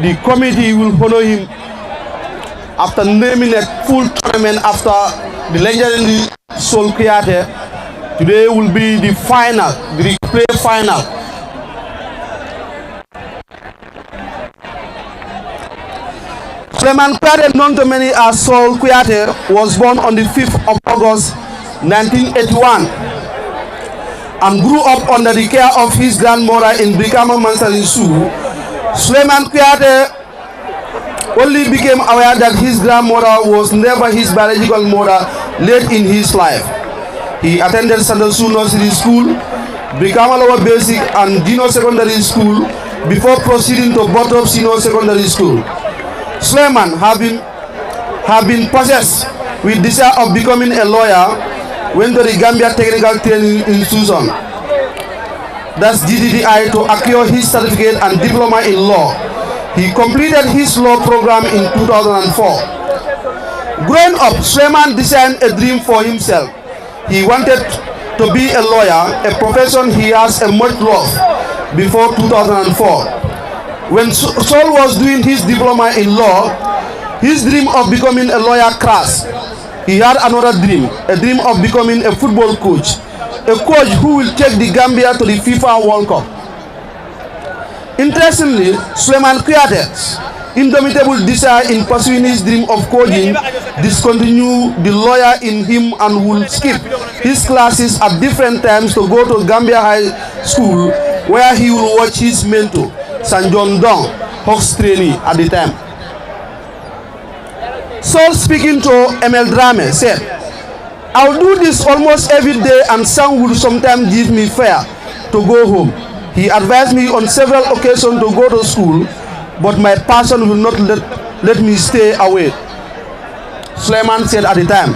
the committee will honor him after naming a full tournament after the legendary Sol Kuyateh. Today will be the final, the replay final. Sulayman Kuyateh, known to many as Sol Kuyateh, was born on the 5th of August 1981 and grew up under the care of his grandmother in Brikama Mansalinsu. Sulayman Kuyateh only became aware that his grandmother was never his biological mother late in his life. He attended Sandasu Nursery School, Brikama Lower Basic and Junior Secondary School before proceeding to Bottrop Senior Secondary School. Sulayman have been possessed with desire of becoming a lawyer, went to the Gambia Technical Training Institution, that's GDDI, to acquire his certificate and diploma in law. He completed his law program in 2004. Growing up, Sulayman designed a dream for himself. He wanted to be a lawyer, a profession he has a much love, before 2004. When Sol was doing his diploma in law, his dream of becoming a lawyer crashed. He had another dream, a dream of becoming a football coach, a coach who will take the Gambia to the FIFA World Cup. Interestingly, Sulayman Kuyateh's indomitable desire in pursuing his dream of coaching discontinued the lawyer in him and would skip his classes at different times to go to Gambia High School, where he will watch his mentor, San John Dong, Hawks trainee at the time. Sol, speaking to ML Drame, said, "I'll do this almost every day and some would sometimes give me fare to go home. He advised me on several occasions to go to school, but my passion will not let me stay away," Sulayman said at the time.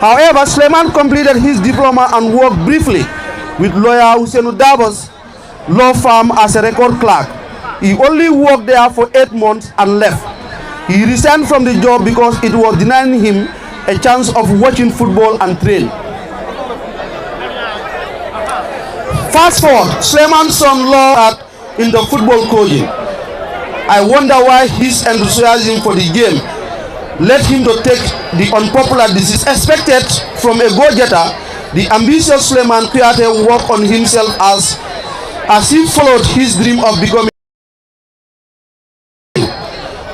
However, Sulayman completed his diploma and worked briefly with lawyer Hussein Dabo's law firm as a record clerk. He only worked there for 8 months and left. He resigned from the job because it was denying him a chance of watching football and train. Fast forward, Sulayman's son law in the football coaching. I wonder why his enthusiasm for the game led him to take the unpopular decision expected from a go-getter. The ambitious Sulayman Kuyateh worked on himself as he followed his dream of becoming.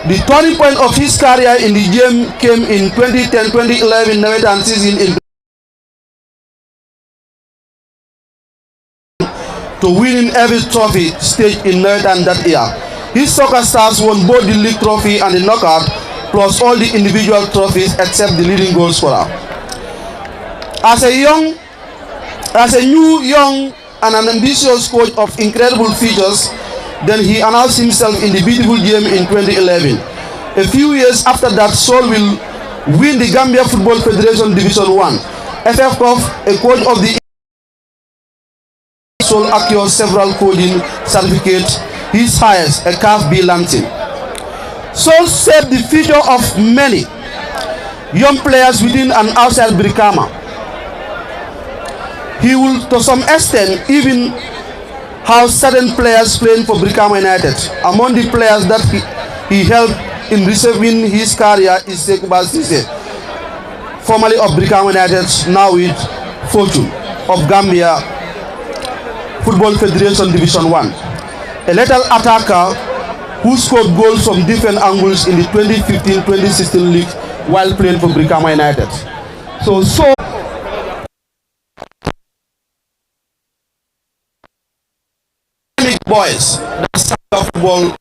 The turning point of his career in the game came in 2010-2011 Nawetan season to winning every trophy staged in Nawetan that year. His soccer stars won both the league trophy and the knockout, plus all the individual trophies except the leading goal scorer. As a new, young and an ambitious coach of incredible features, then he announced himself in the beautiful game in 2011. A few years after that, Sol will win the Gambia Football Federation Division 1, FF Cup, a coach of the Sol acquires several coaching certificates, his highest, a CAF B Lansing. Sol shaped the future of many young players within and outside Brikama. He will, to some extent, even have certain players playing for Brikama United. Among the players that he helped in receiving his career is Sekuba Sise, formerly of Brikama United, now with Fortune of Gambia Football Federation Division 1. A lethal attacker who scored goals from different angles in the 2015-2016 league while playing for Brikama United. So boys, that's football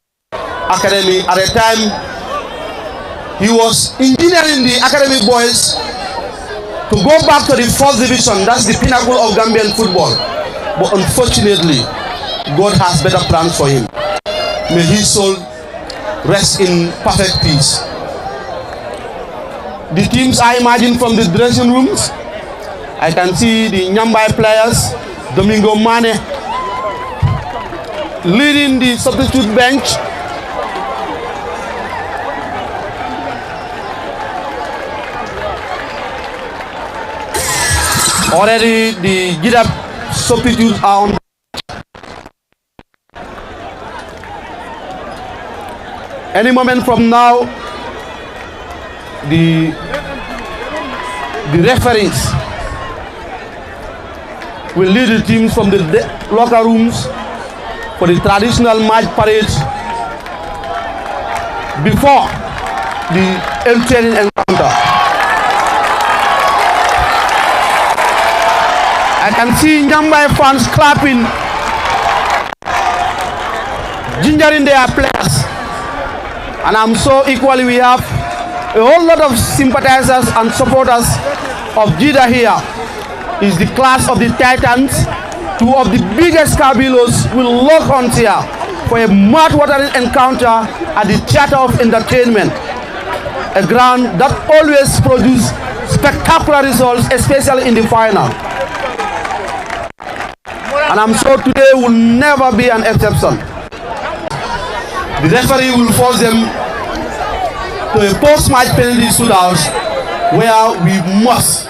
academy. At the time, he was engineering the academy boys to go back to the 4th division. That's the pinnacle of Gambian football. But unfortunately, God has better plans for him. May his soul rest in perfect peace. The teams I imagine from the dressing rooms, I can see the Nyambai players, Domingo Mane leading the substitute bench. Already the Gidda substitutes are on. Any moment from now, the referees will lead the teams from the locker rooms for the traditional match parade before the training encounter. I can see Nyambai fans clapping, gingering their players. And I'm so equally we have a whole lot of sympathizers and supporters of Jida here. Is the class of the Titans. Two of the biggest Kabilos will lock on here for a mouth-watering encounter at the Theatre of Entertainment, a ground that always produces spectacular results, especially in the final. And I'm sure today will never be an exception. The referee will force them to a post-match penalty shootout where we must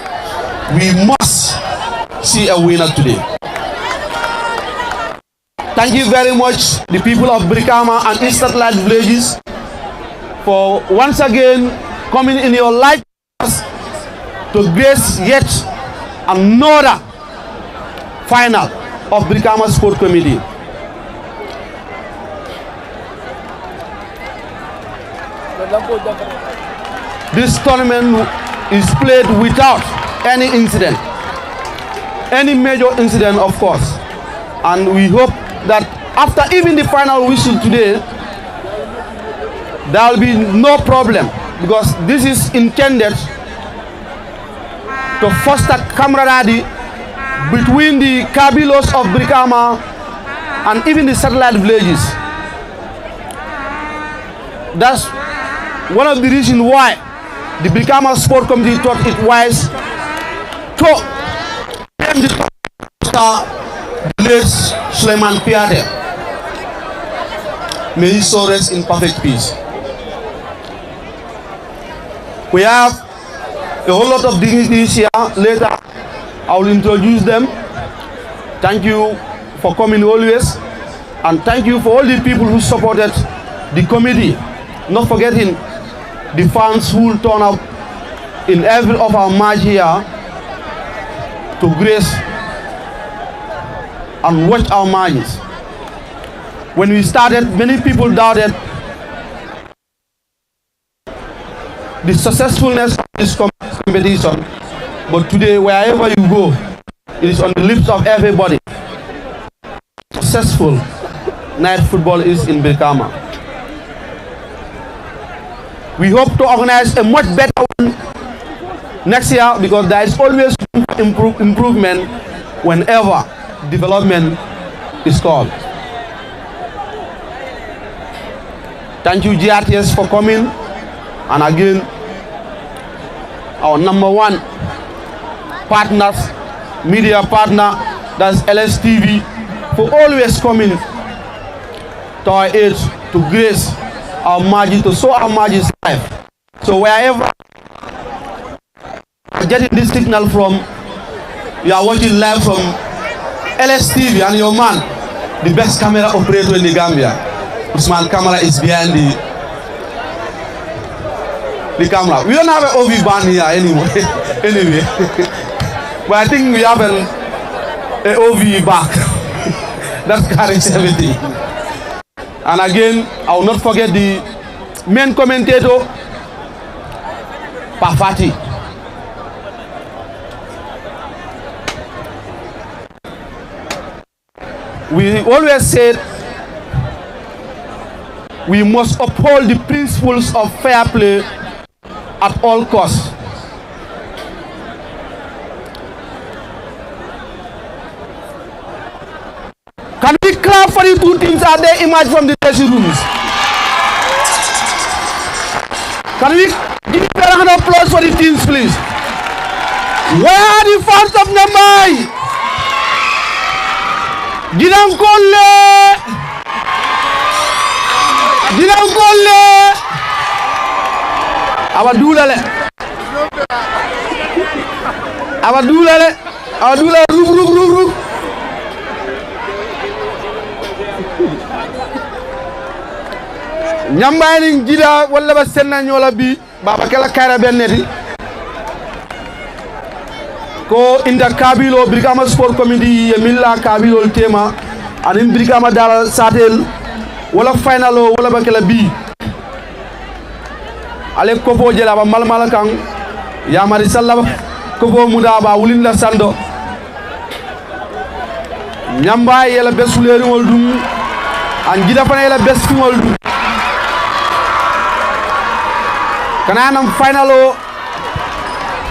see a winner today. Thank you very much, the people of Brikama and Eastern Light Villages, for once again coming in your light to grace yet another final of Brikama Sport Committee. This tournament is played without any incident, any major incident, of course. And we hope that after even the final whistle today, there will be no problem, because this is intended to foster camaraderie between the Kabilos of Brikama and even the satellite villages. That's one of the reasons why the Brikama Sport Committee thought it wise to name the star, the late Sulayman Kuyateh. May he so rest in perfect peace. We have a whole lot of dignitaries here. Later, I will introduce them. Thank you for coming always, and thank you for all the people who supported the committee. Not forgetting the fans who will turn up in every of our match here to grace and watch our matches. When we started, many people doubted the successfulness of this competition, but today, wherever you go, it is on the lips of everybody. Successful night football is in Brikama. We hope to organize a much better one next year, because there is always improvement whenever development is called. Thank you, GRTS, for coming. And again, our #1 partners, media partner, that's LSTV, for always coming to our aid to grace our margin, to show our margins live. So wherever you're getting this signal from, you are watching live from LSTV, and your man, the best camera operator in the Gambia, Usman Camera, is behind the camera. We don't have an OV band here anyway. But I think we have an OV back that carries everything. And again, I will not forget the main commentator, Pafati. We always said we must uphold the principles of fair play at all costs. Can we clap for the two teams as they emerge from the dressing rooms? Can we give a round of applause for the teams, please? Where are the fans of Nyambai? Gidda Abadulale, ruk. Nyambai ni Jida wala ba senna nyola bi baba kala kayra benneti ko inda kabilo Brikama Sport Committee milla kabilo tema anin Brikama dala satel wala finalo wala ba kala bi ale kopo jela ba malmala kan ya mari sallaba kopo muda ba wulinda sando Nyambai yela besuleri wol dum an Jida fana yela besti wol dum kananam finalo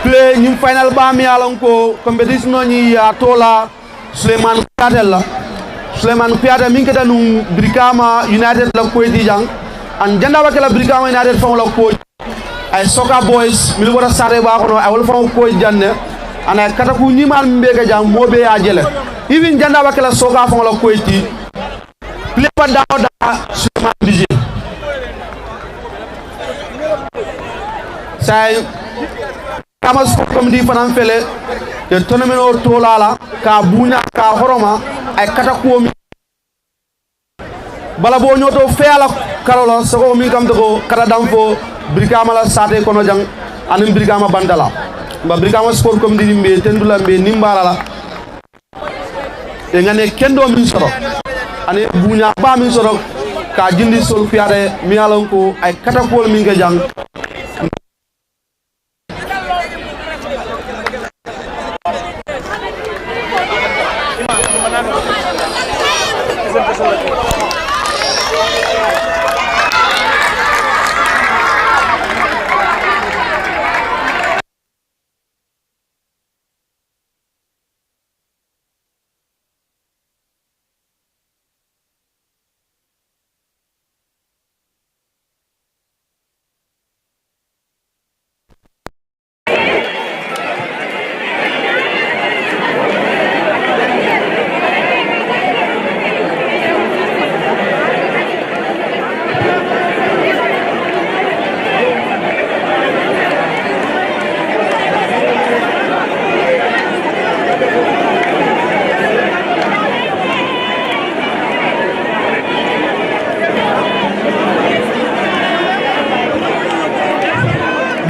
play ñum final ba mi alon ko competition ni ya tola Sulayman Kuyateh la Sulayman Kuyateh min kata num Brikama United la ko di jang an janda ba kala Brikama United fam la ko ay Soka Boys mi wara sare ba ko ay wol fam ko janne ana kata ku ni mal mbe ga jang mo be ya jele even janda ba kala Soka fam la ko ti play ba da Sulayman DJ say Brikama Sport Committee fanan fele de tournament tolala ka buña ka horoma ay kata ko mi bala bo nyoto feala karola sako mi kam to kata damfo Brikama la sate kono jang anim Brikama bandala ba Brikama Sport Committee mbe tendula mbe nimbala la e ngane kendo min soro ane buña ba min soro ka jindi sol fiare mi alon ko ay kata ko mi nga jang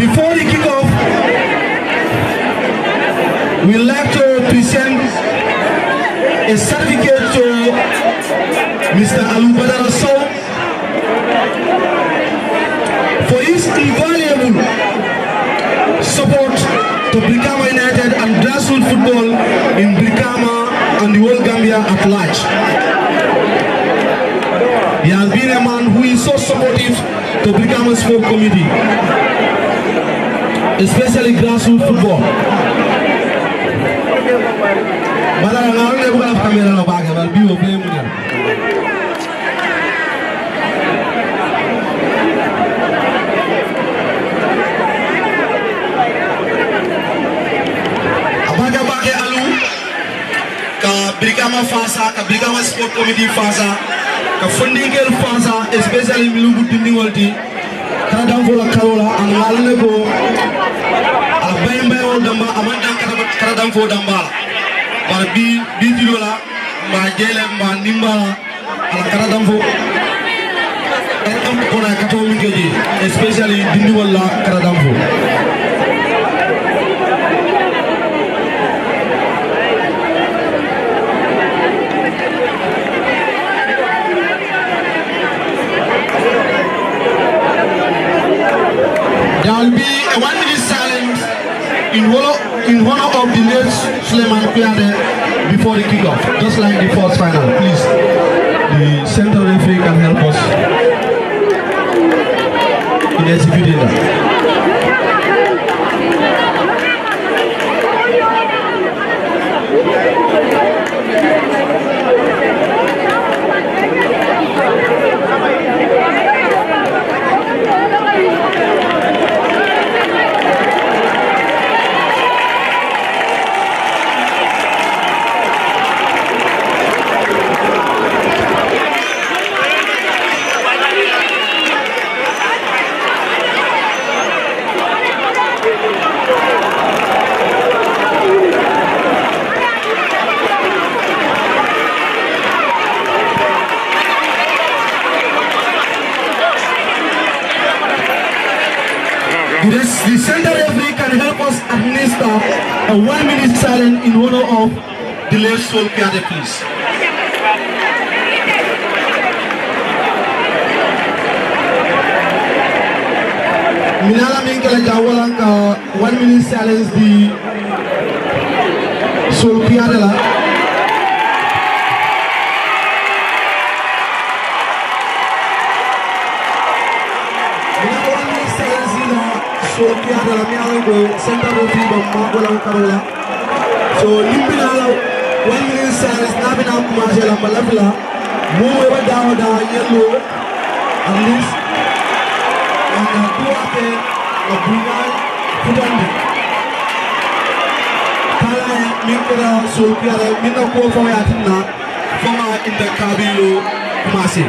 Before the kickoff, we'd like to present a certificate to Mr. Alubadara Sow for his invaluable support to Brikama United and grassroots football in Brikama and the whole Gambia at large. He has been a man who is so supportive to Brikama Sport Committee, especially grassroots football. But I don't know if camera no bag, but be play with them. Abaga bage alu ka Brikama Fasa, ka Brikama Sport Committee Fasa, ka funding girl Fasa, especially Milugu Dindingolti. Kadang bola karola an walne ko baymbay wol damba amanda kadang fo damba par bi tilola ma jele ma nimbala ala kadang fo en ko na kato mi geji especially dindi wala kadang fo there will be a 1 minute silence in honor of the late Sulayman Kuyateh before the kickoff, just like the first final. Please, the center referee can help us in executing that. The center referee can help us administer a 1 minute silence in honor of the late Sulayman Kuyateh, please. Minala Minkala Jawalanka 1 minute silence the Sulayman Kuyateh. So Kuyateh la mialango center referee ba magola karola. So limbinala 1 minute silence nabina kumaje la malafla mo wa dawa yellow at least and Kuyateh la bungal kudande kala mikra so Kuyateh minna ko fa yatina fama intercabilo kumasi.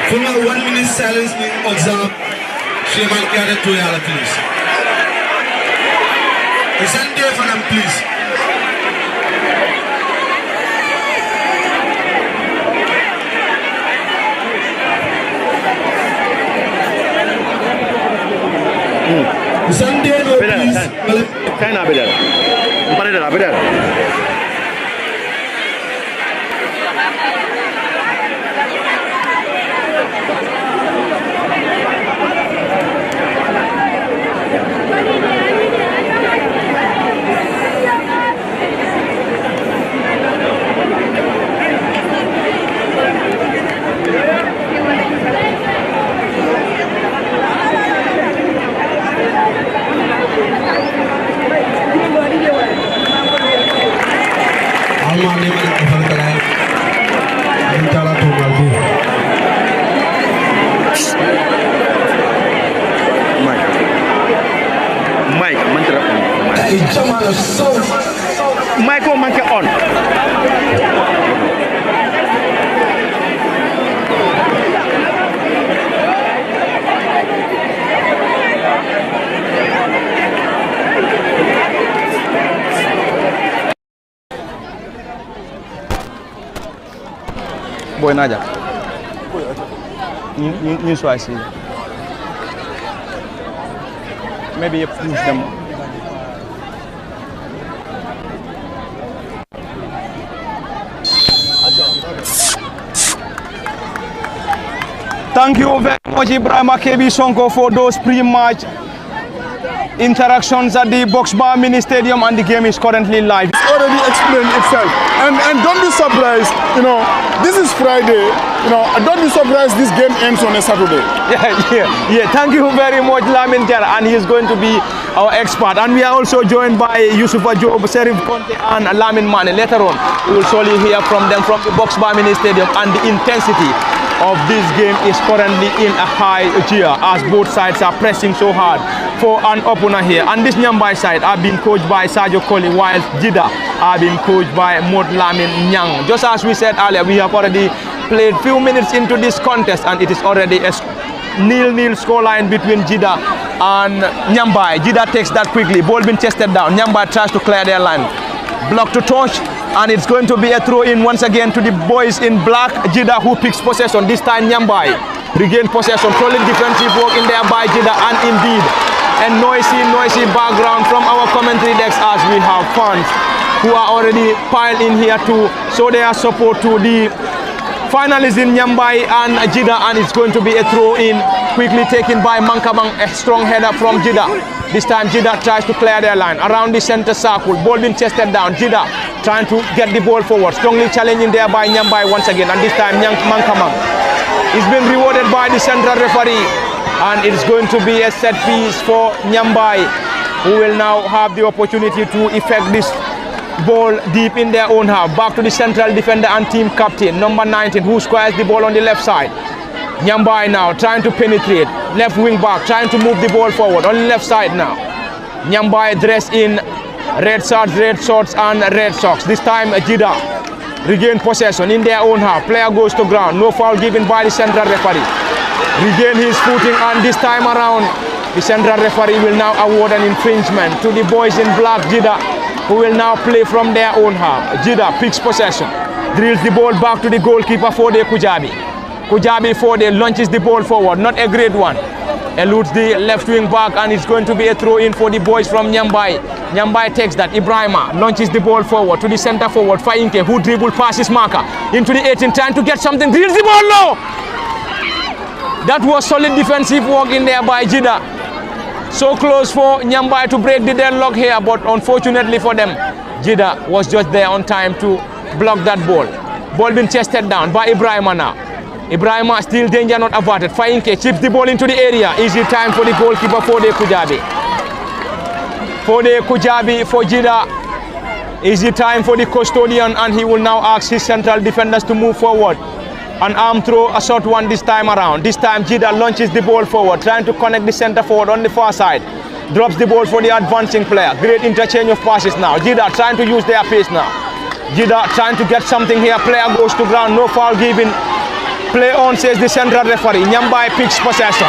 For my 1 minute silence, observe Sulayman Kuyateh to Yala, please. Listen there for them, please. Listen there, no, please. China, better. Michael manke on. Boy naja. Ni swasi. Maybe you push them. Thank you very much, Ibrahim Akebi Sonko, for those pre-match interactions at the Boxbar Mini Stadium, and the game is currently live. It's already explained itself. And don't be surprised, this is Friday, don't be surprised this game ends on a Saturday. Yeah. Thank you very much, Lamin Jara, and he is going to be our expert. And we are also joined by Yusufa Job, Serif Conte, and Lamin Mane. Later on, we will surely hear from them from the Boxbar Mini Stadium, and the intensity of this game is currently in a high gear as both sides are pressing so hard for an opener here. And this Nyambai side are being coached by Sadio Koli, while Jida are being coached by Mod Lamin Nyang. Just as we said earlier, we have already played few minutes into this contest, and it is already a 0-0 scoreline between Jida and Nyambai. Jida takes that quickly, ball being chested down. Nyambai tries to clear their line. Block to touch, and it's going to be a throw-in once again to the boys in black. Jida, who picks possession, this time Nyambai regain possession. Solid defensive work in there by Jida, and indeed a noisy background from our commentary decks as we have fans who are already piled in here to show their support to the finalists in Nyambai and Jida, and it's going to be a throw in, quickly taken by Mankamang, a strong header from Jida. This time Jida tries to clear their line around the center circle, ball being chested down. Jida trying to get the ball forward, strongly challenging there by Nyambai once again, and this time Mankamang is being rewarded by the central referee, and it's going to be a set piece for Nyambai, who will now have the opportunity to effect this ball deep in their own half. Back to the central defender and team captain, number 19, who squares the ball on the left side. Nyambai now trying to penetrate, left wing back, trying to move the ball forward on the left side now. Nyambai dressed in red shorts and red socks. This time Jida regain possession in their own half. Player goes to ground, no foul given by the central referee. Regain his footing, and this time around the central referee will now award an infringement to the boys in black, Jida, who will now play from their own half. Jida picks possession, drills the ball back to the goalkeeper Fode Kujabi. Kujabi Fode launches the ball forward, not a great one. Eludes the left wing back, and it's going to be a throw in for the boys from Nyambai. Nyambai takes that. Ibrahima launches the ball forward to the center forward, Fainke, who dribble past his marker into the 18, trying to get something, drills the ball low. That was solid defensive work in there by Jida. So close for Nyambai to break the deadlock here, but unfortunately for them, Jida was just there on time to block that ball. Ball being chested down by Ibrahima now. Ibrahima still danger not averted. Fainke chips the ball into the area. Easy time for the goalkeeper Fode Kujabi. Fode Kujabi for Jida. Easy time for the custodian, and he will now ask his central defenders to move forward. An arm throw, a short one this time around. This time Jida launches the ball forward, trying to connect the center forward on the far side. Drops the ball for the advancing player. Great interchange of passes now. Jida trying to use their pace now. Jida trying to get something here. Player goes to ground, no foul given. Play on, says the central referee. Nyambai picks possession,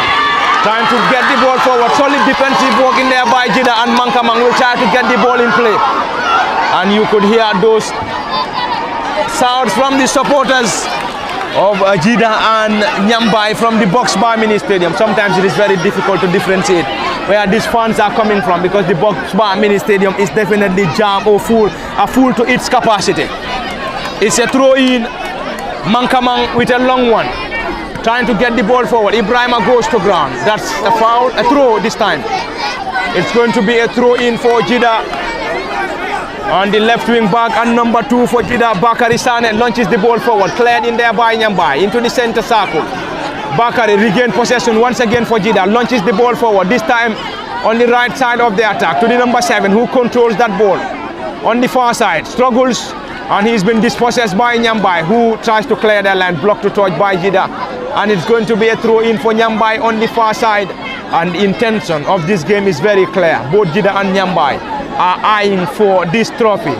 trying to get the ball forward. Solid defensive work in there by Jida, and Mankamang will try to get the ball in play. And you could hear those sounds from the supporters of Jida and Nyambai from the Box Bar Mini Stadium. Sometimes it is very difficult to differentiate where these fans are coming from, because the Box Bar Mini Stadium is definitely jammed or full to its capacity. It's a throw in. Mankamang with a long one, trying to get the ball forward. Ibrahima goes to ground. That's a foul, a throw this time. It's going to be a throw in for Jida. On the left wing back, and number 2 for Jida, Bakari Sane launches the ball forward, cleared in there by Nyambai into the center circle. Bakari regains possession once again for Jida, launches the ball forward, this time on the right side of the attack to the number 7, who controls that ball. On the far side, struggles, and he's been dispossessed by Nyambai, who tries to clear the line, blocked to touch by Jida. And it's going to be a throw in for Nyambai on the far side. And the intention of this game is very clear. Both Jida and Nyambai are eyeing for this trophy,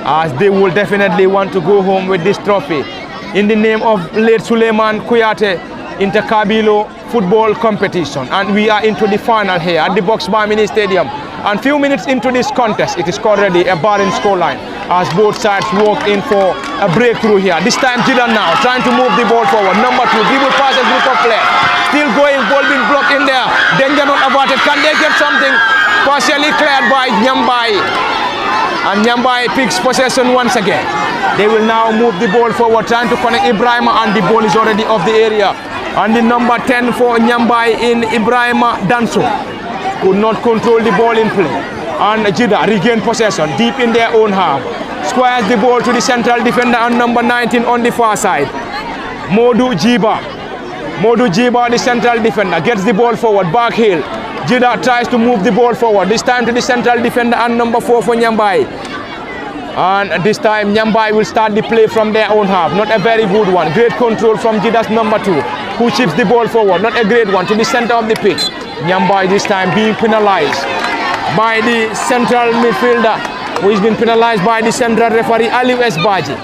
as they will definitely want to go home with this trophy in the name of late Sulayman Kuyateh Interkabilo football competition. And we are into the final here at the Box Bar Mini Stadium. And few minutes into this contest, it is already a barren scoreline, as both sides walk in for a breakthrough here. This time Jida now trying to move the ball forward. Number 2, dribble past a group of players. Still going, ball being blocked in there. Danger not averted. Can they get something? Partially cleared by Nyambai. And Nyambai picks possession once again. They will now move the ball forward, trying to connect Ibrahima, and the ball is already off the area. And the number 10 for Nyambai in Ibrahima Danso could not control the ball in play. And Jida regain possession deep in their own half. Squares the ball to the central defender and number 19 on the far side. Modu Jiba, the central defender, gets the ball forward, back heel. Jida tries to move the ball forward, this time to the central defender and number 4 for Nyambai. And this time Nyambai will start the play from their own half. Not a very good one. Great control from Jida's number 2, who chips the ball forward. Not a great one to the center of the pitch. Nyambai this time being penalized by the central midfielder, who has been penalized by the central referee Ali Baji.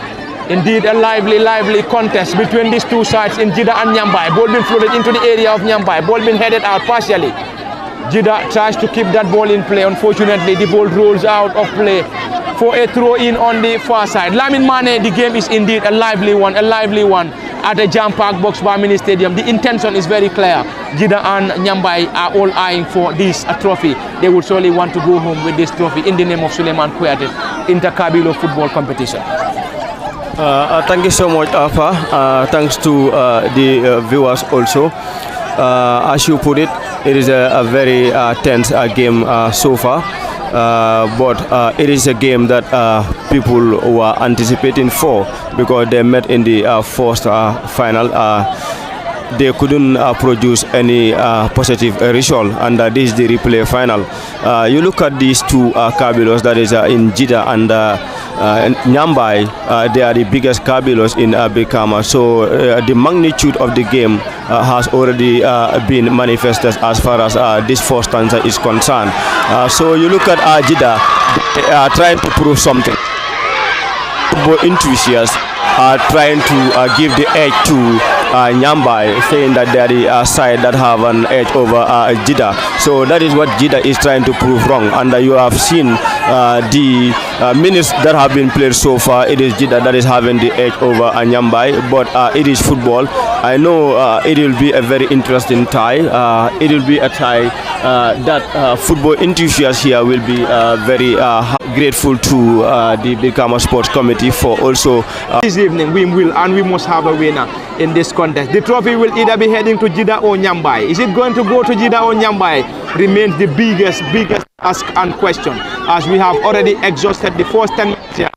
Indeed, a lively contest between these two sides in Jida and Nyambai. Ball being floated into the area of Nyambai. Ball being headed out partially. Jida tries to keep that ball in play. Unfortunately, the ball rolls out of play for a throw in on the far side. Lamin Mane, the game is indeed a lively one at the Jam Park Box Bar Mini Stadium. The intention is very clear. Jida and Nyambai are all eyeing for this trophy. They would surely want to go home with this trophy in the name of Sulayman Kuyateh. Intercabilo football competition. Thank you so much, Alpha. Thanks to the viewers also. As you put it, it is a very tense game so far. But it is a game that people were anticipating for, because they met in the first final. They couldn't produce any positive result, and this is the replay final. You look at these two Kabilos, that is in Jida and Nyambai. They are the biggest Kabilos in Brikama, so the magnitude of the game has already been manifested as far as this first stanza is concerned. So you look at Jida, they are trying to prove something. Football enthusiasts are trying to give the edge to Nyambai, saying that they are the side that have an edge over Jida. So that is what Jida is trying to prove wrong. And you have seen the minutes that have been played so far. It is Jida that is having the edge over Nyambai, but it is football. I know it will be a very interesting tie. It will be a tie that football enthusiasts here will be very grateful to the Brikama Sports Committee for also. This evening we will and we must have a winner in this contest. The trophy will either be heading to Jida or Nyambai. Is it going to go to Jida or Nyambai? Remains the biggest ask and question, as we have already exhausted the first 10 minutes here.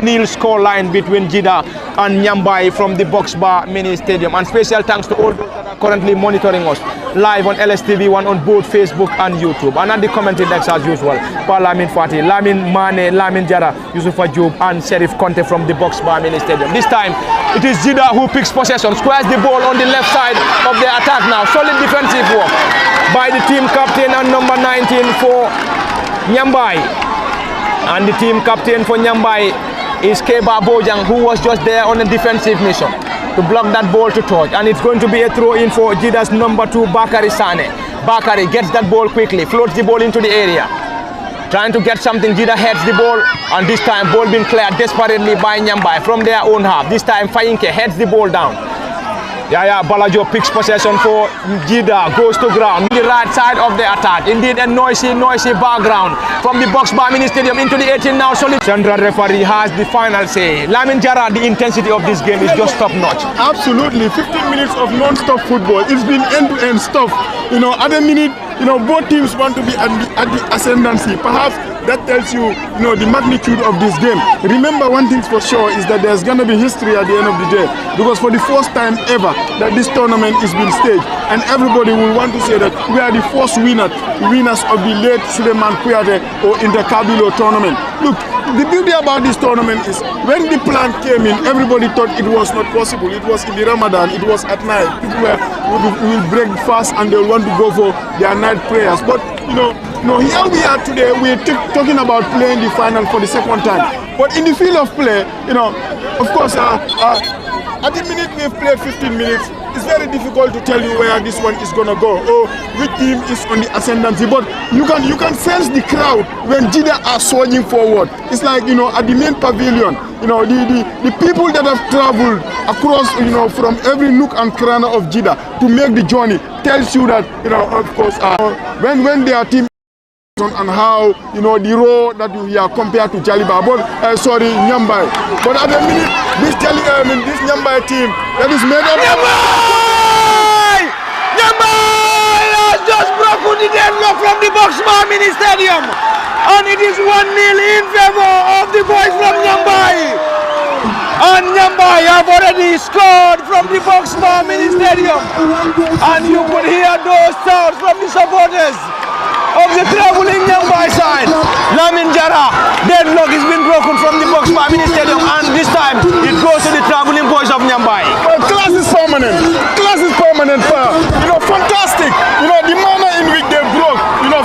Nil score line between Jida and Nyambai from the Box Bar Mini Stadium. And special thanks to all those that are currently monitoring us live on LSTV1 on both Facebook and YouTube. And at the commenting decks as usual, Lamin Fatih, Lamin Mane, Lamin Jara, Yusufa Job and Sheriff Conte from the Box Bar Mini Stadium. This time it is Jida who picks possession, squares the ball on the left side of the attack now. Solid defensive work by the team captain and number 19 for Nyambai. And the team captain for Nyambai is Keba Bojang, who was just there on a defensive mission to block that ball to touch. And it's going to be a throw in for Jida's number 2, Bakari Sane. Bakari gets that ball quickly, floats the ball into the area, trying to get something. Jida heads the ball, and this time ball being cleared desperately by Nyambai from their own half. This time Fayinke heads the ball down. Yaya Balajo picks possession for Jida, goes to ground, the right side of the attack. Indeed a noisy background from the Box Bar Mini Stadium into the 18 now. Central referee has the final say. Lamin Jara, the intensity of this game is just top notch. Absolutely, 15 minutes of non-stop football. It's been end-to-end stuff. You know, at a minute, you know, both teams want to be at the ascendancy. Perhaps that tells you, the magnitude of this game. Remember, one thing for sure is that there's going to be history at the end of the day, because for the first time ever that this tournament is being staged, and everybody will want to say that we are the first winners of the late Sulayman Kuyateh or Intercabilo tournament. Look, the beauty about this tournament is when the plan came in, everybody thought it was not possible. It was in the Ramadan, it was at night. People will break fast and they'll want to go for their night prayers. But here we are today, we're talking about playing the final for the second time. But in the field of play, of course, at the minute we've played 15 minutes, it's very difficult to tell you where this one is going to go or which team is on the ascendancy. But you can sense the crowd when Jida are surging forward. It's like, at the main pavilion, the people that have traveled across, from every nook and corner of Jida to make the journey tells you that, of course, when their team and how, the row that we are compared to Jaliba, Nyambai. But at the minute, this Nyambai team that is made up Nyambai has just broken the deadlock from the Box Bar Mini Stadium, and it is 1-0 in favor of the boys from Nyambai. And Nyambai have already scored from the Box Bar Mini Stadium, and you could hear those sounds from the supporters of the traveling Nyambai side. Lamin Jara, deadlock has been broken from the Box Bar Mini Stadium, and this time it goes to the traveling boys of Nyambai. Class is permanent. Class is permanent. Fantastic. The manner in which they broke,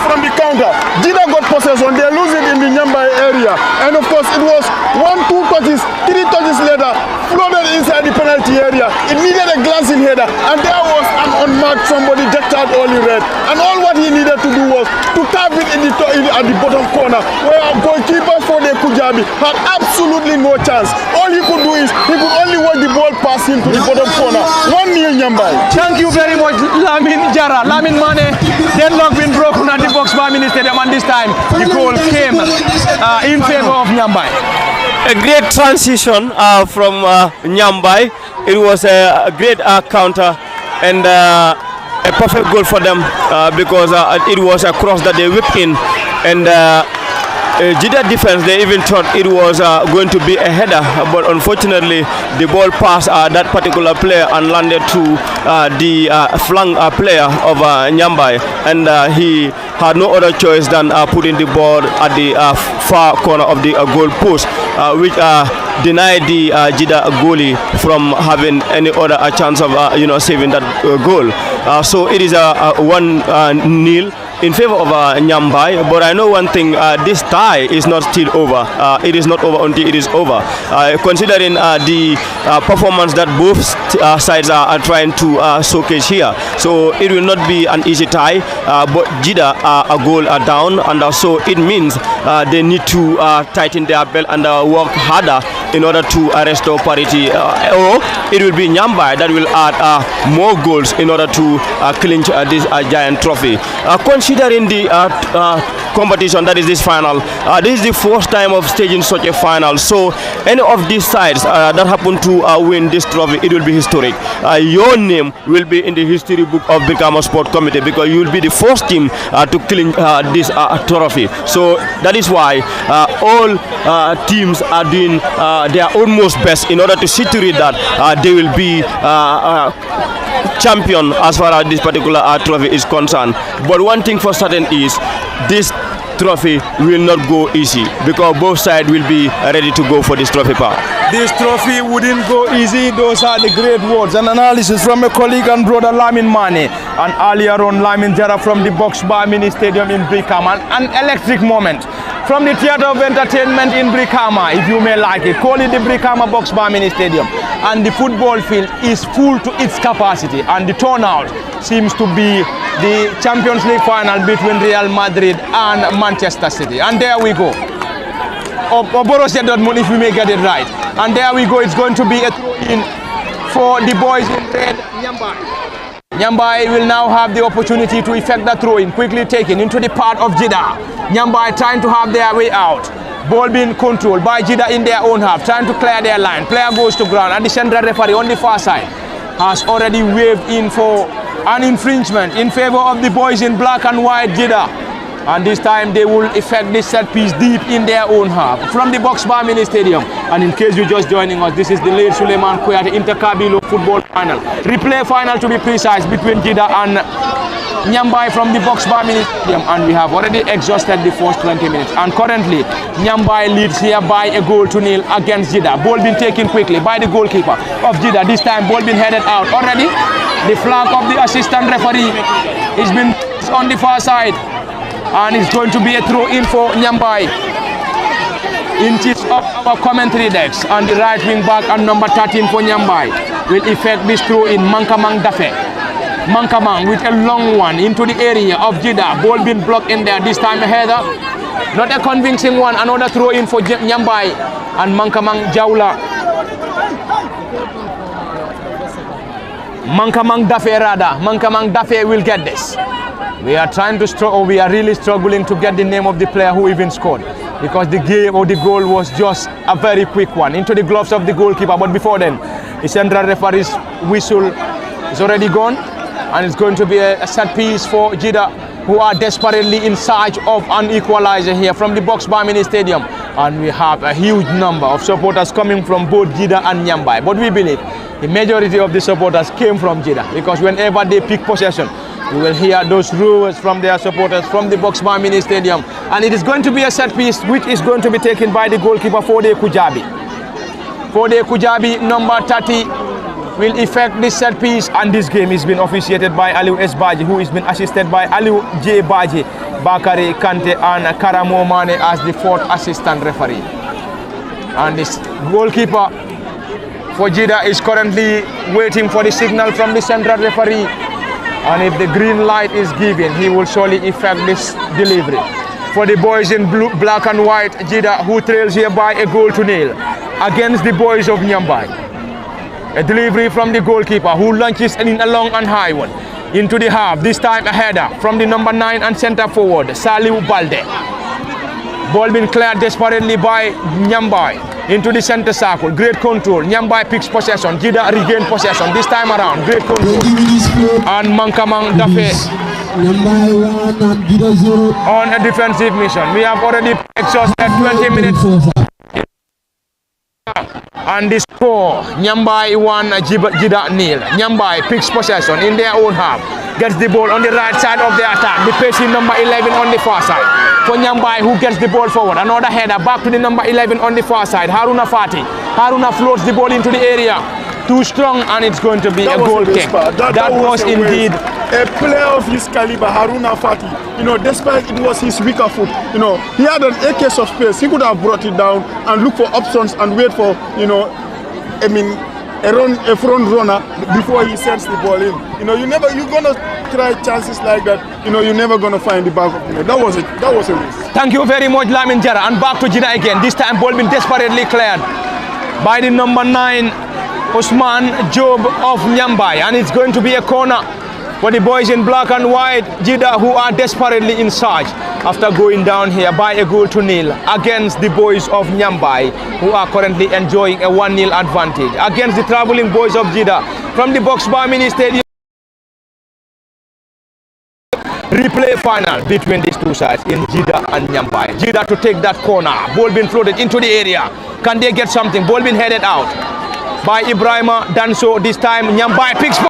from the counter. Jida got possession. They lose it in the Nyambai area, and of course it was 1, 2 touches, 3 touches later, floated inside the penalty area. It needed a glancing header, and there was an unmarked somebody decked out all in red, and all what he needed to do was to tap it at the bottom corner, where goalkeeper for the Kuja Kujabi had absolutely no chance. All he could do is he could only work the ball past him to the bottom corner. 1-0 Nyambai. Thank you very much, Lamin Jara. Lamin Mane, deadlock been broken at the Box Bar Mini Stadium, and this time the goal came in favor of Nyambai. A great transition from Nyambai. It was a great counter and a perfect goal for them because it was a cross that they whipped in, and Jida defense, they even thought it was going to be a header, but unfortunately the ball passed that particular player and landed to the flank player of Nyambai, and he had no other choice than putting the ball at the far corner of the goal post, which denied the Jida goalie from having any other chance of saving that goal. So it is a 1-0 in favor of Nyambai, but I know one thing, this tie is not still over. It is not over until it is over. Considering the performance that both sides are trying to showcase here. So it will not be an easy tie, but Jida are a goal down, and so it means they need to tighten their belt and work harder in order to restore parity, or it will be Nyambai that will add more goals in order to clinch this giant trophy. Considering the competition that is this final, this is the first time of staging such a final, so any of these sides that happen to win this trophy, it will be historic. Your name will be in the history book of Brikama Sport Committee, because you will be the first team to clinch this trophy. So that is why all teams are doing their utmost best in order to see to it that they will be champion as far as this particular trophy is concerned. But one thing for certain is this trophy will not go easy, because both sides will be ready to go for this trophy part. This trophy wouldn't go easy. Those are the great words and analysis from a colleague and brother Lamin Mane, and earlier on Lamin Jara from the Box Bar Mini Stadium in Brikama. An electric moment from the theater of entertainment in Brikama, if you may like it. Call it the Brikama Box Bar Mini Stadium, and the football field is full to its capacity, and the turnout seems to be the Champions League final between Real Madrid and Manchester City. And there we go, or Borussia Dortmund, if we may get it right. And there we go, it's going to be a throw-in for the boys in red, Nyambai. Nyambai will now have the opportunity to effect the throw-in, quickly taken into the part of Jida. Nyambai trying to have their way out. Ball being controlled by Jida in their own half, trying to clear their line. Player goes to ground, and the central referee on the far side has already waved in for an infringement in favor of the boys in black and white, Jida. And this time they will effect this set piece deep in their own half from the Box Bar Mini Stadium. And in case you're just joining us, this is the late Sulayman Kuyateh Interkabilo football final. Replay final, to be precise, between Jida and Nyambai from the Box Bar Mini Stadium. And we have already exhausted the first 20 minutes. And currently, Nyambai leads here by a goal to nil against Jida. Ball being taken quickly by the goalkeeper of Jida. This time, ball being headed out already. The flag of the assistant referee has been on the far side. And it's going to be a throw-in for Nyambai. Inches of our commentary decks, and the right wing back and number 13 for Nyambai will effect this throw-in. Mankamang Dafe. Mankamang with a long one into the area of Jida. Ball being blocked in there. This time a header. Not a convincing one. Another throw-in for Nyambai. And Mankamang Jaula. Mankamang Dafe rather. Mankamang Dafe will get this. We are trying to struggle, we are really struggling to get the name of the player who even scored, because the game or the goal was just a very quick one into the gloves of the goalkeeper. But before then, the central referee's whistle is already gone, and it's going to be a set piece for Jida, who are desperately in search of an equalizer here from the Box Bar Mini Stadium. And we have a huge number of supporters coming from both Jida and Nyambai. But we believe the majority of the supporters came from Jida, because whenever they pick possession, you will hear those roars from their supporters from the Box Bar Mini Stadium. And it is going to be a set piece which is going to be taken by the goalkeeper, Fode Kujabi. Fode Kujabi, number 30, will effect this set piece. And this game is being officiated by Aliu S. Baji, who has been assisted by Aliu J. Baji, Bakari Kante and Karamo Mane as the fourth assistant referee. And this goalkeeper for Jida is currently waiting for the signal from the central referee. And if the green light is given, he will surely effect this delivery. for the boys in blue, black and white, Jida, who trails here by a goal to nil against the boys of Nyambai. A delivery from the goalkeeper who launches in a long and high one into the half. This time a header from the number 9 and centre forward, Saliu Balde. Ball being cleared desperately by Nyambai into the centre circle. Great control. Nyambai picks possession. Jida regain possession. This time around, great control. And Mankamang Dafe on a defensive mission. We have already exhausted 20 minutes. And the score, Nyambai 1, Jida nil. Nyambai picks possession in their own half. Gets the ball on the right side of the attack. The pacing number 11 on the far side. For Nyambai, who gets the ball forward. Another header back to the number 11 on the far side. Haruna Fati. Haruna floats the ball into the area. Too strong, and it's going to be a goal kick. That was indeed a player of his caliber, Haruna Fati. You know, despite it was his weaker foot, you know, he had an acres of space. He could have brought it down and look for options and wait for, you know, I mean, a front runner before he sends the ball in. You know, you're gonna try chances like that. You know, you're never gonna find the back of the net. That was a risk. Thank you very much, Lamin Jara. And back to Jida again. This time, ball been desperately cleared by the number 9. Osman Job of Nyambai, and it's going to be a corner for the boys in black and white, Jida, who are desperately in charge after going down here by a goal to nil against the boys of Nyambai, who are currently enjoying a 1-0 advantage against the traveling boys of Jida from the Box Bar Mini Stadium. Replay final between these two sides in Jida and Nyambai. Jida to take that corner, ball being floated into the area. Can they get something? Ball being headed out by Ibrahima Danso. This time Nyambai picks on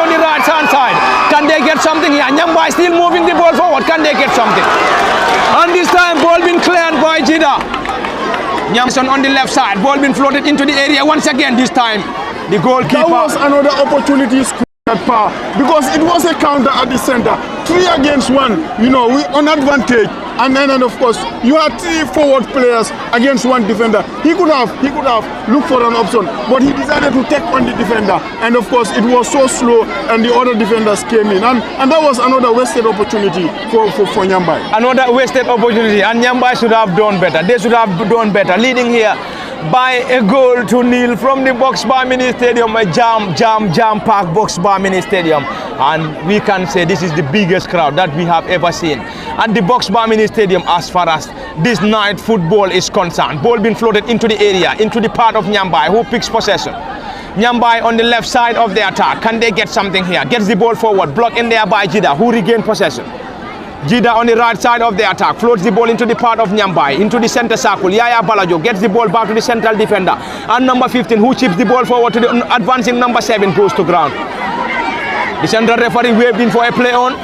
the right hand side. Can they get something here? Nyambai still moving the ball forward. Can they get something? And this time ball been cleared by Jida. Nyamson on the left side. Ball been floated into the area once again. This time the goalkeeper. That was another opportunity at par because it was a counter at the center. 3 against 1. You know, we on advantage. And then of course you had 3 forward players against 1 defender. He could have looked for an option, but he decided to take on the defender. And of course it was so slow, and the other defenders came in, and that was another wasted opportunity for Nyambai. Another wasted opportunity, and Nyambai should have done better. They should have done better, leading here by a goal to nil from the Box Bar Mini Stadium, a jam packed Box Bar Mini Stadium, and we can say this is the biggest crowd that we have ever seen at the Box Bar Mini Stadium as far as this night football is concerned. Ball being floated into the area, into the part of Nyambai, who picks possession. Nyambai on the left side of the attack. Can they get something here? Gets the ball forward, blocked in there by Jida, who regain possession. Jida on the right side of the attack, floats the ball into the part of Nyambai, into the center circle. Yaya Balajo gets the ball back to the central defender. And number 15, who chips the ball forward to the advancing number 7, goes to ground. The central referee waved in for a play on.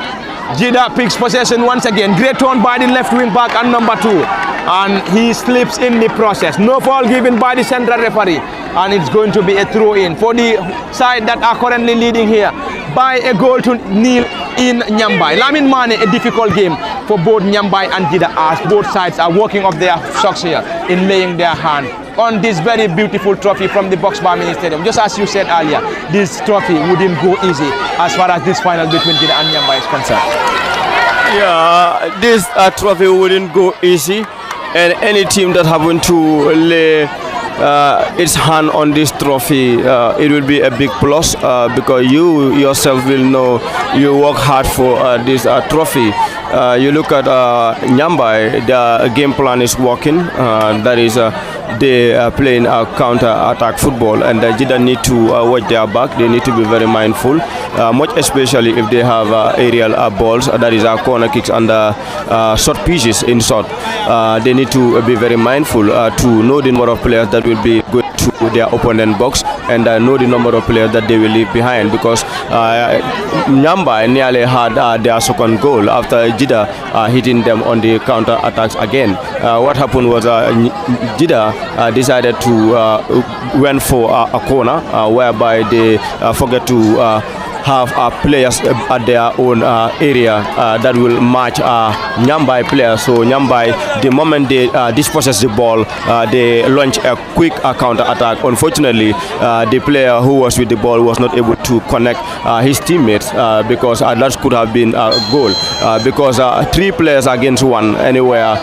Jida picks possession once again. Great turn by the left wing back and number 2. And he slips in the process. No foul given by the central referee. And it's going to be a throw in for the side that are currently leading here by a goal to nil in Nyambai. Lamin Mane, a difficult game for both Nyambai and Jida, as both sides are working off their socks here in laying their hand on this very beautiful trophy from the Box Bar Mini Stadium. Just as you said earlier, this trophy wouldn't go easy as far as this final between Jida and Nyambai is concerned. Yeah, this trophy wouldn't go easy, and any team that happen to lay its hand on this trophy, it will be a big plus because you yourself will know you work hard for this trophy. You look at Nyambai, the game plan is working. That is, they are playing counter-attack football, and Jida need to watch their back. They need to be very mindful, much especially if they have aerial balls, that is corner kicks and short pitches in short. They need to be very mindful to know the number of players that will be going to their opponent box, and know the number of players that they will leave behind, because Nyambai nearly had their second goal after Jida hitting them on the counter attacks again. What happened was Jida decided to went for a corner whereby they forget to have players at their own area that will match Nyambai players. So Nyambai, the moment they dispossess the ball, they launch a quick counter attack. Unfortunately, the player who was with the ball was not able to connect his teammates because that could have been a goal. Because 3 players against 1 anywhere,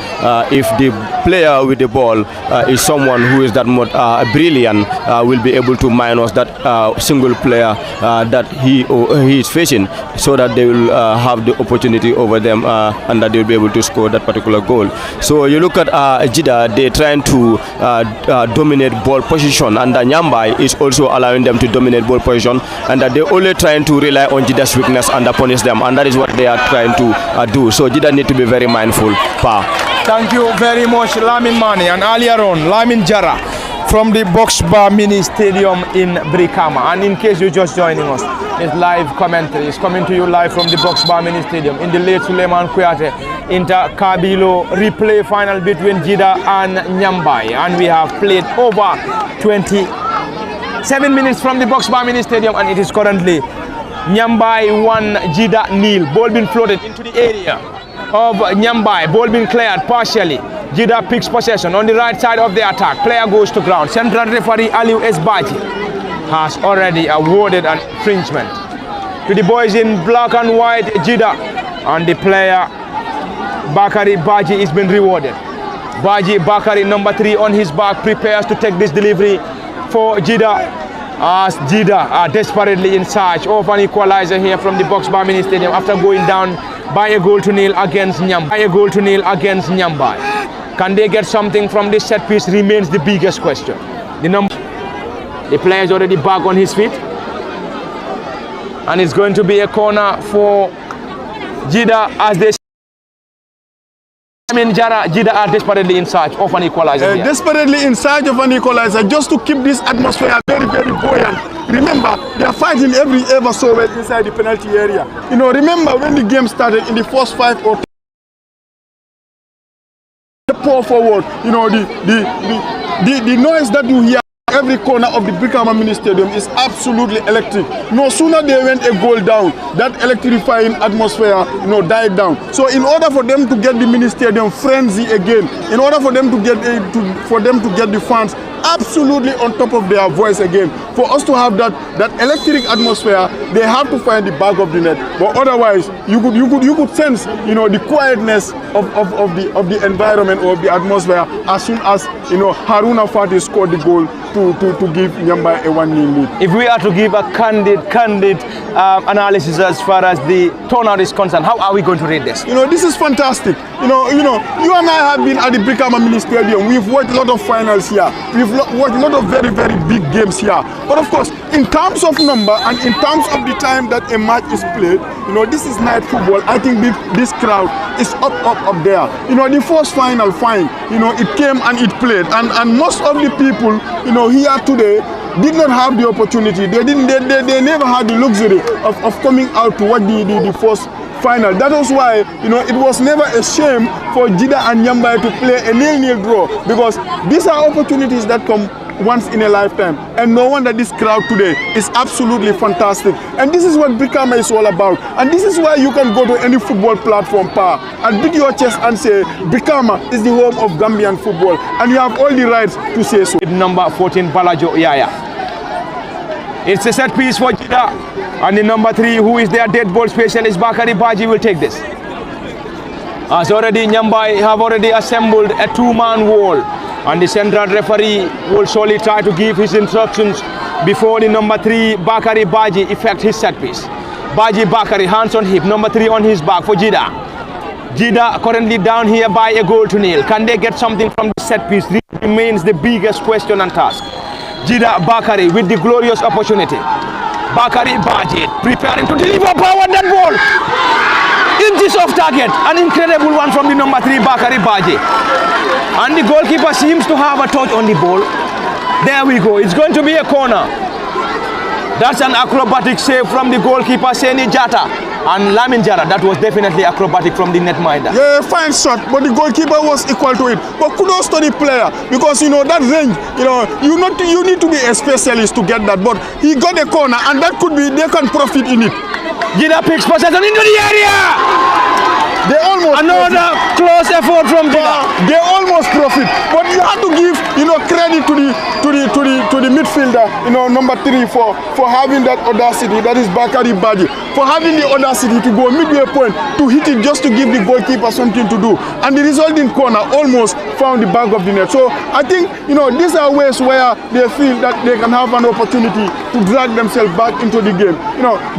if the player with the ball is someone who is that much brilliant, will be able to minus that single player that he is facing, so that they will have the opportunity over them and that they will be able to score that particular goal. So you look at Jida, they're trying to dominate ball position, and Nyambai is also allowing them to dominate ball position, and that they're only trying to rely on Jida's weakness and punish them, and that is what they are trying to do. So Jida need to be very mindful. Thank you very much, Lamin Mane, and earlier on, Lamin Jara from the Box Bar Mini Stadium in Brikama. And in case you're just joining us, it's live commentary. It's coming to you live from the Box Bar Mini Stadium in the late Sulayman Kuyateh Inter Kabilo replay final between Jida and Nyambai. And we have played over 27 minutes from the Box Bar Mini Stadium, and it is currently Nyambai 1, Jida 0. Ball being floated into the area of Nyambai. Ball being cleared partially. Jida picks possession on the right side of the attack. Player goes to ground. Central referee Aliu Esbaji has already awarded an infringement to the boys in black and white, Jida, and the player Bakari Baji is been rewarded. Baji Bakari, number 3 on his back, prepares to take this delivery for Jida, as Jida are desperately in search of an equalizer here from the Box Bar Mini Stadium after going down by a goal to nil against Nyambai. Can they get something from this set piece remains the biggest question. The player is already back on his feet, and it's going to be a corner for Jida as they Jida are desperately in search of an equalizer. Desperately in search of an equalizer, just to keep this atmosphere very, very buoyant. Remember, they are fighting ever so well inside the penalty area. You know, remember when the game started in the first 5 or 10, pour forward, you know, the noise that you hear every corner of the Brikama Mini Stadium is absolutely electric. No sooner they went a goal down, that electrifying atmosphere, you know, died down. So in order for them to get the Mini Stadium frenzy again, in order for them to get the fans absolutely on top of their voice again, for us to have that electric atmosphere, they have to find the back of the net. But otherwise, you could sense, you know, the quietness of the environment or of the atmosphere as soon as, you know, Haruna Fati scored the goal to give Nyambai a 1-0 lead. If we are to give a candid analysis as far as the turnout is concerned, how are we going to rate this? You know, this is fantastic. You know, you and I have been at the Brikama Mini Stadium. We've watched a lot of finals here. We've watched a lot of very, very big games here. But of course, in terms of number and in terms of the time that a match is played, you know, this is night football. I think this crowd is up there. You know, the first final, fine. You know, it came and it played, and most of the people, you know, here today did not have the opportunity. They never had the luxury of coming out to watch the first final. That was why, you know, it was never a shame for Jida and Nyambai to play a 0-0 draw, because these are opportunities that come once in a lifetime, and no wonder this crowd today is absolutely fantastic. And this is what Brikama is all about, and this is why you can go to any football platform and beat your chest and say Brikama is the home of Gambian football, and you have all the rights to say so. Number 14 Balajo Yaya. It's a set piece for Jida, and the number 3, who is their dead ball specialist, Bakari Baji, will take this. As already Nyambai have already assembled a 2-man wall, and the central referee will surely try to give his instructions before the number 3 Bakari Baji effect his set piece. Baji Bakari, hands on hip, number 3 on his back for Jida. Jida currently down here by a goal to nil. Can they get something from the set piece? This remains the biggest question and task. Jida Bakari with the glorious opportunity. Bakari Baji preparing to deliver power that ball. Inches off target, an incredible one from the number 3 Bakari Baji. And the goalkeeper seems to have a touch on the ball. There we go, it's going to be a corner. That's an acrobatic save from the goalkeeper, Seni Jata. And Lamin Jara, that was definitely acrobatic from the netminder. Yeah, fine shot, but the goalkeeper was equal to it. But kudos to the player, because you know that range, you need to be a specialist to get that. But he got a corner, and that could be, they can profit in it. Jida picks possession into the area. They almost another close effort from Jida. They almost profit, but you have to give credit to the midfielder, number 3 for having that audacity. That is Bakari Badji, for having the audacity to go midway point to hit it just to give the goalkeeper something to do. And the resulting corner almost found the back of the net. So I think these are ways where they feel that they can have an opportunity to drag themselves back into the game.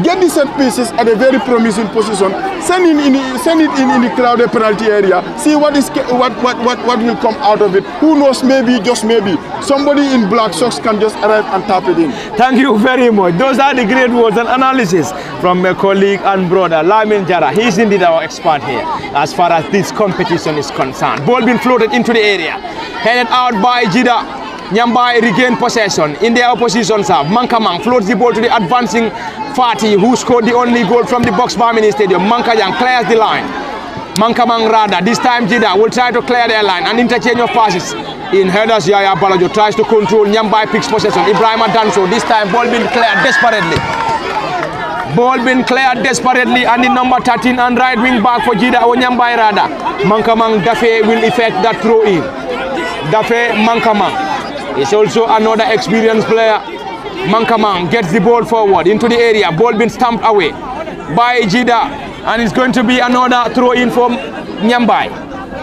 Get the set pieces at a very promising position. Send it in the crowded penalty area. See what will come out of it. Who knows? Maybe, just maybe, somebody in black socks can just arrive and tap it in. Thank you very much. Those are the great words and analysis from my colleague and brother Lamin Jara. He's indeed our expert here as far as this competition is concerned. Ball being floated into the area, headed out by Jida. Nyambai regained possession. In their opposition half, Mankamang floats the ball to the advancing Fati, who scored the only goal from the Box Bar Mini Stadium. Mankajang clears the line. Mankamang rather. This time Jida will try to clear their line and interchange of passes. In headers, Yaya Balajo tries to control. Nyambai picks possession. Ibrahima Danso. This time ball being cleared desperately. Ball being cleared desperately, and the number 13 and right wing back for Jida or Nyambai rather. Mankamang Dafe will effect that throw in. Dafe Mankamang is also another experienced player. Mankamang gets the ball forward into the area. Ball being stamped away by Jida, and it's going to be another throw in from Nyambai,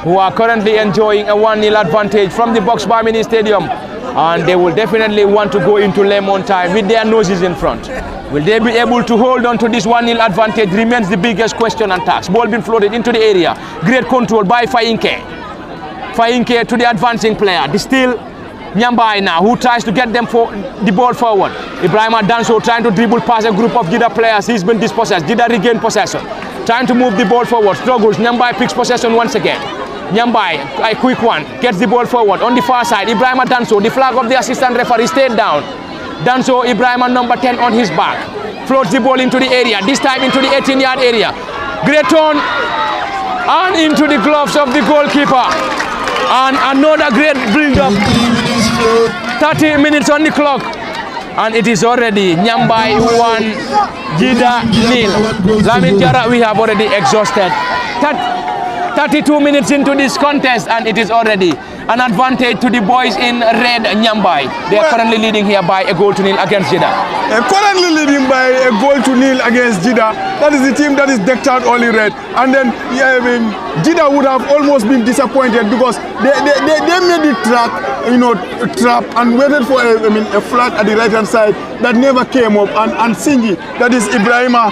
who are currently enjoying a 1-0 advantage from the Box Bar Mini Stadium, and they will definitely want to go into lemon time with their noses in front. Will they be able to hold on to this 1-0 advantage? Remains the biggest question and task. Ball being floated into the area. Great control by Fainke. Fainke to the advancing player. Still Nyambai now, who tries to get them for the ball forward. Ibrahima Danso trying to dribble past a group of Jida players. He's been dispossessed. Jida regained possession. Trying to move the ball forward. Struggles. Nyambai picks possession once again. Nyambai, a quick one, gets the ball forward. On the far side, Ibrahima Danso, the flag of the assistant referee, stayed down. Danso, Ibrahima number 10 on his back. Floats the ball into the area. This time into the 18-yard area. Great turn. And into the gloves of the goalkeeper. And another great build-up. 30 minutes on the clock, and it is already Nyambai 1, Jida 0. Lamin Jara, we have already exhausted. 32 minutes into this contest, and it is already an advantage to the boys in red Nyambai. They are currently leading here by a goal to 0 against Jida. Currently leading by a goal to 0 against Jida. That is the team that is decked out only red. And then Jida would have almost been disappointed because they made the trap and waited for a flag at the right hand side that never came up. And Singi, that is Ibrahima,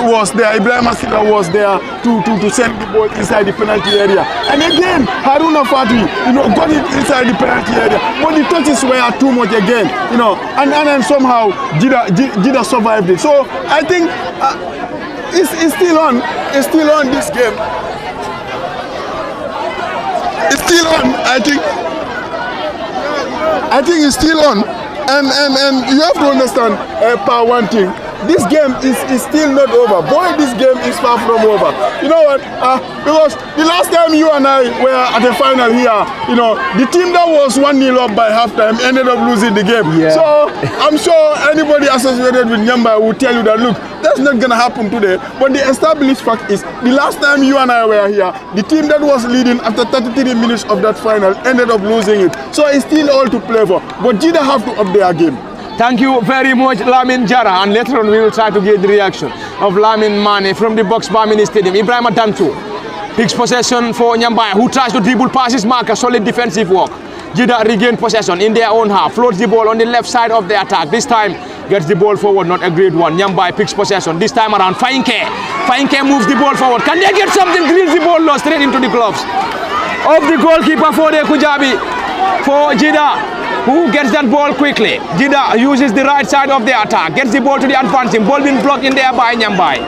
was there. Ibrahima Sita was there to send the ball inside the penalty area. And again, Haruna Fati, got it inside the penalty area. But the touches were too much again, and then somehow Jida survived it. So I think it's still on. It's still on this game. It's still on. I think it's still on. And you have to understand one thing. This game is still not over. Boy, this game is far from over. You know what? Because the last time you and I were at the final here, the team that was 1-0 up by halftime ended up losing the game. Yeah. So I'm sure anybody associated with Nyambai will tell you that, look, that's not going to happen today. But the established fact is, the last time you and I were here, the team that was leading after 33 minutes of that final ended up losing it. So it's still all to play for. But Jida have to up their game. Thank you very much, Lamin Jara, and later on we will try to get the reaction of Lamin Mane from the Box Bar Mini Stadium. Ibrahima Danso picks possession for Nyambai, who tries to dribble past his marker, solid defensive work. Jida regained possession in their own half, floats the ball on the left side of the attack. This time gets the ball forward, not a great one. Nyambai picks possession. This time around, Fainke moves the ball forward. Can they get something? Drills the ball lost straight into the gloves of the goalkeeper for the Kujabi, for Jida, who gets that ball quickly. Jida uses the right side of the attack, gets the ball to the advancing, ball being blocked in there by Nyambai.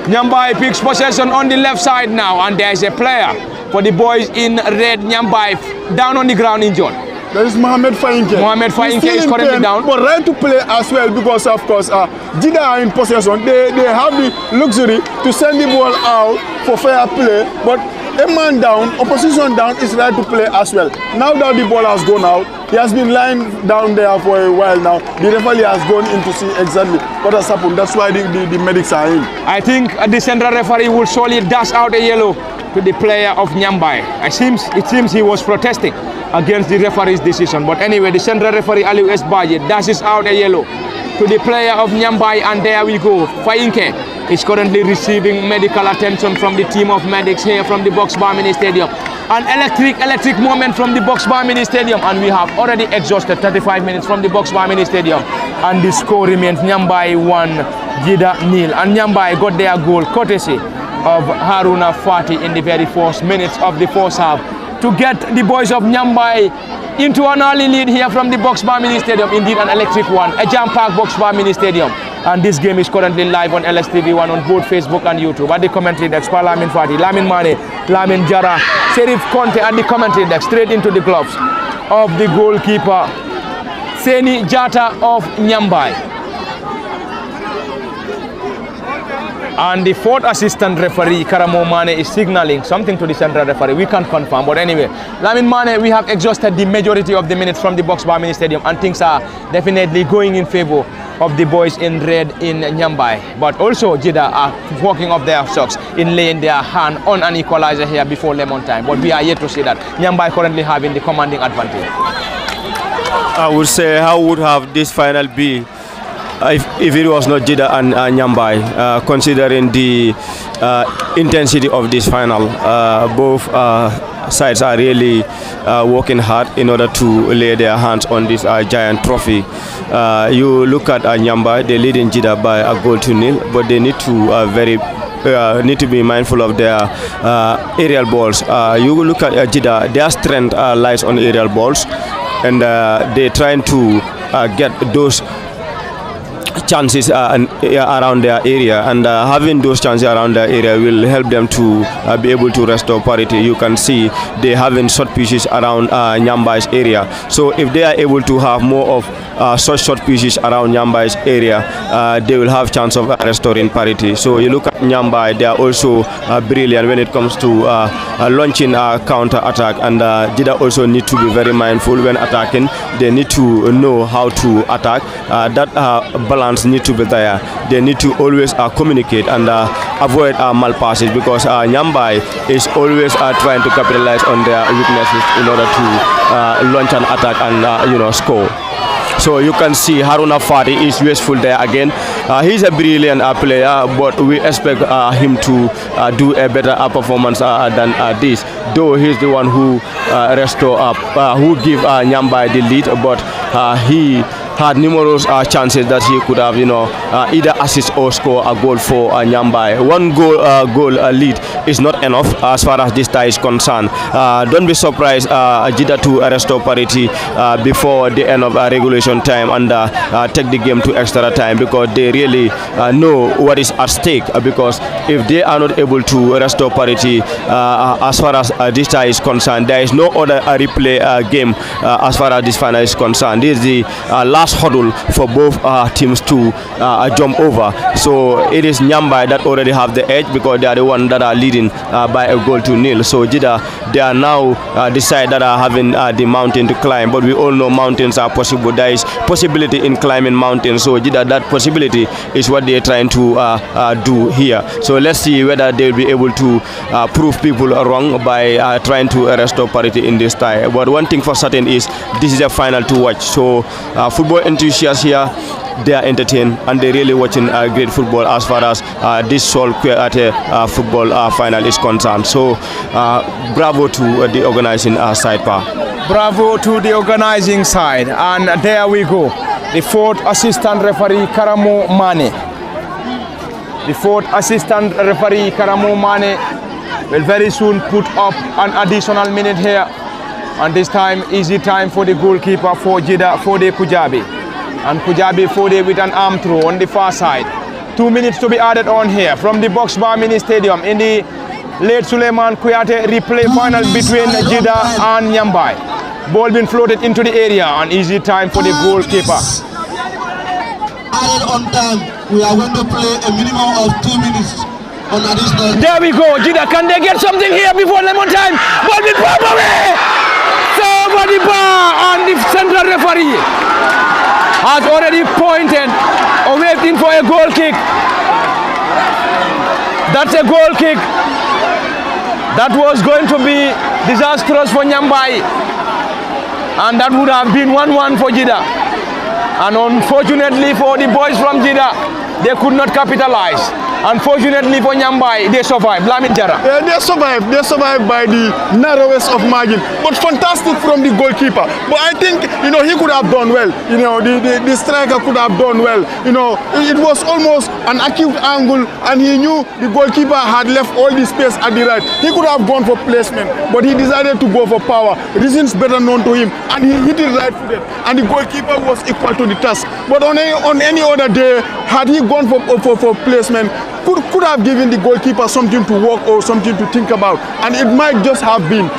Nyambai picks possession on the left side now, and there is a player for the boys in red Nyambai down on the ground injured. There is Mohamed Fainke. Mohamed Fainke is currently down. But right to play as well because, of course, Jida are in possession. They have the luxury to send the ball out for fair play. But a man down, opposition down, is right to play as well. Now that the ball has gone out, he has been lying down there for a while now. The referee has gone in to see exactly what has happened. That's why the medics are in. I think the central referee will surely dash out a yellow to the player of Nyambai. It seems he was protesting against the referee's decision. But anyway, the central referee Aliou S. Baje dashes out a yellow to the player of Nyambai, and there we go. Fainke is currently receiving medical attention from the team of medics here from the Box Bar Mini Stadium. An electric moment from the Box Bar Mini Stadium, and we have already exhausted 35 minutes from the Box Bar Mini Stadium, and the score remains Nyambai 1, Gidda 0, and Nyambai got their goal courtesy of Haruna Fati in the very first minutes of the first half to get the boys of Nyambai into an early lead here from the Box Bar Mini Stadium. Indeed an electric one, a jam-packed Box Bar Mini Stadium. And this game is currently live on LSTV1 on both Facebook and YouTube. At the commentary desk, Lamin Fati, Lamin Mane, Lamin Jara, Serif Conte at the commentary desk, straight into the gloves of the goalkeeper, Seni Jata of Nyambai. And the fourth assistant referee, Karamo Mane, is signaling something to the central referee. We can't confirm, but anyway, Lamin Mane, we have exhausted the majority of the minutes from the Box Bar Mini Stadium, and things are definitely going in favor of the boys in red in Nyambai. But also Jida are walking off their socks in laying their hand on an equalizer here before lemon time. But we are yet to see that. Nyambai currently having the commanding advantage. I would say, how would have this final be if it was not Jida and Nyambai, considering the intensity of this final? Both sides are really working hard in order to lay their hands on this giant trophy. You look at Nyambai, they lead in Jida by a goal to nil, but they need to need to be mindful of their aerial balls. You look at Jida, their strength lies on aerial balls, and they're trying to get those chances around their area, and having those chances around their area will help them to be able to restore parity. You can see they having short pieces around Nyambai's area, so if they are able to have more of such short pieces around Nyambai's area, they will have chance of restoring parity. So you look at Nyambai, they are also brilliant when it comes to launching counter attack, and Jida also need to be very mindful when attacking. They need to know how to attack. That balance need to be there. They need to always communicate and avoid malpasses, because Nyambai is always trying to capitalize on their weaknesses in order to launch an attack and score. So you can see Haruna Fati is useful there again. He's a brilliant player, but we expect him to do a better performance than this. Though he's the one who who give Nyambai the lead, but he had numerous chances that he could have, either assist or score a goal for Nyambai. One goal lead is not enough as far as this tie is concerned. Don't be surprised, Jida to restore parity before the end of regulation time and take the game to extra time, because they really know what is at stake. Because if they are not able to restore parity as far as this tie is concerned, there is no other replay game as far as this final is concerned. This is the last hurdle for both teams to jump over. So it is Nyambai that already have the edge, because they are the ones that are leading by a goal to nil. So Jida, they are now the side that are having the mountain to climb, but we all know mountains are possible. There is possibility in climbing mountains. So Jida, that possibility is what they are trying to do here. So let's see whether they will be able to prove people wrong by trying to restore parity in this tie. But one thing for certain is this is a final to watch. So football enthusiasts here, they are entertained and they're really watching great football as far as this Sulayman Kuyateh football final is concerned. So bravo to the organizing side, Pa. Bravo to the organizing side, and there we go. The fourth assistant referee, Karamo Mane. The fourth assistant referee, Karamo Mane, will very soon put up an additional minute here. And this time, easy time for the goalkeeper for Jida, Fode Kujabi. And Kujabi Fode with an arm throw on the far side. 2 minutes to be added on here from the Box Bar Mini Stadium in the late Sulayman Kuyateh replay final between Jida and Nyambai. Ball being floated into the area. An easy time for the goalkeeper. Added on time, we are going to play a minimum of 2 minutes on additional. There we go. Jida, can they get something here before lemon time? Ball being pumped away. So over the bar, and the central referee has already pointed or waiting for a goal kick. That's a goal kick. That was going to be disastrous for Nyambai, and that would have been 1-1 for Jida. And unfortunately for the boys from Jida, they could not capitalize. Unfortunately for Nyambai, they survived. Lamin Jara. They survived. They survived by the narrowest of margin. But fantastic from the goalkeeper. But I think, he could have done well. The striker could have done well. It was almost an acute angle, and he knew the goalkeeper had left all the space at the right. He could have gone for placement, but he decided to go for power. Reasons better known to him, and he hit it right-footed. And the goalkeeper was equal to the task. But on any other day, had he gone for placement, could have given the goalkeeper something to work or something to think about, and it might just have been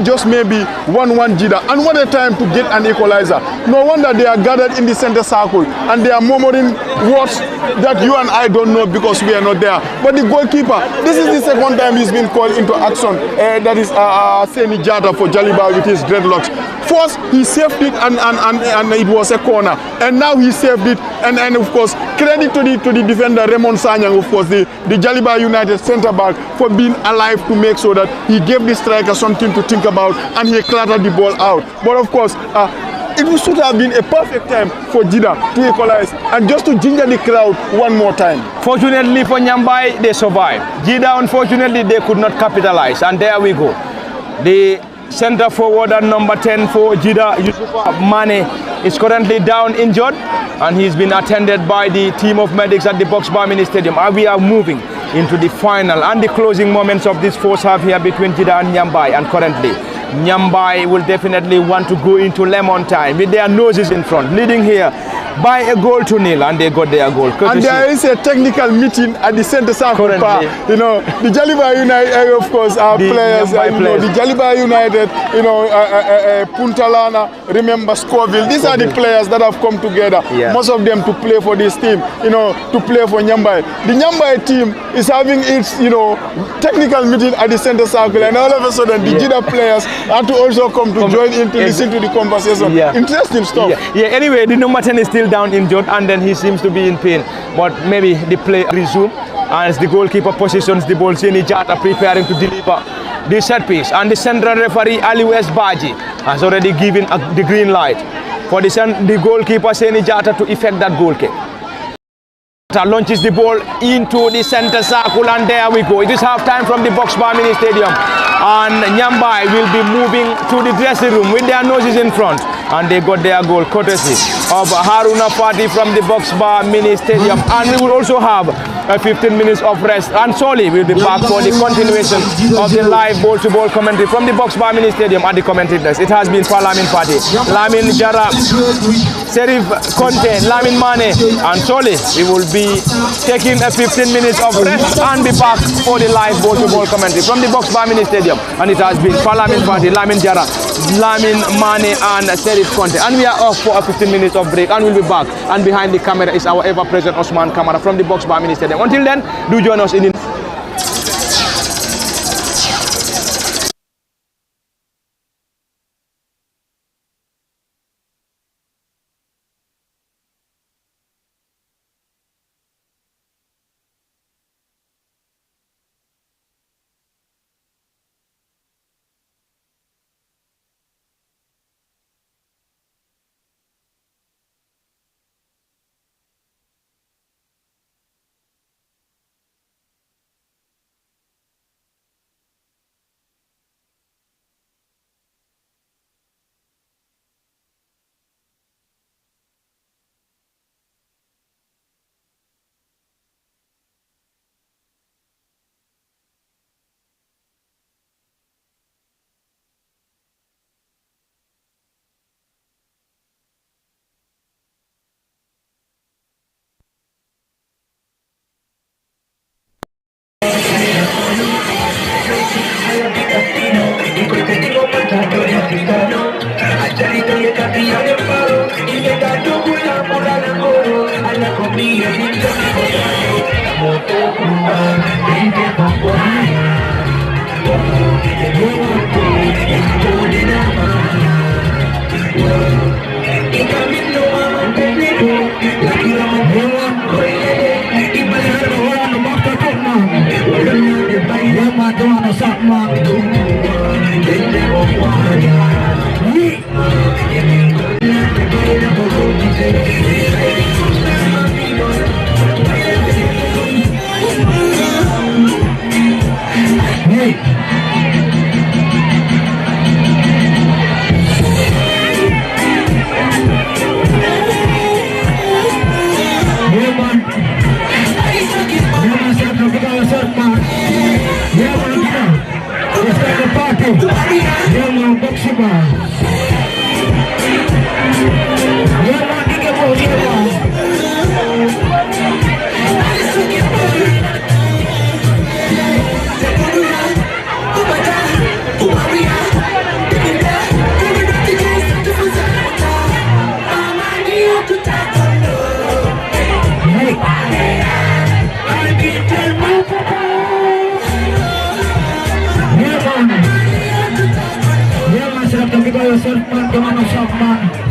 just maybe 1-1 Jida. And what a time to get an equalizer. No wonder they are gathered in the center circle and they are murmuring words that you and I don't know because we are not there. But the goalkeeper, this is the second time he's been called into action. That is Seni Jata for Jaliba with his dreadlocks. First, he saved it and it was a corner, and now he saved it, and of course credit to the defender Raymond Sanyang, of course the Jaliba United centre back, for being alive to make sure that he gave the striker something to think about and he clattered the ball out. But of course it should have been a perfect time for Jida to equalize and just to ginger the crowd one more time. Fortunately for Nyambai, they survived. Jida, unfortunately, they could not capitalize, and there we go. The centre forward at number 10 for Jida, Yusufa Mane, is currently down injured, and he's been attended by the team of medics at the Box Bar Mini Stadium. And we are moving into the final and the closing moments of this first half here between Jida and Nyambai. And currently, Nyambai will definitely want to go into lemon time with their noses in front, leading here by a goal to nil, and they got their goal. And there is a technical meeting at the center circle. The Jaliba United, of course, are players. The Jaliba United, Puntalana, remember Scoville. These are the players that have come together. Yeah. Most of them to play for this team, to play for Nyambai. The Nyambai team is having its, technical meeting at the center circle, and all of a sudden the Jida players have to also come to join in to listen to the conversation. Yeah. Interesting stuff. Yeah. Anyway, the number 10 is still down injured, and then he seems to be in pain, but maybe the play resume as the goalkeeper positions the ball. Seni Jata preparing to deliver the set piece, and the central referee Ali West Baji has already given the green light for the goalkeeper Seni Jata to effect that goal kick. Launches the ball into the center circle, and there we go. It is half time from the Box Bar Mini Stadium, and Nyambai will be moving to the dressing room with their noses in front, and they got their goal courtesy of Haruna Fati from the Box Bar Mini Stadium. And we will also have 15 minutes of rest, and Soli will be back for the continuation of the live ball-to-ball commentary from the Box Bar Mini Stadium at the commentary desk. It has been for Lamin Fati, Lamin Jara, Serif Conte, Lamin Mane, and Soli. We will be taking 15 minutes of rest and be back for the live ball-to-ball commentary from the Box Bar Mini Stadium. And it has been for Lamin Fati, Lamin Jara, Lamin Mane, and Serif Conte. And we are off for 15 minutes of break, and we'll be back. And behind the camera is our ever-present Osman Kamara from the Box Bar Mini Stadium. Until then, do join us in the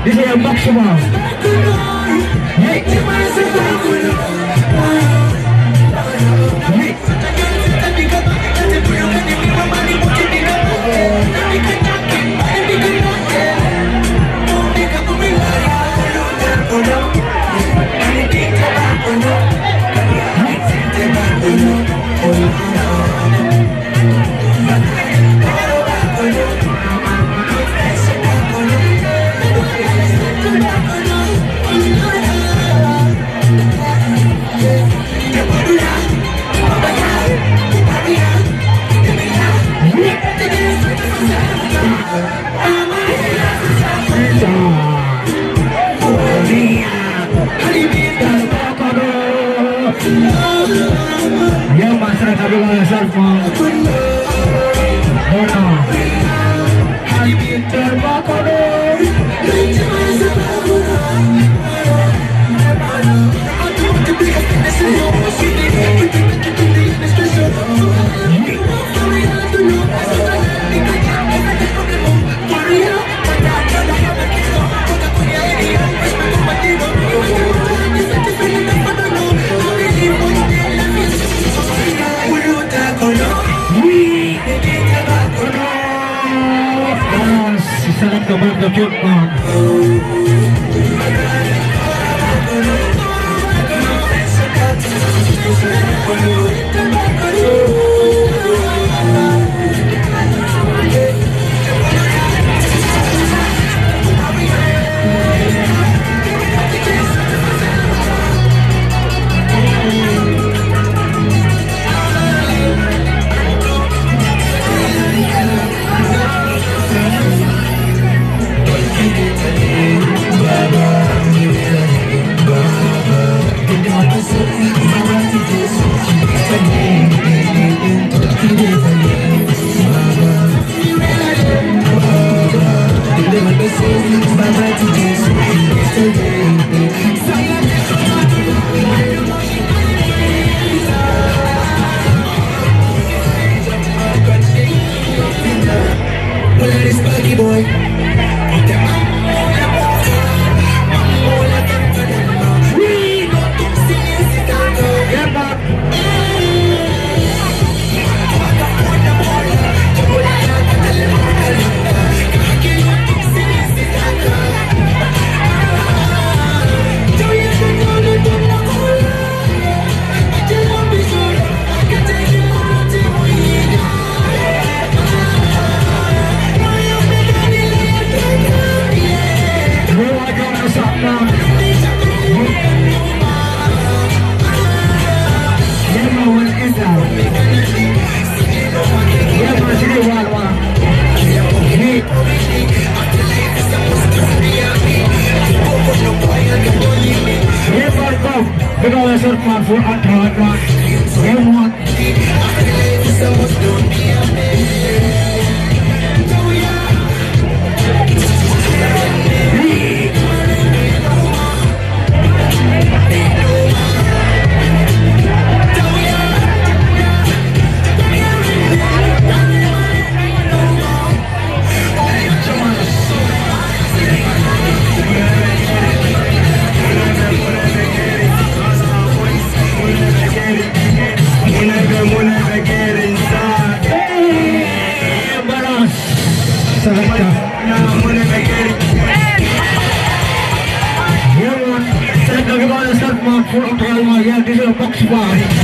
This is a maximum. Yeah, this is a box bar.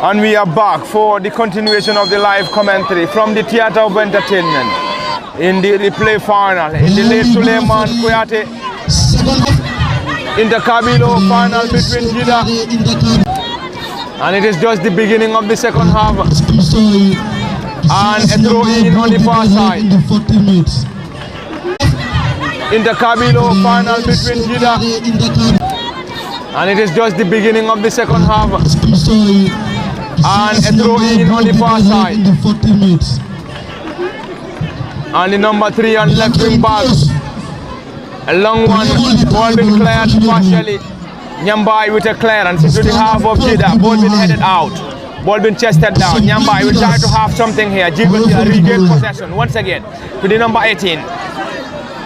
And we are back for the continuation of the live commentary from the theater of entertainment in the replay final in the late Sulayman Kuyateh in the Kabilo final between Jida, and it is just the beginning of the second half, and a throw in on the far side in the Kabilo final between Jida, and it is just the beginning of the second half, and a throw in on the far side, and the number 3 on left wing back, a long one, ball been cleared partially. Nyambai with a clearance into the half of Jida, ball been headed out, ball been chested down. Nyambai will try to have something here. Jida regain possession once again to the number 18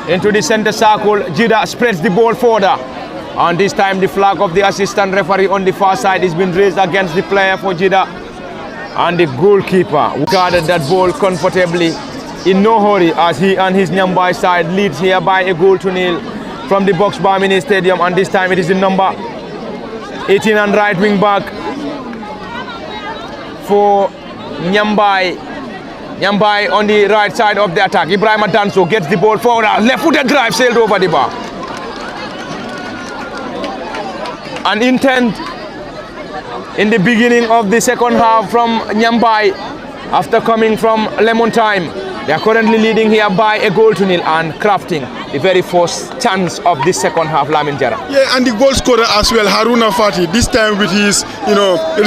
into the center circle. Jida spreads the ball further, and this time the flag of the assistant referee on the far side has been raised against the player for Jida, and the goalkeeper guarded that ball comfortably in no hurry as he and his Nyambai side leads here by a goal to nil from the Box Bar Mini Stadium, and this time it is the number 18 and right wing back for Nyambai. Nyambai on the right side of the attack. Ibrahim Adanso gets the ball forward. Left-footed drive sailed over the bar. An intent in the beginning of the second half from Nyambai after coming from lemon time. They are currently leading here by a goal to nil and crafting the very first chance of this second half, Lamin Jara. Yeah, and the goal scorer as well, Haruna Fati, this time with his,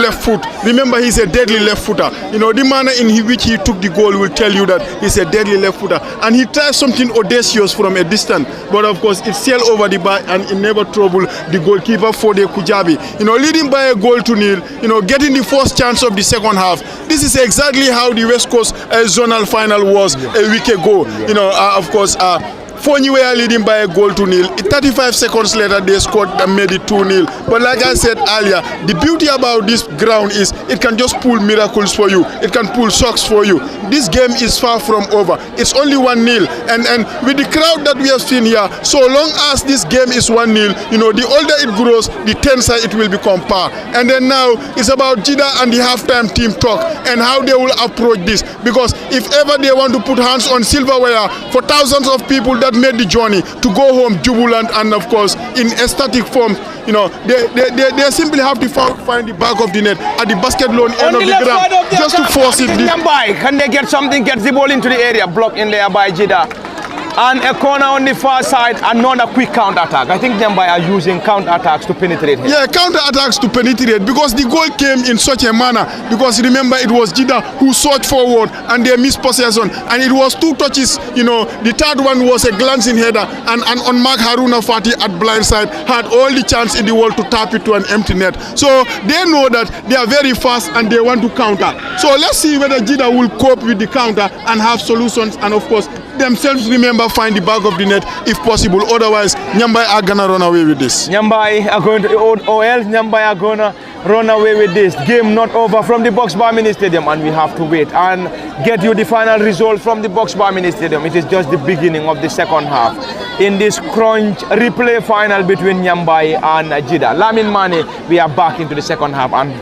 left foot. Remember, he's a deadly left footer. The manner in which he took the goal will tell you that he's a deadly left footer. And he tries something audacious from a distance, but of course it sailed over the bar and it never troubled the goalkeeper for the Kujabi. Leading by a goal to nil, getting the first chance of the second half. This is exactly how the West Coast zonal final was a week ago. Of course, Fonyi were leading by a goal to nil. 35 seconds later, they scored and made it 2-0. But like I said earlier, the beauty about this ground is it can just pull miracles for you. It can pull shocks for you. This game is far from over. It's only 1-0. And with the crowd that we have seen here, so long as this game is 1-0, the older it grows, the tenser it will become par. And then now, it's about Jida and the halftime team talk and how they will approach this. Because if ever they want to put hands on silverware for thousands of people that made the journey to go home jubilant and of course in ecstatic form, they simply have to find the back of the net at the basket loan end of the ground just to force it. Can they get something, get the ball into the area, blocked in there by Jida. And a corner on the far side, another quick counter-attack. I think Nyambai are using counter-attacks to penetrate here. Yeah, counter-attacks to penetrate because the goal came in such a manner. Because remember, it was Jida who surged forward and they missed possession. And it was 2 touches, the third one was a glancing header. And unmarked Haruna Fati at blindside had all the chance in the world to tap it to an empty net. So they know that they are very fast and they want to counter. So let's see whether Jida will cope with the counter and have solutions and of course themselves find the back of the net if possible. Otherwise, Nyambai are gonna run away with this. Nyambai are going to, or else Nyambai are gonna run away with this. Game not over from the Box Bar Mini Stadium, and we have to wait and get you the final result from the Box Bar Mini Stadium. It is just the beginning of the second half in this crunch replay final between Nyambai and Jida. Lamin Mane, we are back into the second half, and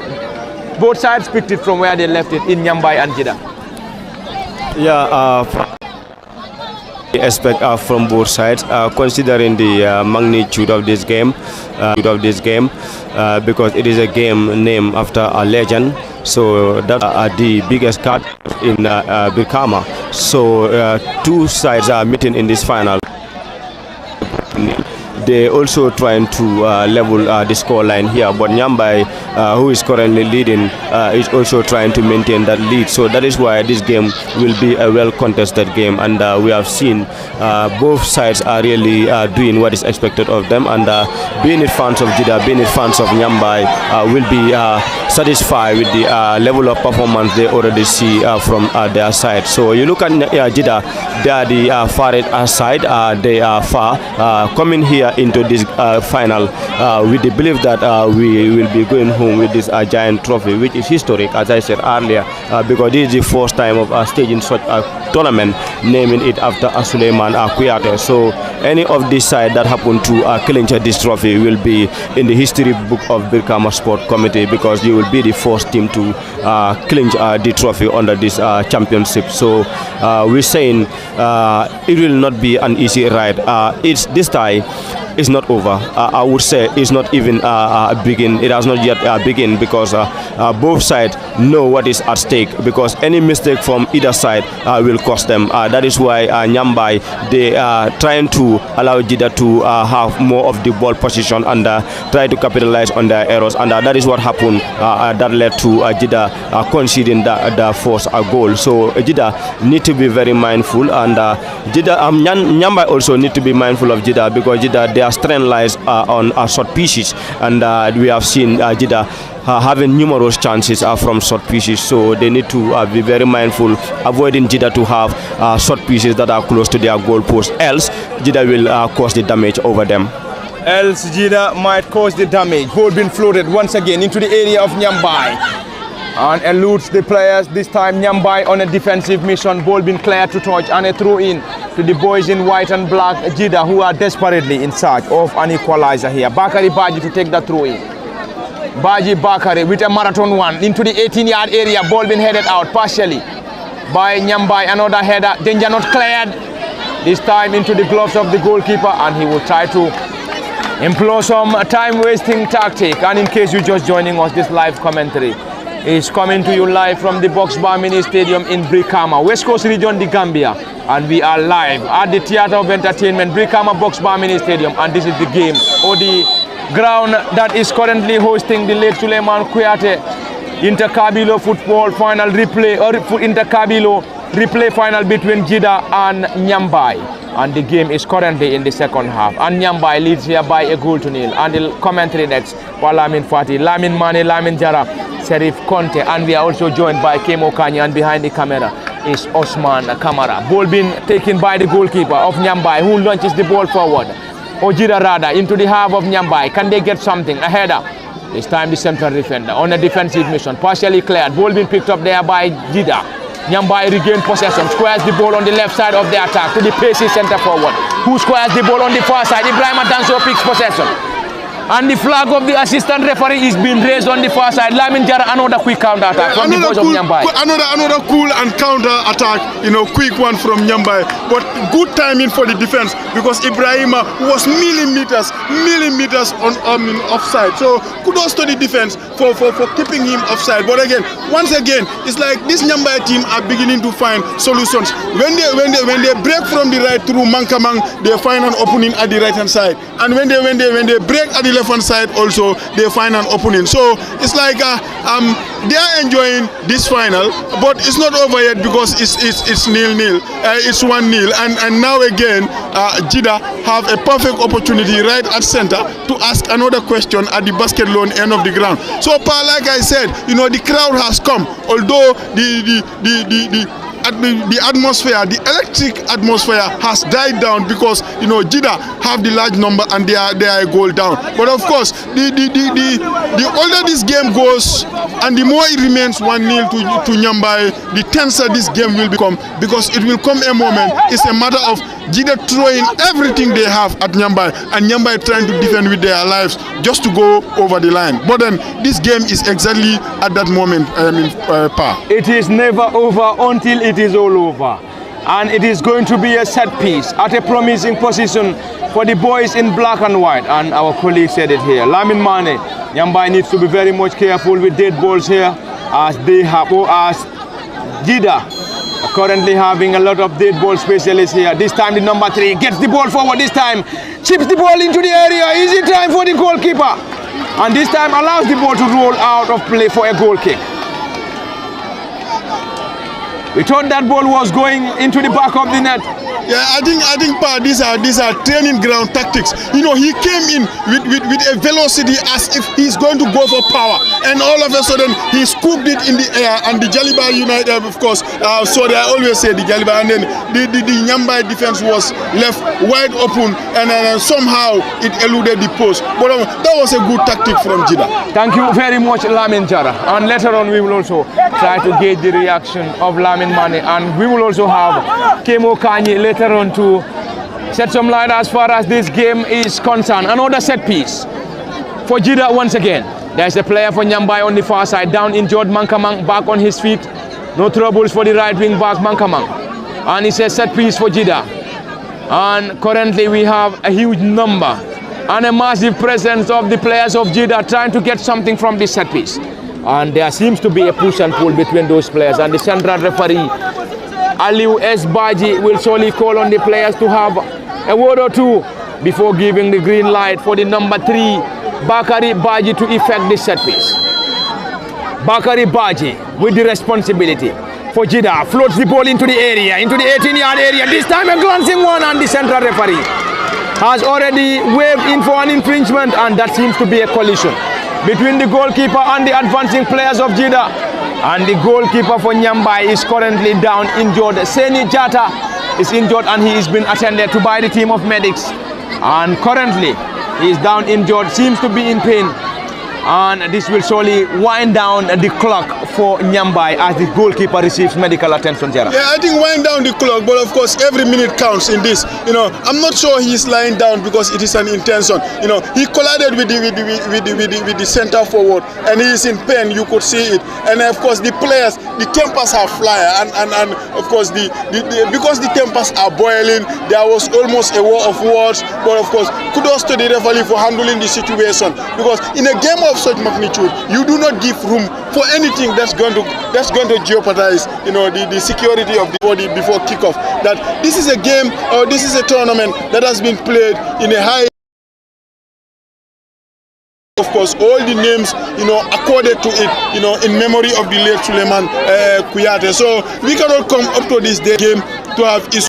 both sides picked it from where they left it in Nyambai and Jida. Yeah. Aspect from both sides, considering the magnitude of this game, because it is a game named after a legend. So that's the biggest card in Birkama. So 2 sides are meeting in this final. They also trying to level the score line here, but Nyambai, who is currently leading, is also trying to maintain that lead. So that is why this game will be a well contested game, and we have seen both sides are really doing what is expected of them, and being it fans of Jida, being it fans of Nyambai, will be satisfied with the level of performance they already see from their side. So you look at Jida, they are the far right side, they are far coming here into this final with the belief that we will be going home with this giant trophy, which is historic, as I said earlier, because this is the first time of staging such a tournament, naming it after Sulayman Kuyateh. So any of this side that happen to clinch this trophy will be in the history book of Brikama Sport Committee, because they will be the first team to clinch the trophy under this championship. So we're saying it will not be an easy ride. It's this tie is not over. I would say it's not even begin. It has not yet begin, because both sides know what is at stake, because any mistake from either side will cost them. That is why Nyambai, they are trying to allow Jida to have more of the ball position and try to capitalize on their errors, and that is what happened that led to Jida conceding the first goal. So Jida need to be very mindful, and Jida Nyambai also need to be mindful of Jida, because Jida, their strength lies on short pieces, and we have seen Jida having numerous chances from short pieces. So they need to be very mindful, avoiding Jida to have short pieces that are close to their goal post, else Jida will cause the damage over them. Else Jida might cause the damage. Ball being floated once again into the area of Nyambai and eludes the players. This time Nyambai on a defensive mission. Ball being cleared to touch, and a throw in to the boys in white and black, Jida, who are desperately in search of an equalizer here. Bakari Baji to take that throw in. Baji Bakari with a marathon one into the 18-yard area. Ball being headed out partially by Nyambai. Another header. Danger not cleared. This time into the gloves of the goalkeeper, and he will try to employ some time-wasting tactic. And in case you're just joining us, this live commentary is coming to you live from the Box Bar Mini Stadium in Brikama, West Coast region, the Gambia. And we are live at the Theatre of Entertainment, Brikama Box Bar Mini Stadium. And this is the game, or the ground that is currently hosting the late Sulayman Kuyateh Inter-Kabilo football final replay, or Inter-Kabilo replay final between Jida and Nyambai. And the game is currently in the second half, and Nyambai leads here by a goal to nil. And the commentary next for Lamin Fati, Lamin Mane, Lamin Jara, Serif Conte, and we are also joined by Kemo Kanye, and behind the camera is Osman Kamara. Ball being taken by the goalkeeper of Nyambai, who launches the ball forward. Ojira Rada into the half of Nyambai. Can they get something? A header. This time the central defender on a defensive mission, partially cleared. Ball being picked up there by Jida. Nyambai regained possession, squares the ball on the left side of the attack to the pacey centre forward, who squares the ball on the far side. Ibrahim Adanso picks possession. And the flag of the assistant referee is being raised on the far side. Lamin Jara, another quick counter attack from the boys of Nyambai. Another cool and counter attack, quick one from Nyambai. But good timing for the defense, because Ibrahima was millimeters on offside. So kudos to the defense for keeping him offside. But once again, it's like this Nyambai team are beginning to find solutions. When they break from the right through Mankamang, they find an opening at the right hand side. And when they break at the left hand side also, they find an opening. So it's like they are enjoying this final, but it's not over yet, because it's 0-0. It's 1-0, and now again Jida have a perfect opportunity right at center to ask another question at the basket loan end of the ground. So like I said, the crowd has come, although the atmosphere, the electric atmosphere has died down, because Jida have the large number and they are a goal down. But of course, the older this game goes and the more it remains 1-0 to Nyambai, the tenser this game will become, because it will come a moment, it's a matter of Jida throwing everything they have at Nyambai, and Nyambai trying to defend with their lives just to go over the line. But then this game is exactly at that moment par. It is never over until it is all over. And it is going to be a set piece at a promising position for the boys in black and white. And our colleague said it here. Lamin Mane, Nyambai needs to be very much careful with dead balls here, as they have, or as Jida currently having a lot of dead ball specialists here. This time the number 3 gets the ball forward. This time chips the ball into the area. Easy time for the goalkeeper. And this time allows the ball to roll out of play for a goal kick. We thought that ball was going into the back of the net. Yeah, I think these are training ground tactics. He came in with a velocity as if he's going to go for power, and all of a sudden he scooped it in the air, and the Jaliba United, of course, so they always say the Jaliba, and then the Nyambai defense was left wide open, and somehow it eluded the post. But that was a good tactic from Jida. Thank you very much, Lamin Jara. And later on we will also try to gauge the reaction of Lamin Lamin Mane, and we will also have Kemo Kanyi later on to shed some light as far as this game is concerned. Another set piece for Jida once again. There's a player for Nyambai on the far side, down injured. Mankamang back on his feet. No troubles for the right wing back Mankamang. And it's a set piece for Jida. And currently we have a huge number and a massive presence of the players of Jida trying to get something from this set piece. And there seems to be a push and pull between those players. And the central referee, Aliu S. Baji, will surely call on the players to have a word or two before giving the green light for the number 3, Bakari Baji, to effect this set piece. Bakari Baji with the responsibility for Jida, floats the ball into the area, into the 18-yard area. This time a glancing one, and the central referee has already waved in for an infringement, and that seems to be a collision between the goalkeeper and the advancing players of Jida. And the goalkeeper for Nyambai is currently down injured. Seni Jata is injured and he is being attended to by the team of medics. And currently he is down injured, seems to be in pain. And this will surely wind down the clock for Nyambai as the goalkeeper receives medical attention. Yeah, I think wind down the clock, but of course every minute counts in this. I'm not sure he's lying down because it is an intention. He collided with the center forward, and he is in pain. You could see it. And of course the players, the tempers are flying, and of course because the tempers are boiling, there was almost a war of words. But of course, kudos to the referee for handling the situation, because in a game of such magnitude, you do not give room for anything that's going to jeopardize the security of the body before kickoff. That this is a game, or this is a tournament that has been played in a high. Of course, all the names accorded to it in memory of the late Sulayman Kuyateh. So we cannot come up to this day game to have issues.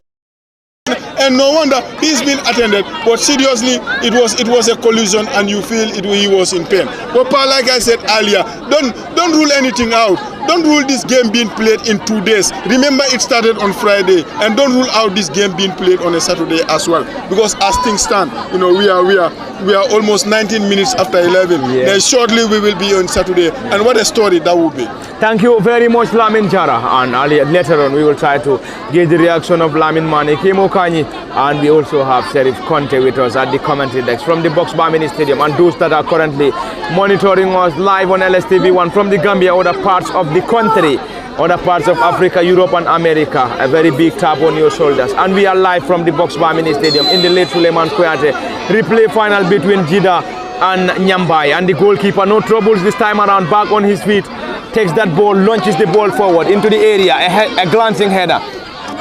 And no wonder he's been attended, but seriously, it was a collision, and you feel he was in pain. But like I said earlier, don't rule anything out. Don't rule this game being played in 2 days. Remember, it started on Friday, and don't rule out this game being played on a Saturday as well. Because as things stand, we are almost 19 minutes after 11. Yeah. Then shortly we will be on Saturday, and what a story that would be. Thank you very much, Lamin Jara. And later on, we will try to get the reaction of Lamin Mane, Kemo Kanyi, and we also have Sheriff Conte with us at the commentary desk from the Box Bar Mini Stadium, and those that are currently monitoring us live on LSTV1 from the Gambia, other parts of the country, other parts of Africa, Europe and America. A very big tap on your shoulders. And we are live from the Box Bar Mini Stadium in the late Sulayman Kuyateh replay final between Jida and Nyambai. And the goalkeeper, no troubles this time around, back on his feet, takes that ball, launches the ball forward into the area, a glancing header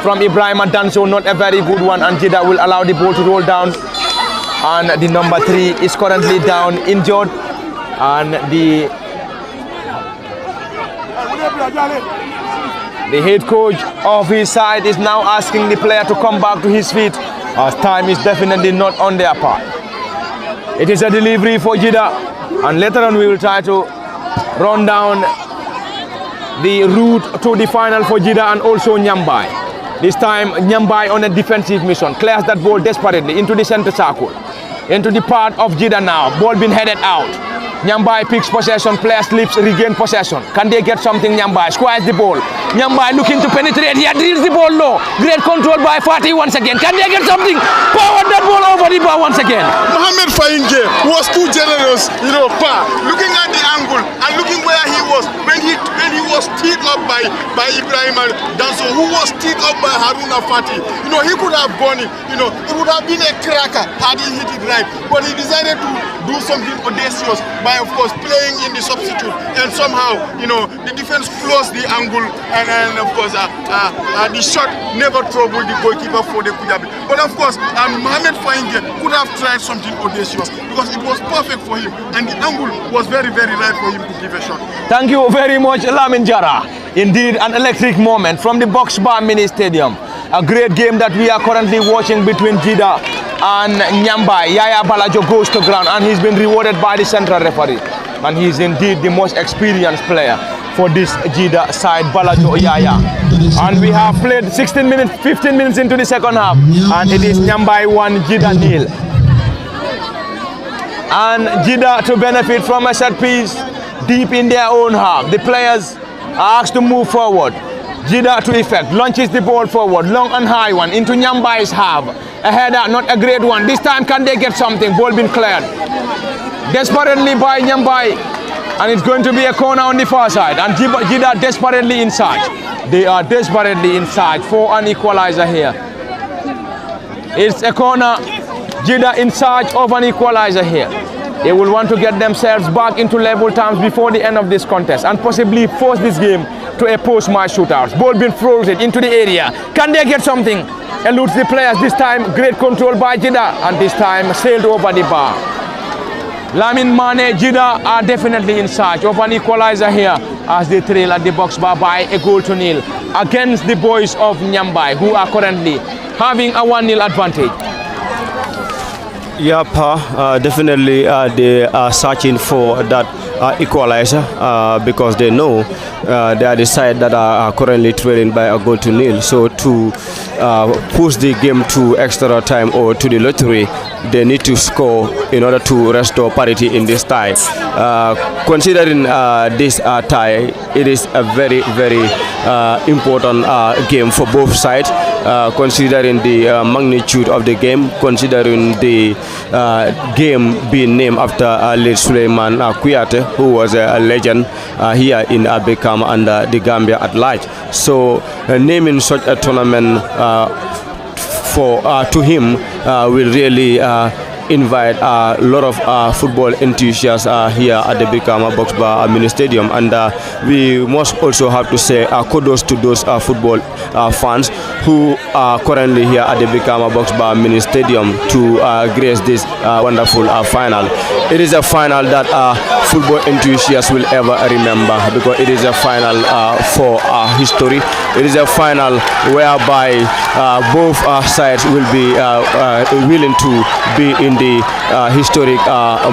from Ibrahim Danso, not a very good one, and Jida will allow the ball to roll down. And the number 3 is currently down injured, and the head coach of his side is now asking the player to come back to his feet, as time is definitely not on their part. It is a delivery for Jida, and later on we will try to run down the route to the final for Jida and also Nyambai. This time Nyambai on a defensive mission, clears that ball desperately into the center circle, into the part of Jida now, ball being headed out. Nyambai picks possession, player slips, regain possession. Can they get something? Nyambai squares the ball. Nyambai looking to penetrate, he drills the ball low. Great control by Fatih once again. Can they get something? Powered that ball over the bar once again. Mohamed Fainge was too generous, looking at the angle and looking where he was when he was teed up by Ibrahim Danso, who was teed up by Haruna Fatih. He could have gone it. It would have been a cracker had he hit it right. But he decided to do something audacious by, of course, playing in the substitute, and somehow, the defense closed the angle, and of course, the shot never troubled the goalkeeper for the Kujabi. But of course, Mohamed Fainge could have tried something audacious because it was perfect for him, and the angle was very, very right for him to give a shot. Thank you very much, Lamin Jara. Indeed, an electric moment from the Box Bar Mini Stadium. A great game that we are currently watching between Jida and Nyambai. Yaya Balajo goes to ground, and he's been rewarded by the central referee. And he's indeed the most experienced player for this Jida side, Balajo Yaya. And we have played 15 minutes into the second half, and it is Nyambai 1, Jida 0. And Jida to benefit from a set piece deep in their own half. The players are asked to move forward. Jida to effect, launches the ball forward, long and high one, into Nyambai's half. A header, not a great one. This time can they get something? Ball been cleared. Desperately by Nyambai. And it's going to be a corner on the far side. And Jida desperately in search. They are desperately in search for an equalizer here. It's a corner. Jida in search of an equalizer here. They will want to get themselves back into level terms before the end of this contest and possibly force this game to a post-match shootout. Ball been frozen into the area. Can they get something? Eludes the players this time. Great control by Jida, and this time sailed over the bar. Lamin Mane, Jida are definitely in search of an equalizer here as they trail at the box bar by a goal to nil against the boys of Nyambai, who are currently having a 1-0 advantage. Yeah, definitely they are searching for that equalizer because they know they are the side that are currently trailing by a goal to nil. So to push the game to extra time or to the lottery, they need to score in order to restore parity in this tie. Considering this tie, it is a very, very important game for both sides. Considering the magnitude of the game, considering the game being named after late Sulayman Kuyateh, who was a legend here in Abekam and the Gambia at large. So naming such a tournament to him will really invite a lot of football enthusiasts here at the Brikama Box Bar Mini Stadium, and we must also have to say kudos to those football fans who are currently here at the Brikama Box Bar Mini Stadium to grace this wonderful final. It is a final that football enthusiasts will ever remember because it is a final for history. It is a final whereby both sides will be willing to be in the historic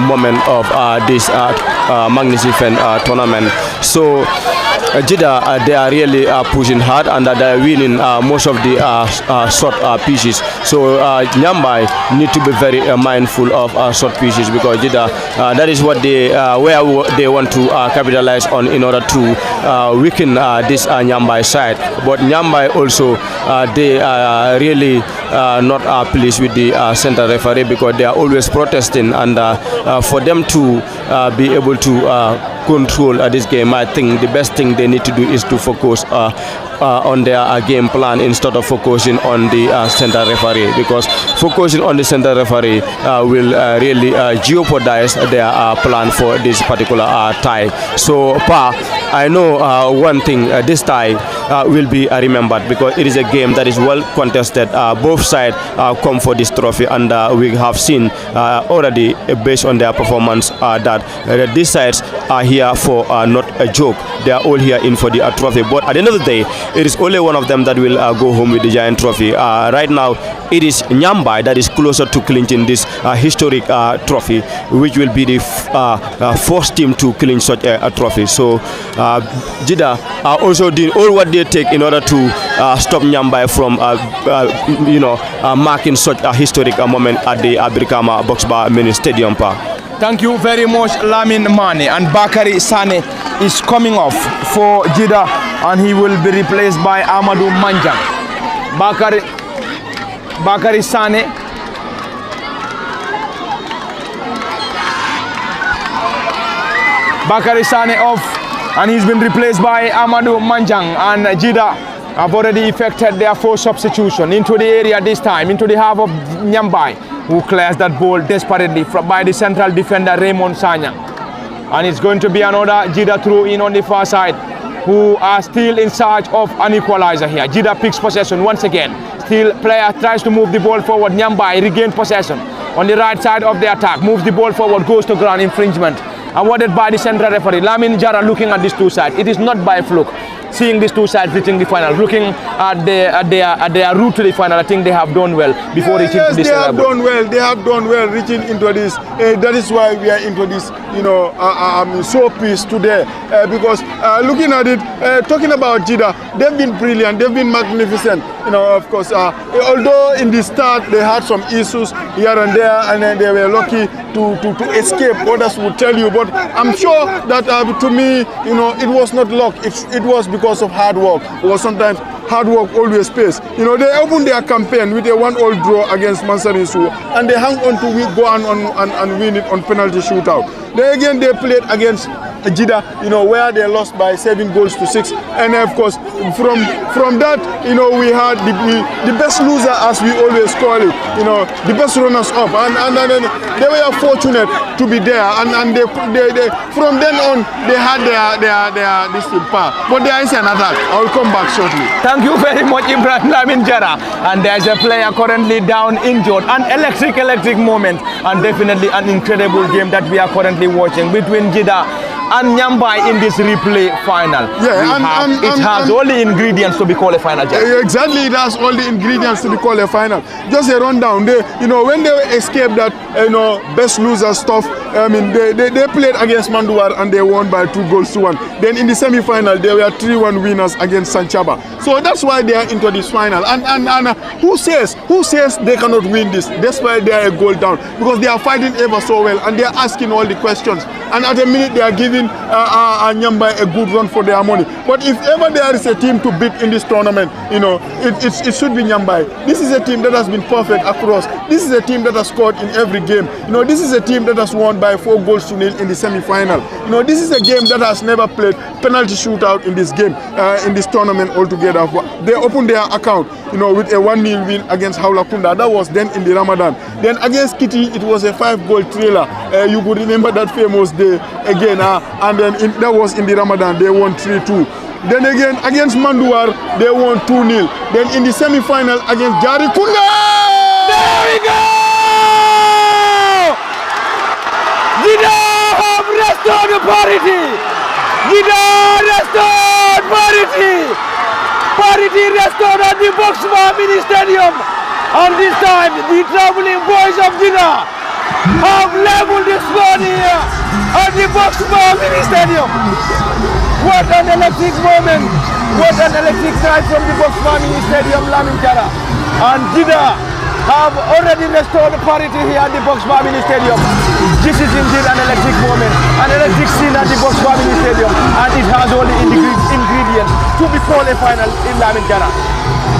moment of this magnificent tournament. So Jida, they are really pushing hard, and they are winning most of the short pieces. So Nyambai need to be very mindful of short pieces because Jida, that is what where they want to capitalize on in order to weaken this Nyambai side. But Nyambai also, they are really not pleased with the center referee because they are always protesting, and for them to be able to control this game, I think the best thing they need to do is to focus on their game plan instead of focusing on the center referee, because focusing on the center referee will really jeopardize their plan for this particular tie. So I know one thing, this tie will be remembered because it is a game that is well contested. Both sides come for this trophy, and we have seen already based on their performance that these sides are here for not a joke. They are all here in for the trophy, but at the end of the day, it is only one of them that will go home with the giant trophy. Right now, it is Nyambai that is closer to clinching this historic trophy, which will be the first team to clinch such a trophy. So Jida are also doing all what they take in order to stop Nyambai from marking such a historic moment at the Brikama Box Bar Mini Stadium. Thank you very much, Lamin Mane. And Bakari Sane is coming off for Jida, and he will be replaced by Amadou Manjang. Bakari Sane. Bakari Sane off, and he's been replaced by Amadou Manjang. And Jida have already effected their first substitution into the area this time, into the half of Nyambai, who clears that ball desperately by the central defender Raymond Sanyang. And it's going to be another Jida throw in on the far side, who are still in search of an equalizer here. Jida picks possession once again. Still player tries to move the ball forward. Nyambai regain possession on the right side of the attack. Moves the ball forward, goes to ground, infringement. Awarded by the central referee. Lamin Jara looking at these two sides. It is not by fluke. Seeing these two sides reaching the final, looking at their route to the final, I think they have done well before reaching to this level. They have done well reaching into this. That is why we are into this, showpiece today. Because looking at it, talking about Jida, they've been brilliant, they've been magnificent. of course, although in the start they had some issues here and there, and then they were lucky to escape. Others would tell you, but I'm sure that to me, it was not luck. It was because of hard work. Or sometimes hard work always pays. They opened their campaign with a 1-1 draw against Mansarinsu, and they hung on to go on and win it on penalty shootout. Then again they played against Jida, where they lost by 7-6, and of course from that, we had the best loser, as we always call it, the best runners up, and they were fortunate to be there, and they from then on they had their this power. But there is another. I will come back shortly. Thank you very much, Ibrahim Lamin Jara. And there's a player currently down injured. An electric moment, and definitely an incredible game that we are currently watching between Gidda and Nyambai in this replay final. Yeah, it has all the ingredients to be called a final. Exactly, it has all the ingredients to be called a final. Just a rundown. When they escaped that, best loser stuff, they played against Manduar and they won by 2-1. Then in the semi-final, they were 3-1 winners against Sanchaba. So that's why they are into this final. And who says they cannot win this? That's why they are a goal down, because they are fighting ever so well and they are asking all the questions. And at a minute, they are giving Nyambai a good run for their money. But if ever there is a team to beat in this tournament, it should be Nyambai. This is a team that has been perfect across. This is a team that has scored in every game. This is a team that has won by 4-0 in the semi-final. This is a game that has never played penalty shootout in this game, in this tournament altogether. They opened their account, with a 1-0 win against Haulakunda. That was then in the Ramadan. Then against Kitty, it was a 5-goal thriller. You could remember that famous day again, and then that was in the Ramadan. They won 3-2. Then again against Manduar, they won 2-0. Then in the semi-final against Jarikunda, there we go! Gidda have restored the parity. Gidda restored parity. Parity restored at the Boxbar Mini Stadium. And this time, the traveling boys of Gidda have leveled this score here at the Boxbar Mini Stadium. What an electric moment. What an electric night from the Boxbar Mini Stadium, Lamin Jara. And Jida have already restored parity here at the Boxbar Mini Stadium. This is indeed an electric moment, an electric scene at the Boxbar Mini Stadium, and it has all the ingredients to be called a final in Lamin Jara.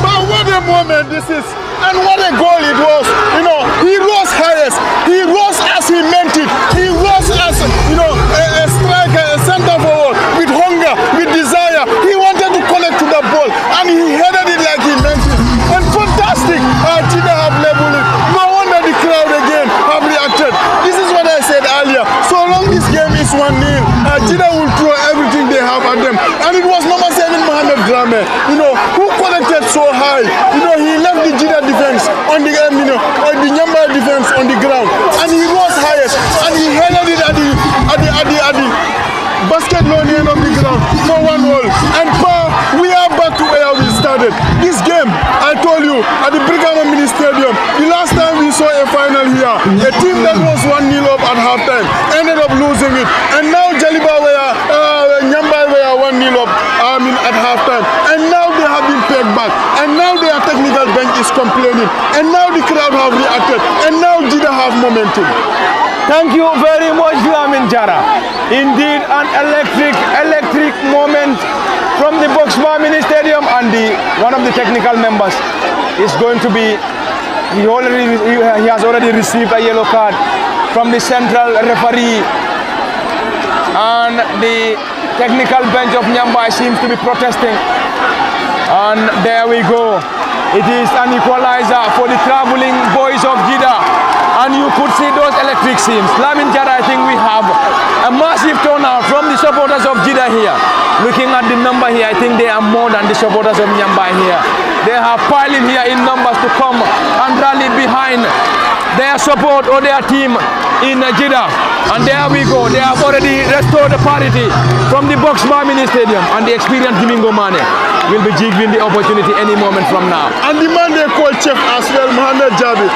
But what a moment this is, and what a goal it was. He rose highest, he rose as he meant it, he rose as, a striker, a center forward, with hunger, with desire. He wanted to connect to the ball, and he headed it like he meant it. And fantastic, Jida have leveled it. No wonder the crowd again have reacted. This is what I said earlier. So long this game is 1-0, Jida will throw everything they have at them. And it was number 7, Mohamed Drame, who connected so high. He left the Jida defense on the Nyambai defense on the ground, and he rose highest, and he headed it at the basket line end of the ground for 1 goal. And we are back to where we started. This game, I told you, at the Brigama Mini Stadium, the last time we saw a final here, a team that was 1-0 up at halftime ended up losing it. And now Nyambai were 1-0 up at halftime. And now they have been paid back. And now their technical bench is complaining. And now the crowd have reacted. And now Jida have momentum. Thank you very much, Lamin Jara. Indeed, an electric moment from the Boxbar Mini Stadium, and one of the technical members is going to be. He has already received a yellow card from the central referee, and the technical bench of Nyambai seems to be protesting. And there we go. It is an equalizer for the traveling boys of Gidda. And you could see those electric scenes. Lamin Jara, I think we have a massive turnout from the supporters of Jida here. Looking at the number here, I think they are more than the supporters of Nyambai here. They have piled in here in numbers to come and rally behind their support or their team in Jida. And there we go. They have already restored the parity from the Boxbar Mini Stadium and the experienced Domingo Mane. will be jiggling the opportunity any moment from now. And the man they call Chef as well, Mohamed Jabi,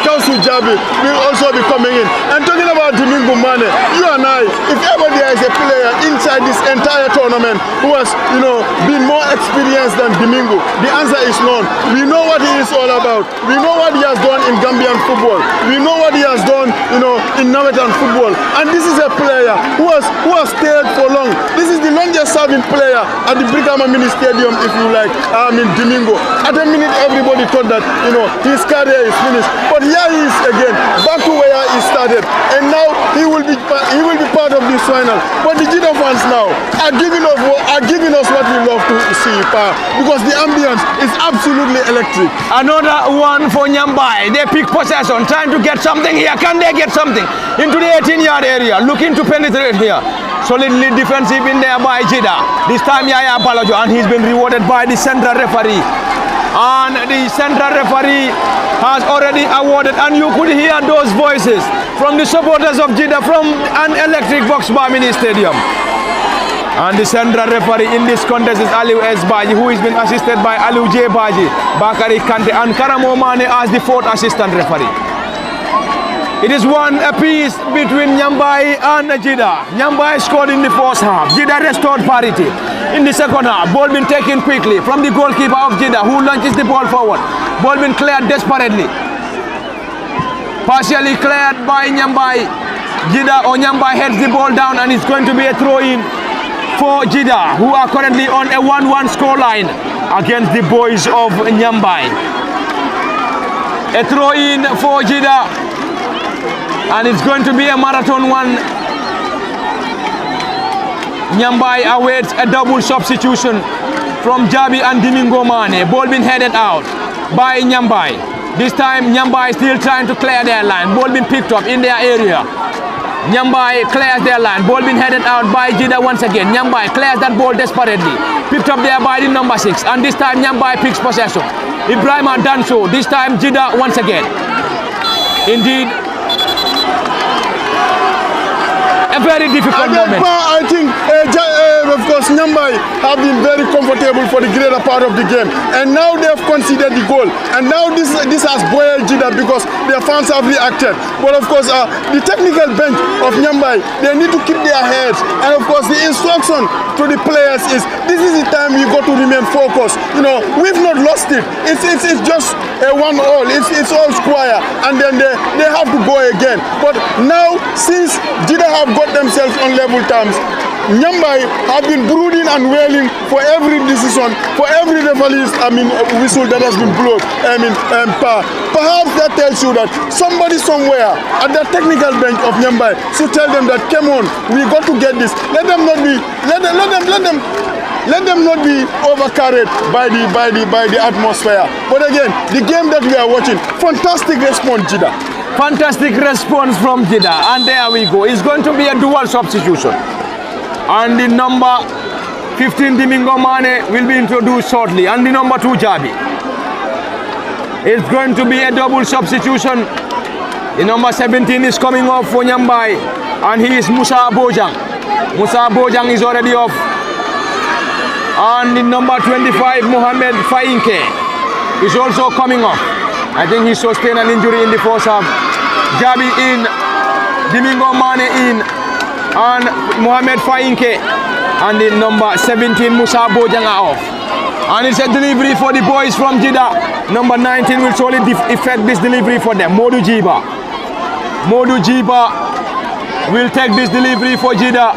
Kausu Jabi, will also be coming in. And talking about Domingo Mane, you and I, if ever there is a player inside this entire tournament who has, been more experienced than Domingo, the answer is none. We know what he is all about. We know what he has done in Gambian football. We know what he has done, in Navetan football. And this is a player who has stayed for long. This is the longest serving player at the Brikama Mini Stadium, if you like, Domingo. At a minute, everybody thought that, his career is finished. But here he is again, back to where he started. And now he will be part of this final. But the Jida fans now are giving us what we love to see, because the ambience is absolutely electric. Another one for Nyambai. They pick possession, trying to get something here. Can they get something into the 18-yard area? Looking to penetrate here. Solidly defensive in there by Jida. This time Yaya Balajo, and he's been rewarded by the central referee. And the central referee has already awarded, and you could hear those voices from the supporters of Jida from an electric box bar mini stadium. And the central referee in this contest is Aliu S. Baji, who has been assisted by Aliu J. Baji, Bakari Kante, and Karamo Mane as the fourth assistant referee. It is one apiece between Nyambai and Jida. Nyambai scored in the first half. Jida restored parity. In the second half, ball been taken quickly from the goalkeeper of Jida, who launches the ball forward. Ball been cleared desperately. Partially cleared by Nyambai. Jida or Nyambai heads the ball down, and it's going to be a throw-in for Jida, who are currently on a 1-1 scoreline against the boys of Nyambai. A throw-in for Jida. And it's going to be a marathon one. Nyambai awaits a double substitution from Jabi and Domingo Mane. Ball been headed out by Nyambai. This time Nyambai still trying to clear their line. Ball been picked up in their area. Nyambai clears their line. Ball been headed out by Jida once again. Nyambai clears that ball desperately. Picked up there by the number 6. And this time Nyambai picks possession. Ibrahima done so. This time Jida once again. Indeed, a very difficult moment. I think, of course, Nyambai have been very comfortable for the greater part of the game, and now they have conceded the goal, and now this has buoyed Jida because their fans have reacted. But of course, the technical bench of Nyambai, they need to keep their heads, and of course, the instruction to the players is this is the time you got to remain focused. We've not lost it. It's just a 1-all. It's all square, and then they have to go again. But now, since Jida have got themselves on level terms, Nyambai have been brooding and wailing for every decision, for every referee's whistle that has been blown. Perhaps that tells you that somebody somewhere at the technical bench of Nyambai should tell them that, come on, we got to get this. Let them not be overcarried by the atmosphere. But again, the game that we are watching, fantastic response, Jida. Fantastic response from Jida, and there we go. It's going to be a dual substitution. And the number 15 Domingo Mane will be introduced shortly, and the number 2 Jabi. It's going to be a double substitution. The number 17 is coming off for Nyambai, and he is Musa Bojang. Musa Bojang is already off. And the number 25, Mohamed Fainke, is also coming off. I think he sustained an injury in the first half. Jabi in, Domingo Mane in, and Mohamed Fainke, and the number 17 Musa Bojang are off. And it's a delivery for the boys from Jida. Number 19 will surely effect this delivery for them. Modu Jiba. Modu Jiba will take this delivery for Jida.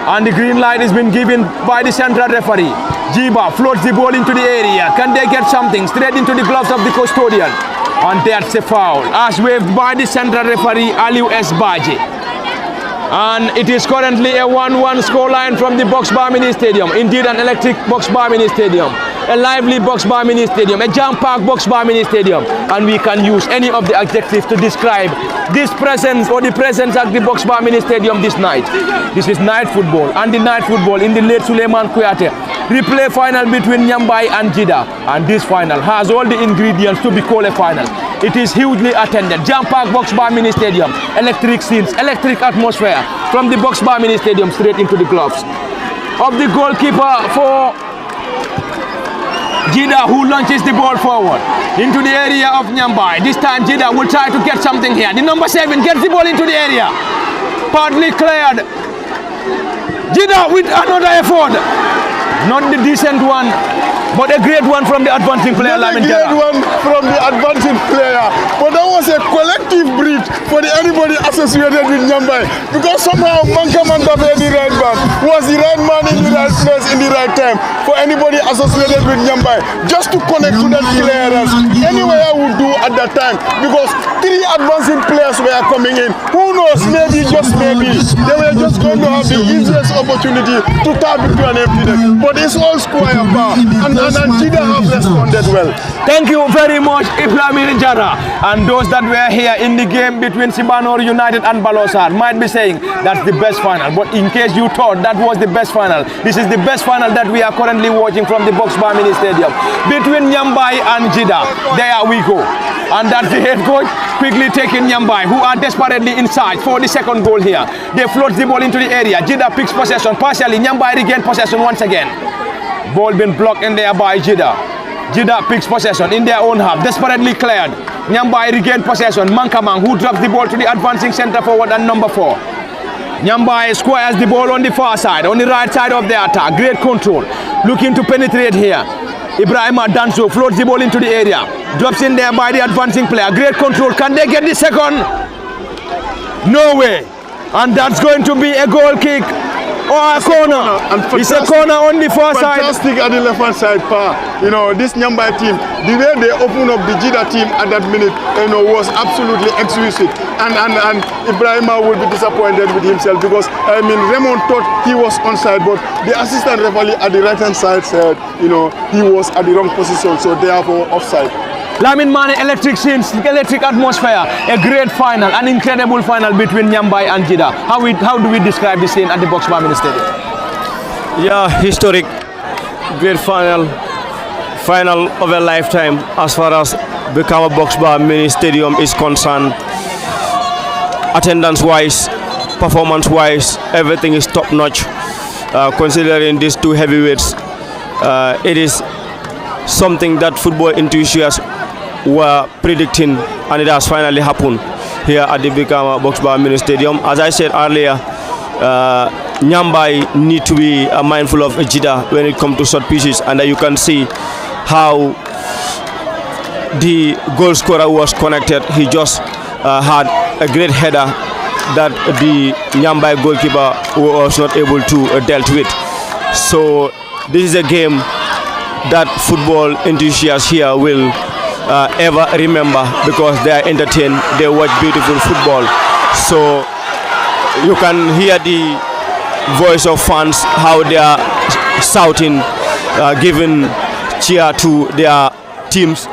And the green light has been given by the central referee. Jiba floats the ball into the area. Can they get something? Straight into the gloves of the custodian. And that's a foul, as waved by the central referee Aliu S. Baji. And it is currently a 1-1 scoreline from the Box Bar Mini Stadium. Indeed, an electric Box Bar Mini Stadium. A lively Box Bar Mini Stadium. A jam-packed Box Bar Mini Stadium. And we can use any of the adjectives to describe this presence or the presence at the Box Bar Mini Stadium this night. This is night football. And the night football in the late Sulayman Kuyateh replay final between Nyambai and Jida. And this final has all the ingredients to be called a final. It is hugely attended. Jam-packed Box Bar Mini Stadium. Electric scenes, electric atmosphere from the Box Bar Mini Stadium straight into the gloves of the goalkeeper for Jida, who launches the ball forward into the area of Nyambai. This time Jida will try to get something here. The number 7 gets the ball into the area. Partly cleared. Jida with another effort. Not the decent one, but a great one from the advancing player. Not a great one from the advancing player, but that was a collective breach for anybody associated with Nyambai, because somehow Mankaman Dabe, the right man, was the right man in the right place in the right time for anybody associated with Nyambai, just to connect to that clearance. Anywhere I would do at that time, because 3 advancing players were coming in. Who knows, maybe, just maybe, they were just going to have the easiest opportunity to tap into an empty net. But it's all square bar, and Jida have responded well. Thank you very much, Ibrahim Jara. And those that were here in the game between Sibanor United and Balosar might be saying that's the best final. But in case you thought that was the best final, this is the best final that we are currently watching from the Box Bar Mini Stadium between Nyambai and Jida. There we go. And that's the head coach quickly taking Nyambai, who are desperately inside for the second goal here. They float the ball into the area. Jida picks possession partially. Nyambai regain possession once again. Ball been blocked in there by Jida. Jida picks possession in their own half. Desperately cleared. Nyambai regain possession. Mankamang, who drops the ball to the advancing centre forward and number 4. Nyambai squares the ball on the far side, on the right side of the attack. Great control. Looking to penetrate here. Ibrahima Danso floats the ball into the area. Drops in there by the advancing player. Great control. Can they get the second? No way. And that's going to be a goal kick. Or a corner. It's a corner on the far side. Fantastic at the left-hand side, Pa. You know, this Nyambai team, the way they opened up the Jida team at that minute, you know, was absolutely exquisite. And Ibrahima would be disappointed with himself, because, I mean, Raymond thought he was onside, but the assistant referee at the right-hand side said, you know, he was at the wrong position, so therefore offside. Lamin Mane, electric scenes, electric atmosphere, a great final, an incredible final between Nyambai and Jida. How do we describe the scene at the Box Bar Mini Stadium? Yeah, historic, great final of a lifetime as far as Bekama Box Bar Mini Stadium is concerned. Attendance-wise, performance-wise, everything is top-notch. Considering these 2 heavyweights, it is something that football enthusiasts were predicting, and it has finally happened here at the Bekama Box Bar Mini Stadium. As I said earlier, Nyambai need to be mindful of Jida when it comes to short pitches, and you can see how the goal scorer was connected. He just had a great header that the Nyambai goalkeeper was not able to deal with. So this is a game that football enthusiasts here will ever remember, because they are entertained, they watch beautiful football. So you can hear the voice of fans, how they are shouting, giving cheer to their teams.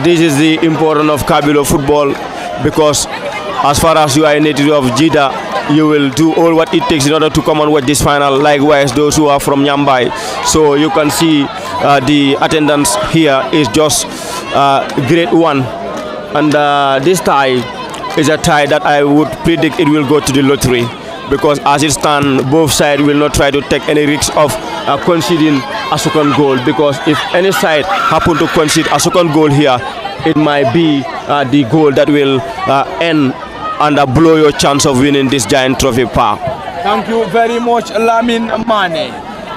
This is the importance of Kabilo football, because as far as you are a native of Jida, you will do all what it takes in order to come and watch this final. Likewise, those who are from Nyambai. So you can see the attendance here is just a great one. And this tie is a tie that I would predict it will go to the lottery, because as it stands, both sides will not try to take any risks of conceding a second goal, because if any side happen to concede a second goal here, it might be the goal that will end and blow your chance of winning this giant trophy, Pa. Thank you very much, Lamin Mane.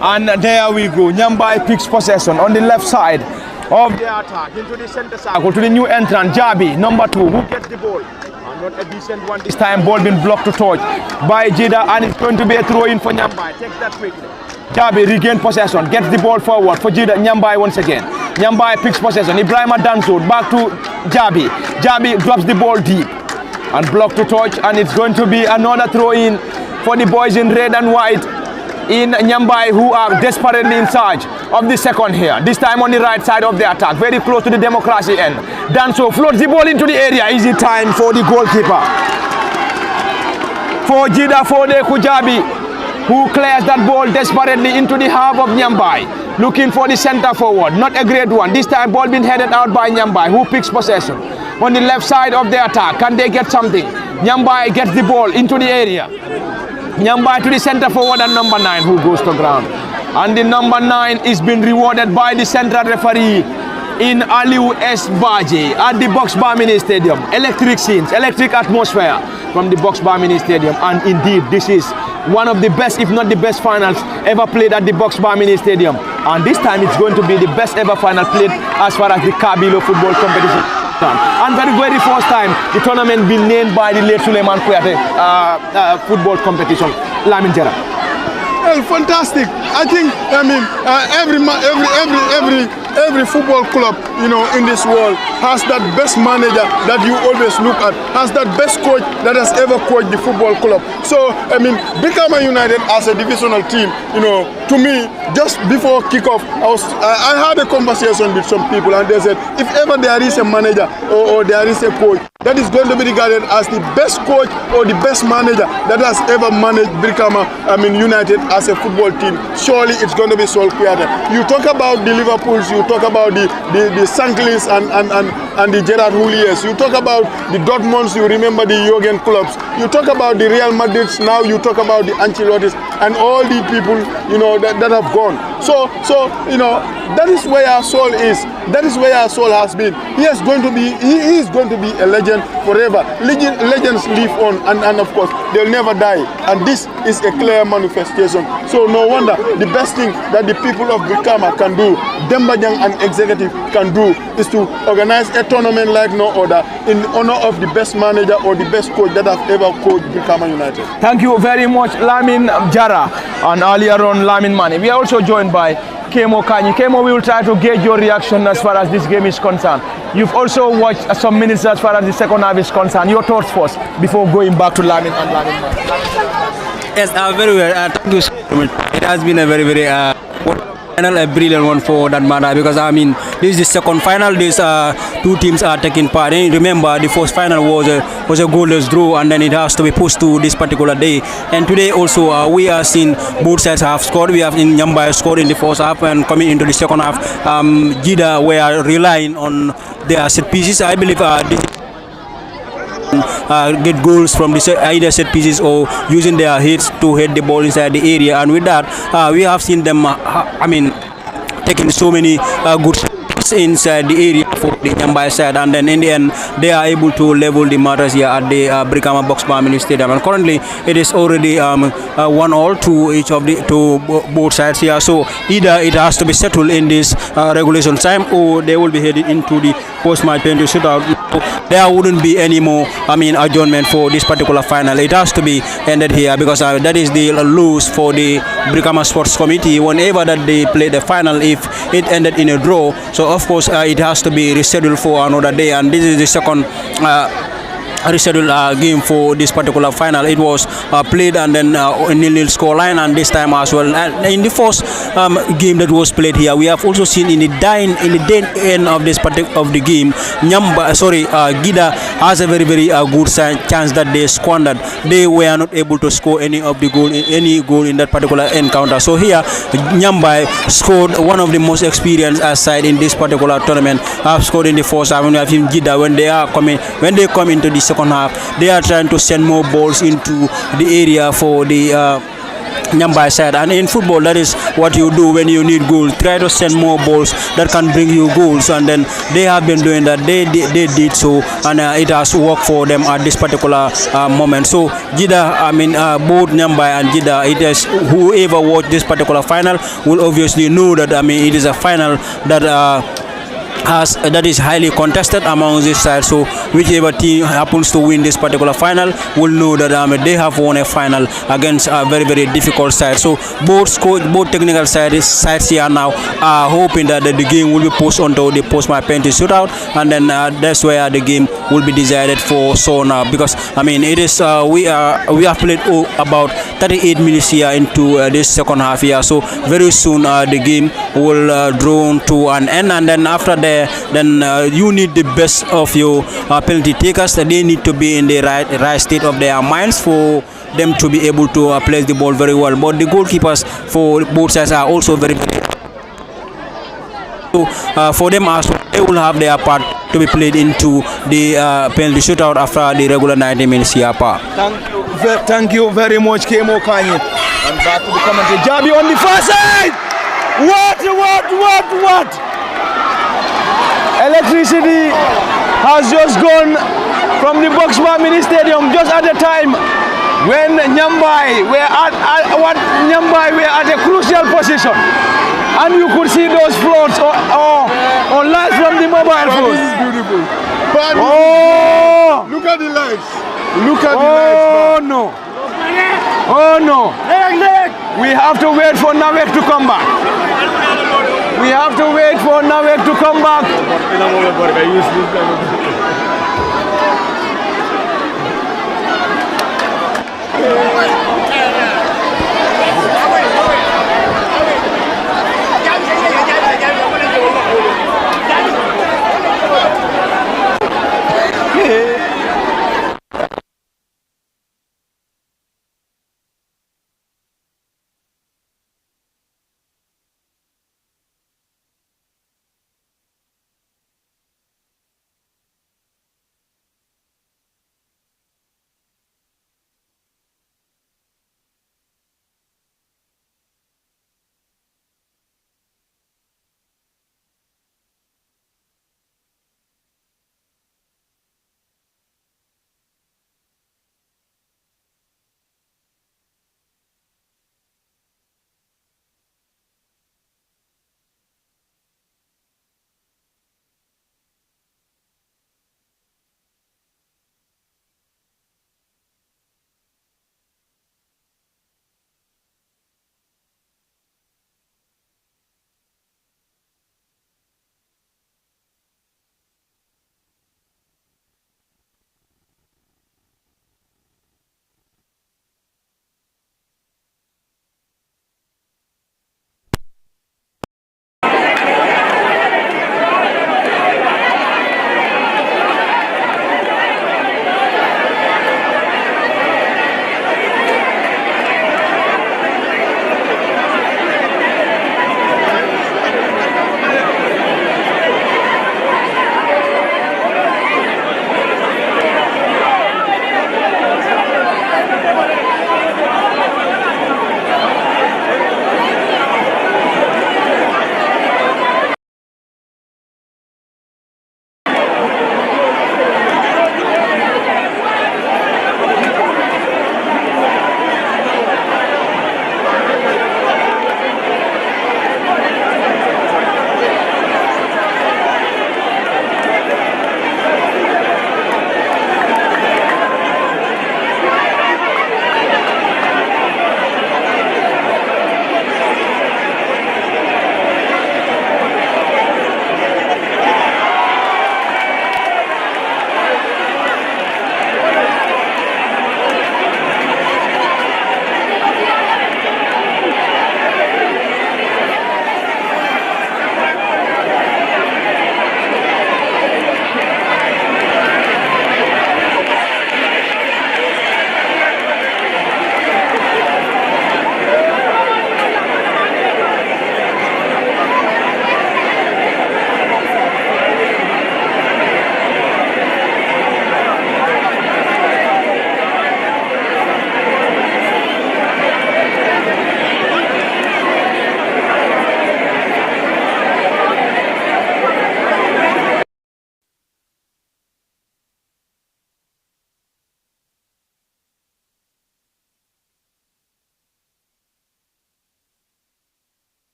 And there we go. Nyambai picks possession on the left side of the attack into the center circle to the new entrant, Jabi, number 2, who gets the ball. And not a decent one this time. Ball been blocked to touch by Jida, and it's going to be a throw-in for Nyambai. Takes that quickly. Jabi regain possession, gets the ball forward for Jida. Nyambai once again. Nyambai picks possession. Ibrahima Danso back to Jabi. Jabi drops the ball deep and blocked to touch, and it's going to be another throw-in for the boys in red and white in Nyambai, who are desperately in charge of the second here. This time on the right side of the attack, very close to the democracy end. Danso floats the ball into the area. Easy time for the goalkeeper. For Jida, for the Kujabi, who clears that ball desperately into the half of Nyambai. Looking for the center forward. Not a great one. This time ball being headed out by Nyambai, who picks possession on the left side of the attack. Can they get something? Nyambai gets the ball into the area. Nyambai to the center forward and number 9, who goes to ground. And the number 9 is being rewarded by the central referee in Aliu S. Baji at the Box Bar Mini Stadium. Electric scenes, electric atmosphere from the Box Bar Mini Stadium. And indeed, this is one of the best, if not the best finals ever played at the Box Bar Mini Stadium. And this time it's going to be the best ever final played as far as the Kabilo football competition. And very first time the tournament been named by the late Sulayman Kuyateh football competition. Lamin Jara. Well, fantastic. I think, every football club, in this world has that best manager that you always look at, has that best coach that has ever coached the football club. So, Brikama United as a divisional team, to me, just before kickoff, I had a conversation with some people and they said, if ever there is a manager or there is a coach that is going to be regarded as the best coach or the best manager that has ever managed Brikama, United as a football team, surely it's going to be Sol Kuyateh. You talk about the Liverpools, you talk about the Sanklins and the Gerard Houliers, you talk about the Dortmunds, you remember the Jurgen Klopps, you talk about the Real Madrids, now you talk about the Ancelottis and all the people, that have gone. So, that is where our soul is. That is where our soul has been. He is going to be a legend forever. Legends live on, and of course, they'll never die. And this is a clear manifestation. So no wonder the best thing that the people of Brikama can do, Dembajang and executive can do, is to organize a tournament like no other in honor of the best manager or the best coach that have ever coached Brikama United. Thank you very much, Lamin Jara, and earlier on Lamin Mane. We are also joined by Kemo Kanyi. Kemo, we will try to gauge your reaction as far as this game is concerned. You've also watched some minutes as far as the second half is concerned. Your thoughts first before going back to Lamin and Lamin Mane. Yes, very well. Thank you so much. It has been a very final, a brilliant one for that matter, because this is the second final. These two teams are taking part. And remember, the first final was a goalless draw, and then it has to be pushed to this particular day. And today also we are seeing both sides have scored. We have in Nyambai scored in the first half, and coming into the second half, Jida were relying on their set pieces. I believe get goals from either set pieces or using their heads to hit the ball inside the area, and with that we have seen them taking so many good shots inside the area for the Nyambai side, and then in the end they are able to level the matters here at the Brikama Box Bar Mini Stadium, and currently it is already 1-1 to each of the both sides here. So either it has to be settled in this regulation time, or they will be headed into the post-match penalty shootout. There wouldn't be any more adjournment for this particular final. It has to be ended here, because that is the lose for the Brikama Sports Committee whenever that they play the final, if it ended in a draw. So of course it has to be rescheduled for another day, and this is the second rescheduled game for this particular final. It was played and then a nil-nil scoreline, and this time as well. And in the first game that was played here, we have also seen in the dead end of this of the game, Gidda has a very good chance that they squandered. They were not able to score any goal in that particular encounter. So here Nyambai scored, one of the most experienced side in this particular tournament, have scored in the first half. And we have seen Gidda when they come into the second half, they are trying to send more balls into the area for the Nyambai side. And in football, that is what you do when you need goals. Try to send more balls that can bring you goals, and then they have been doing that. They did so, and it has worked for them at this particular moment. So Jida, both Nyambai and Jida, it is whoever watched this particular final will obviously know that it is a final that is highly contested among this side. So whichever team happens to win this particular final will know that they have won a final against a very difficult side. So both technical sides here now are hoping that the game will be pushed onto the post-match penalty shootout, and then that's where the game will be decided for. So now, because it is we have played about 38 minutes here into this second half here. So very soon the game will draw to an end, and then after that, then you need the best of your penalty takers. They need to be in the right state of their minds for them to be able to place the ball very well. But the goalkeepers for both sides are also very so for them as well, they will have their part to be played into the penalty shootout after the regular 90 minutes here. Thank you very much, Kemo Kanyi. And back to the commentary. Jabi on the far side. What? Electricity has just gone from the Boxbar Mini Stadium just at the time when Nyambai were at a crucial position. And you could see those floats or lights from the mobile phone. This is beautiful. But look at the lights. Oh no. We have to wait for Nawek to come back.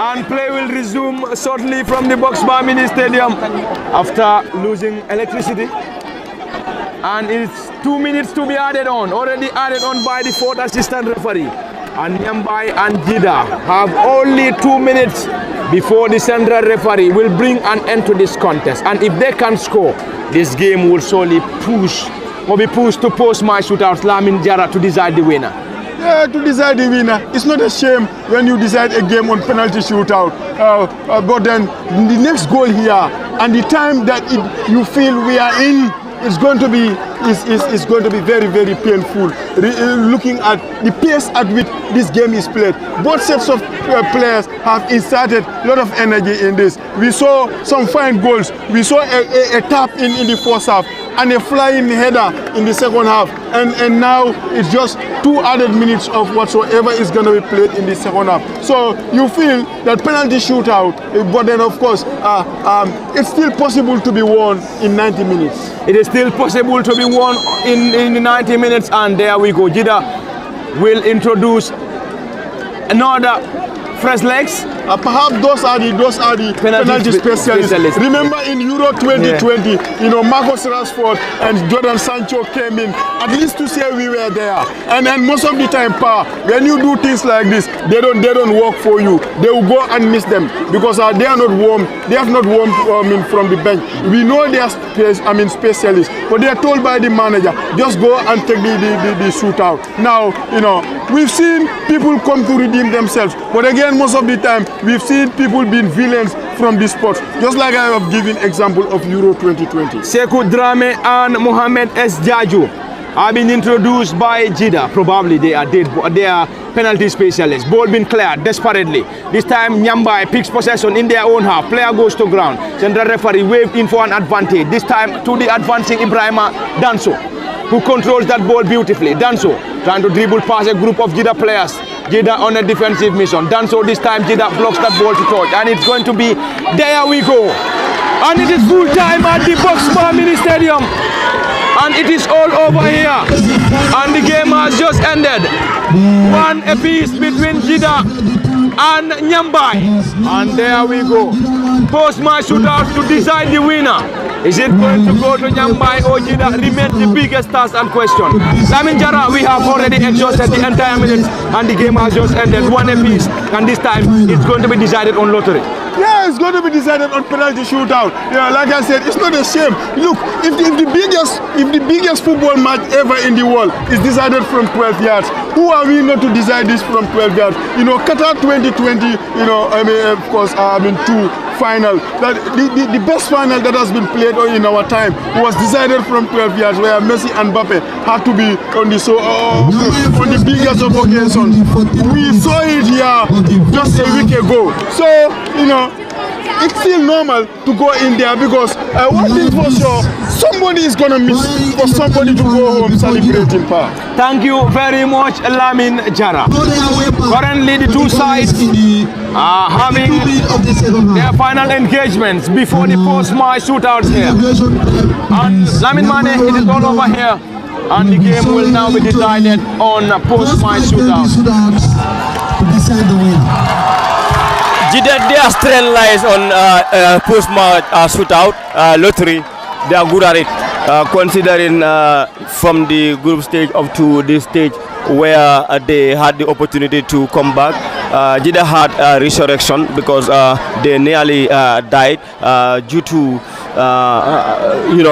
And play will resume shortly from the Box Bar Mini Stadium after losing electricity. And it's 2 minutes to be added on, already added on by the fourth assistant referee. And Nyambai and Jida have only 2 minutes before the central referee will bring an end to this contest. And if they can score, this game will surely be pushed to post-match shootout Lamin Jara to decide the winner. Yeah, to decide the winner. It's not a shame when you decide a game on penalty shootout. But then the next goal here and the time that you feel we are in, it's going to be very, very painful. Looking at the pace at which this game is played, both sets of players have inserted a lot of energy in this. We saw some fine goals. We saw a tap in the first half and a flying header in the second half, and now it's just 2 added minutes of whatsoever is going to be played in the second half. So you feel that penalty shootout, but then of course it's still possible to be won in 90 minutes. It is still possible to be won in 90 minutes, and there we go. Jida will introduce another fresh legs. Perhaps those are the penalty specialists. Remember in Euro 2020, Marcus Rashford and Jordan Sancho came in at least to say we were there. And most of the time, when you do things like this, they don't work for you. They will go and miss them because they are not warm. They have not warmed from the bench. We know they are specialists, but they are told by the manager, just go and take the shootout. Now, we've seen people come to redeem themselves, but again, most of the time, we've seen people being villains from this sport, just like I have given example of Euro 2020. Sekou Drame and Mohamed S. Jaju have been introduced by Jida. Probably they are dead. They are penalty specialists. Ball been cleared desperately. This time Nyambai picks possession in their own half. Player goes to ground. Central referee waved in for an advantage. This time to the advancing Ibrahima Danso, who controls that ball beautifully. Danso trying to dribble past a group of Jida players. Jida on a defensive mission. Danso this time Jida blocks that ball to touch, and it's going to be, there we go. And it is full time at the Box Bar Mini Stadium. And it is all over here. And the game has just ended. 1 apiece between Jida and Nyambai. And there we go. Post-match shootout to decide the winner. Is it going to go to Nyambai or Jida? Remains the biggest task and question. Lamin Jara, we have already exhausted the entire minutes, and the game has just ended 1 apiece. And this time it's going to be decided on lottery. Yeah, it's going to be decided on penalty shootout. Yeah, like I said, it's not a shame. Look, if the biggest football match ever in the world is decided from 12 yards, who are we not to decide this from 12 yards? Qatar 2020, of course, two final. That the best final that has been played in our time was decided from 12 yards, where Messi and Mbappe had to be on the biggest of occasions. We saw it here just a week ago. So, it's still normal to go in there because one thing for sure, somebody is going to miss for somebody to go home celebrating. Thank you very much, Lamin Jara. Currently, the two sides are having their final engagements before the post-match shootouts here. And Lamin Mane, it is all over here. And the game will now be decided on post-match shootouts. Jida, their strength lies on post-match shootout lottery. They are good at it, considering from the group stage up to this stage where they had the opportunity to come back. Jida had a resurrection because they nearly died due to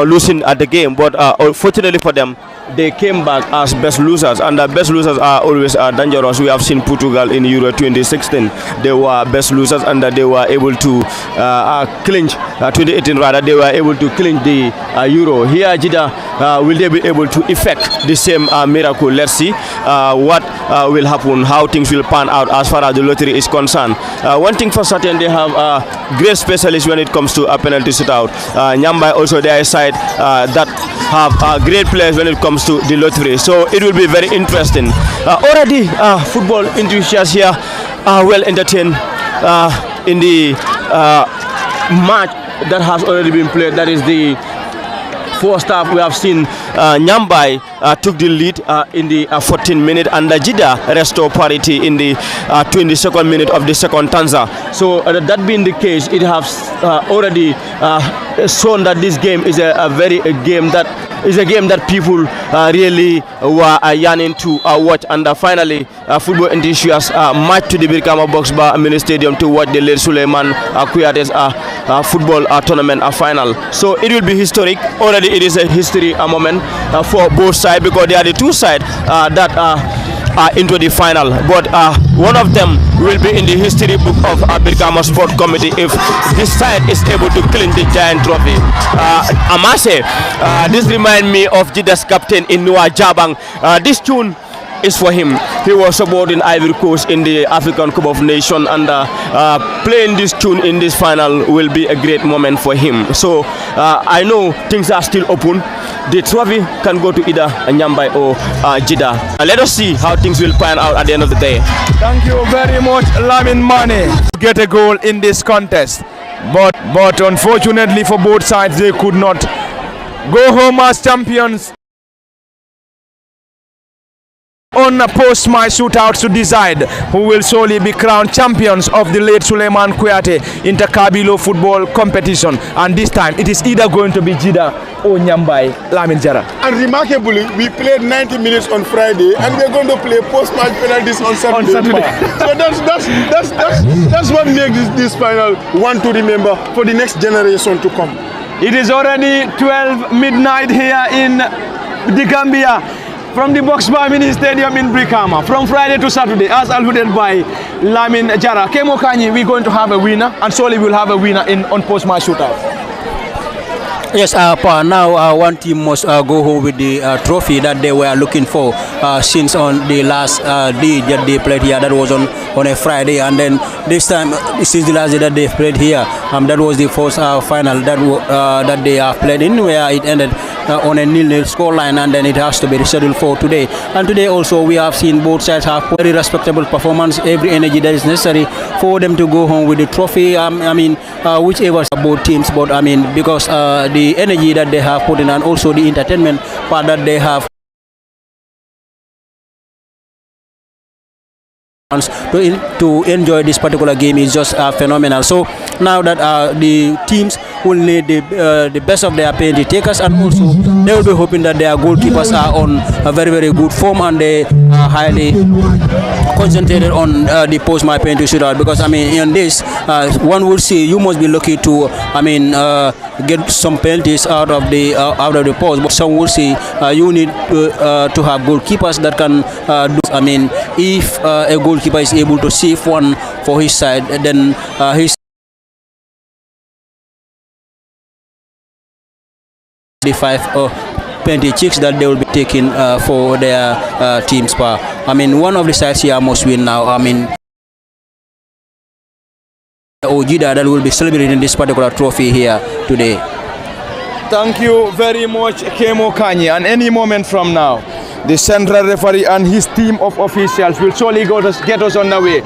losing at the game, but fortunately for them, they came back as best losers, and the best losers are always dangerous. We have seen Portugal in Euro 2016. They were best losers, and they were able to clinch 2018 rather. They were able to clinch the Euro. Here, Jida, will they be able to effect the same miracle? Let's see what will happen, how things will pan out as far as the lottery is concerned. One thing for certain, they have great specialists when it comes to a penalty shootout. Nyambai also their side that have great players when it comes to the lottery. So it will be very interesting. Already football enthusiasts here are well entertained in the match that has already been played. That is the first half, we have seen Nyambai took the lead in the 14th minute, and Jida restored parity in the 22nd minute of the second stanza. So that being the case, it has already shown that this game is a game that people really were yearning to watch. And finally, football enthusiasts marched to the Brikama Box Bar Mini Stadium to watch the late Sulayman Kuyateh's football tournament final. So it will be historic. Already it is a history moment for both sides, because they are the two sides that are into the final. But one of them will be in the history book of Brikama Sport Committee if this side is able to clean the giant trophy. I must say, this reminds me of Jida's captain in Noah Jabang. This tune is for him. He was aboard in Ivory Coast in the African Cup of Nations, and playing this tune in this final will be a great moment for him. So I know things are still open. The trophy can go to either Nyambai or Jida. Let us see how things will pan out at the end of the day. Thank you very much, Lamin Mane. Get a goal in this contest, but unfortunately for both sides, they could not go home as champions. On a post-match shootouts to decide who will solely be crowned champions of the late Sulayman Kuyateh Interkabilo football competition, and this time it is either going to be Jida or Nyambai. Lamin Jara. And remarkably, we played 90 minutes on Friday, and we're going to play post-match penalties on Saturday. So that's what makes this final one to remember for the next generation to come. It is already 12 midnight here in the Gambia, from the Box Bar Mini Stadium in Brikama, from Friday to Saturday, as alluded by Lamin Jara. Kemo Kanyi, we're going to have a winner, and surely we'll have a winner on post-match shootout. Yes, now one team must go home with the trophy that they were looking for since on the last day that they played here. That was on a Friday, and then this time, since the last day that they played here, that was the first final that they have played in, where it ended on a 0-0 scoreline, and then it has to be rescheduled for today. And today also we have seen both sides have very respectable performance, every energy that is necessary for them to go home with the trophy. Whichever both teams, but because the energy that they have put in, and also the entertainment part that they have to enjoy this particular game is just phenomenal. So now that the teams will need the best of their penalty takers, and also they will be hoping that their goalkeepers are on a very, very good form, and they are highly concentrated on the post-match penalty shootout, because in this one would say you must be lucky to get some penalties out of the post, but some would say you need to have goalkeepers that can do. If a goalkeeper is able to save one for his side, then his the 5 penalty kicks that they will be taking for their team's power. One of the sides here must win now. Jida that will be celebrating this particular trophy here today. Thank you very much, Kemo Kanyi. And any moment from now, the central referee and his team of officials will surely get us on the way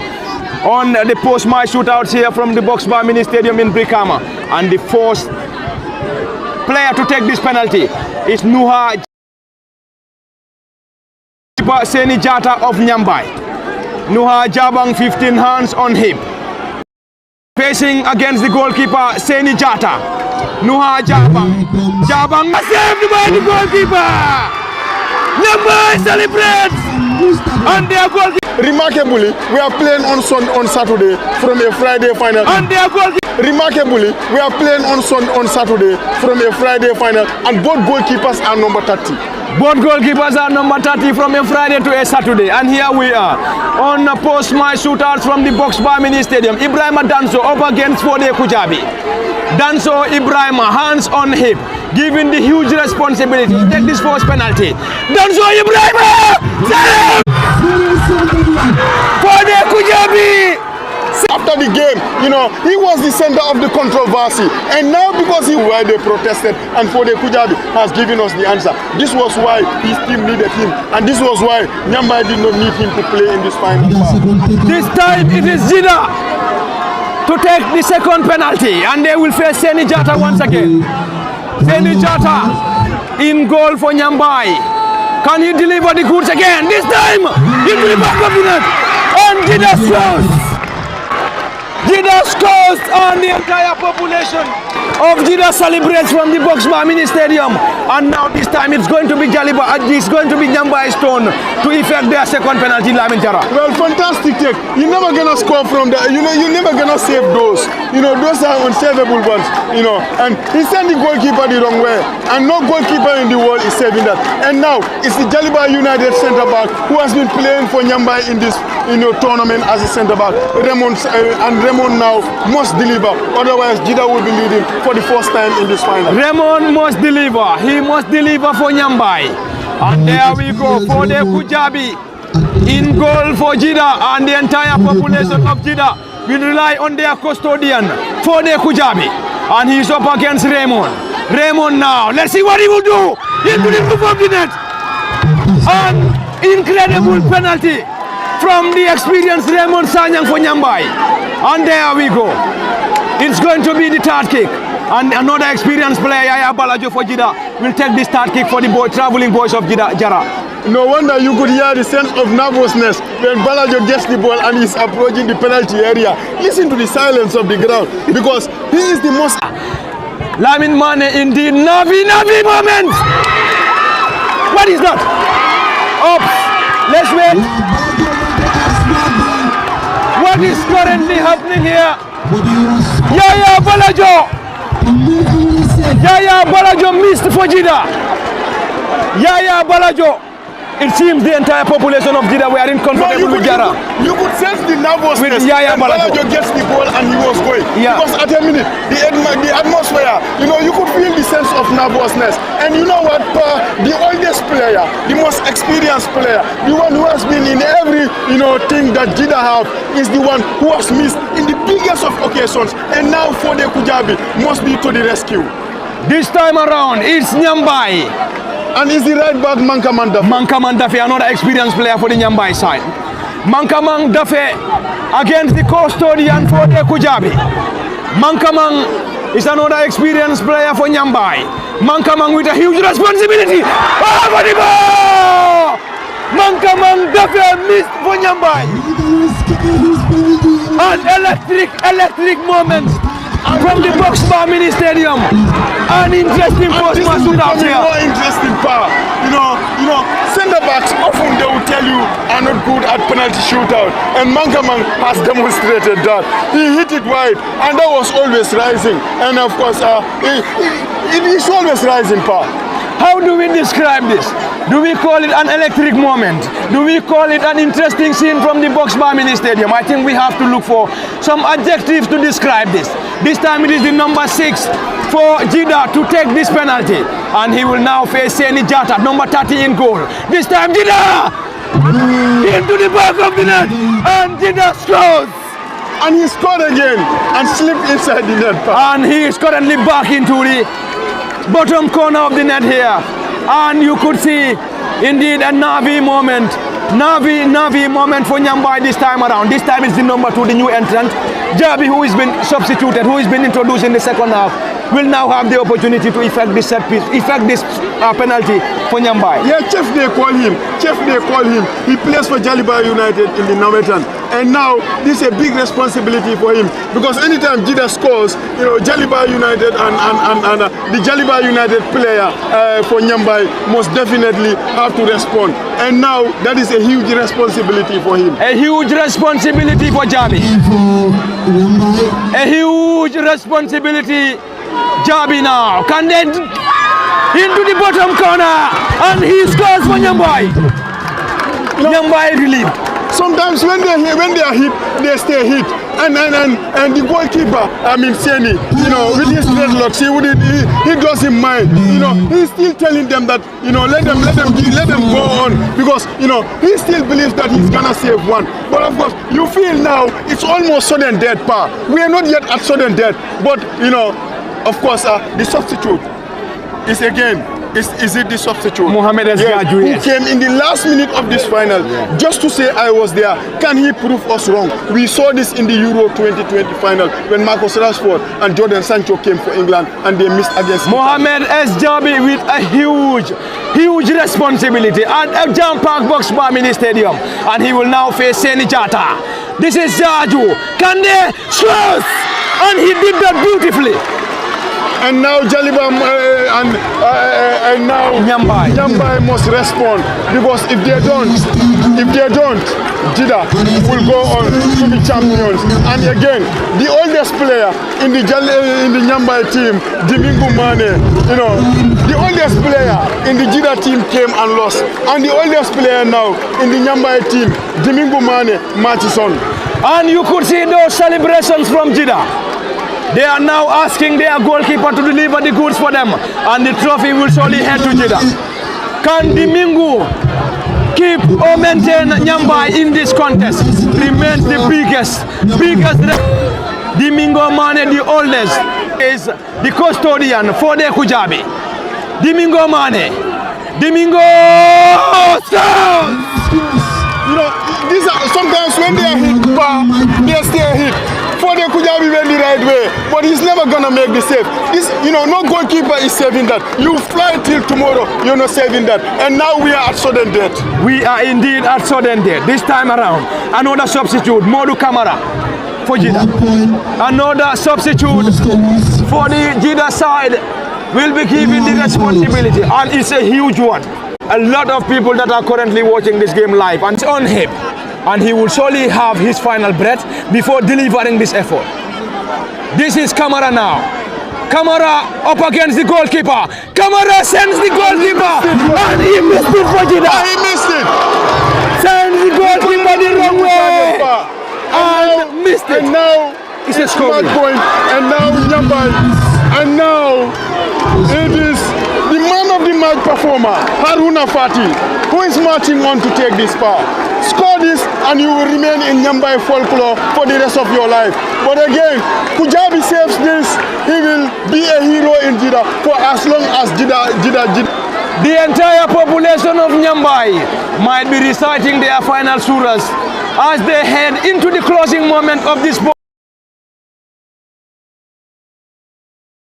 on the post-match shootouts here from the Box Bar Mini Stadium in Brikama. And the first player to take this penalty is Nuha Seni Jata of Nyambai. Nuha Jabang, 15 hands on hip. Facing against the goalkeeper Seni Jata. Nuha Jabang. Jabang saved by the goalkeeper. Nyambai celebrates on their goalkeeper. Remarkably, we are playing on Saturday from a Friday final. On their goalkeeper. Remarkably, we are playing on Saturday from a Friday final, and both goalkeepers are number 30. Both goalkeepers are number 30 from a Friday to a Saturday. And here we are on a post-match shootouts from the Box Bar Mini Stadium. Ibrahima Danso up against Fode Kujabi. Danso Ibrahima, hands on hip, given the huge responsibility to take this first penalty. Danso Ibrahima! Fode Kujabi! After the game, he was the center of the controversy, and now because why they protested, and Fode Kujabi has given us the answer. This was why his team needed him, and this was why Nyambai did not need him to play in this final. This time it is Jida to take the second penalty, and they will face Seni Jata once again. Seni Jata in goal for Nyambai. Can he deliver the goods again? This time into the back of the net. And Jida scores. Jida scores, and the entire population of Jida celebrates from the Boxbar Mini Stadium. And now this time it's going to be it's going to be Nyambai's turn to effect their second penalty, Lamin Jara. Well, fantastic take. You're never gonna score from there. You're never gonna save those. Those are unsavable ones. And he sent the goalkeeper the wrong way, and no goalkeeper in the world is saving that. And now it's the Jaliba United centre back who has been playing for Nyambai in this tournament as a centre back. Raymond now must deliver, otherwise Jida will be leading for the first time in this final. Raymond must deliver. He must deliver for Nyambai. And there we go, Fode Kujabi in goal for Jida, and the entire population of Jida will rely on their custodian, Fode Kujabi. And he's up against Raymond. Raymond now, let's see what he will do. Into the roof of the net. An incredible penalty from the experienced Raymond Sanyang for Nyambai. And there we go. It's going to be the third kick. And another experienced player, Yaya Balajo for Jida, will take this third kick for the traveling boys of Jida. Jara. No wonder you could hear the sense of nervousness when Balajo gets the ball and is approaching the penalty area. Listen to the silence of the ground, because he is the most... Lamin Mane indeed. Navi moment! What is that? Up. Let's wait. What is currently happening here? Yaya Balajo missed for Jida. Yaya Balajo. It seems the entire population of Jida were in comfortable with Jara. You could sense the nervousness with Yaya Balajo gets the ball and he was going. Yeah. Because at a minute, the atmosphere, you could feel the sense of nervousness. And you know what, the oldest player, the most experienced player, the one who has been in every, thing that Jida have, is the one who has missed in the biggest of occasions. And now Fode Kujabi must be to the rescue. This time around, it's Nyambai. And is the right back Mankaman Dafe. Mankaman Dafe, another experienced player for the Nyambai side. Mankaman Dafe against the custodian for the Kujabi. Mankaman is another experienced player for Nyambai. Mankaman with a huge responsibility. Oh, for the ball! Mankaman Dafe missed for Nyambai. An electric moment from the Boxbar Mini Stadium. An interesting post-match shootout here. More interesting part. Centre backs often they will tell you are not good at penalty shootout, and Mankamang has demonstrated that. He hit it wide, and that was always rising. And of course, it is always rising part. How do we describe this? Do we call it an electric moment? Do we call it an interesting scene from the Boxbar Mini Stadium? I think we have to look for some adjectives to describe this. This time it is the number 6 for Jida to take this penalty. And he will now face Seni Jata, number 30 in goal. This time Jida! Into the back of the net. And Jida scores! And he scored again and slipped inside the net. And he is currently back into the bottom corner of the net here. And you could see indeed a Navi moment. Navi moment for Nyambai this time around. This time it's the number 2, the new entrant. Jabi, who has been substituted, who has been introduced in the second half, will now have the opportunity to effect this set piece, effect this penalty for Nyambai. Yeah, Chef they call him. He plays for Jaliba United in the Norwegian. And now this is a big responsibility for him, because anytime Jida scores, Jaliba United and the Jaliba United player for Nyambai must definitely have to respond. And now that is a huge responsibility for him. A huge responsibility for Jabi. A huge responsibility. Jabi now. Can then into the bottom corner, and he scores for Nyambai. Nyambai relieved. Sometimes when they are hit, they stay hit. And the goalkeeper, Seni, with his dreadlocks, he doesn't mind. He's still telling them that, let them go on, because he still believes that he's gonna save one. But of course, you feel now it's almost sudden death, pa. We are not yet at sudden death, but of course, the substitute is again Is it the substitute? Mohamed Esgaju, who yes. came in the last minute of this final just to say I was there. Can he prove us wrong? We saw this in the Euro 2020 final when Marcus Rashford and Jordan Sancho came for England and they missed against Mohamed Esgaju with a huge responsibility at Jam Park Box Bar Mini Stadium, and he will now face Seni Jata. This is Jaju. Can they score? And he did that beautifully. And now Jaliba and now Nyambai must respond, because if they don't, Jida will go on to be champions. And again, the oldest player in the Nyambai team, Domingo Mane, the oldest player in the Jida team came and lost, and the oldest player now in the Nyambai team, Domingo Mane, marches on. And you could see those celebrations from Jida. They are now asking their goalkeeper to deliver the goods for them, and the trophy will surely head to Jida. Can Domingo keep or maintain Nyambai in this contest? Remains the biggest. Domingo Mane, the oldest, is the custodian for the Kujabi. Domingo Mane. Domingo These are sometimes when they are hit, they stay hit. For the Kujabi went the right way, but he's never gonna make the save. No goalkeeper is saving that. You fly till tomorrow, you're not saving that. And now we are at sudden death. We are indeed at sudden death. This time around, another substitute, Modu Kamara for Jida. Another substitute for the Jida side will be given the responsibility, and it's a huge one. A lot of people that are currently watching this game live, and it's on him. And he will surely have his final breath before delivering this effort. This is Kamara now. Kamara up against the goalkeeper. Kamara sends the goalkeeper, and he missed it for Jida. He missed it. Sends the goalkeeper the wrong way and missed it. And now it's a score point. And now Nyambai. And now it is the man of the match performer, Haruna Fati, who is marching on to take this far. Score this and you will remain in Nyambai folklore for the rest of your life. But again, Kujabi saves this, he will be a hero in Jida for as long as Jida. The entire population of Nyambai might be reciting their final surahs as they head into the closing moment of this ball.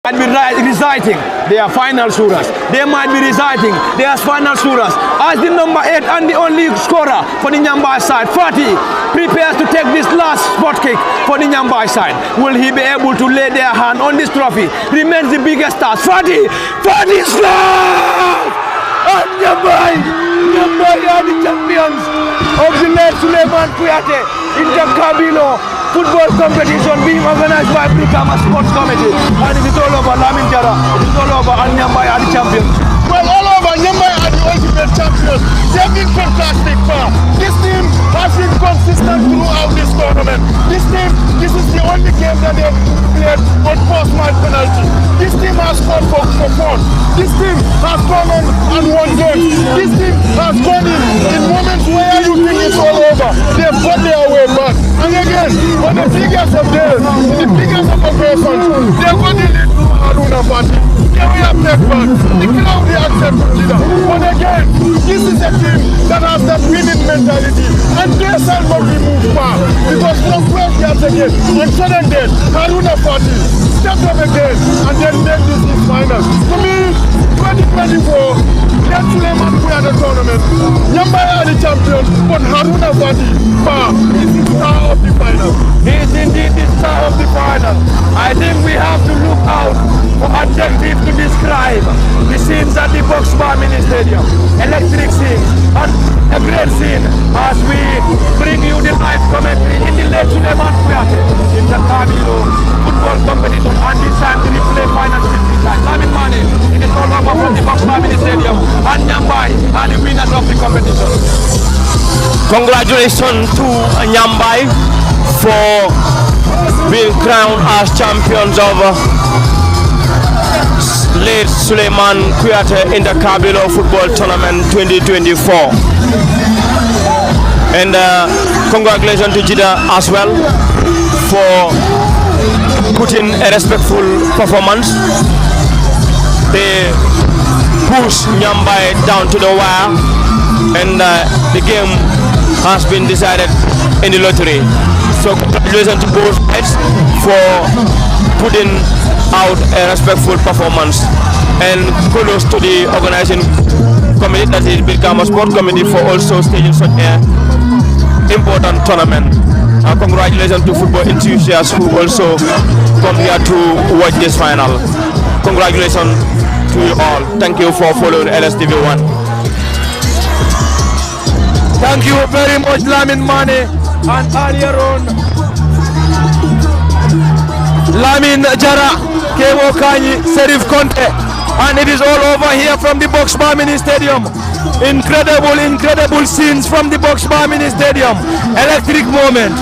Might be reciting their final surahs. They might be reciting their final surahs as the number 8 and the only scorer for the Nyambai side. Fati prepares to take this last spot kick for the Nyambai side. Will he be able to lay their hand on this trophy? Remains the biggest task. Fati slash! And Nyambai are the champions of the late Sulayman Kuyateh Inter-Kabilo football competition being organized by Brikama Sports Committee, and it is all over. Lamin Jara, it is all over, and Nyambai are the champions. Well, all over, Nyambai are the ultimate champions. They've been fantastic far. This team has been consistent throughout this tournament. This is the only game that they've played on post-match penalty. This team has scored for fun. This team has gone on and won games. This team has gone in moments where you think it's all over. They've got their way back. And again, on the biggest of days, the biggest of occasions, they're going to lead to Haruna Fati. Here we have take back. The crowd they accept Jida. But again, this is a team that has that winning mentality. And they shall not be moved far. Because from 12 years again, on sudden death, Haruna Fati stepped up again and then made this his final. To me, 2024, that Sulayman Kuyateh tournament, Nyambai are the champions, but Haruna Fati is the star of the final. He is indeed the star of the final. I think we have to look out for adjectives to describe the scenes at the Box Bar Mini Stadium. Electric scenes and a great scene as we bring you the live commentary in the late Sulayman Kuyateh Inter-Kabilo football competition, and this time the replay final 50 times. Lamin Mane, it is all over from the Box Bar Mini Stadium, and Nyambai are the winners of the competition. Congratulations to Nyambai for being crowned as champions of late Sulayman Kuyateh Inter-Kabilo Football Tournament 2024. And congratulations to Jida as well for putting a respectful performance. They push Nyambai down to the wire, and the game has been decided in the lottery. So congratulations to both sides for putting out a respectful performance, and kudos to the organizing committee, that is Brikama Sport Committee, for also staging such an important tournament. Congratulations to football enthusiasts who also come here to watch this final. Congratulations to you all. Thank you for following LSTV1. Thank you very much, Lamin Mane. And earlier on, Lamin Jara, Kevo Kanyi, Serif Conte. And it is all over here from the Box Bar Mini Stadium. Incredible scenes from the Box Bar Mini Stadium. Electric moment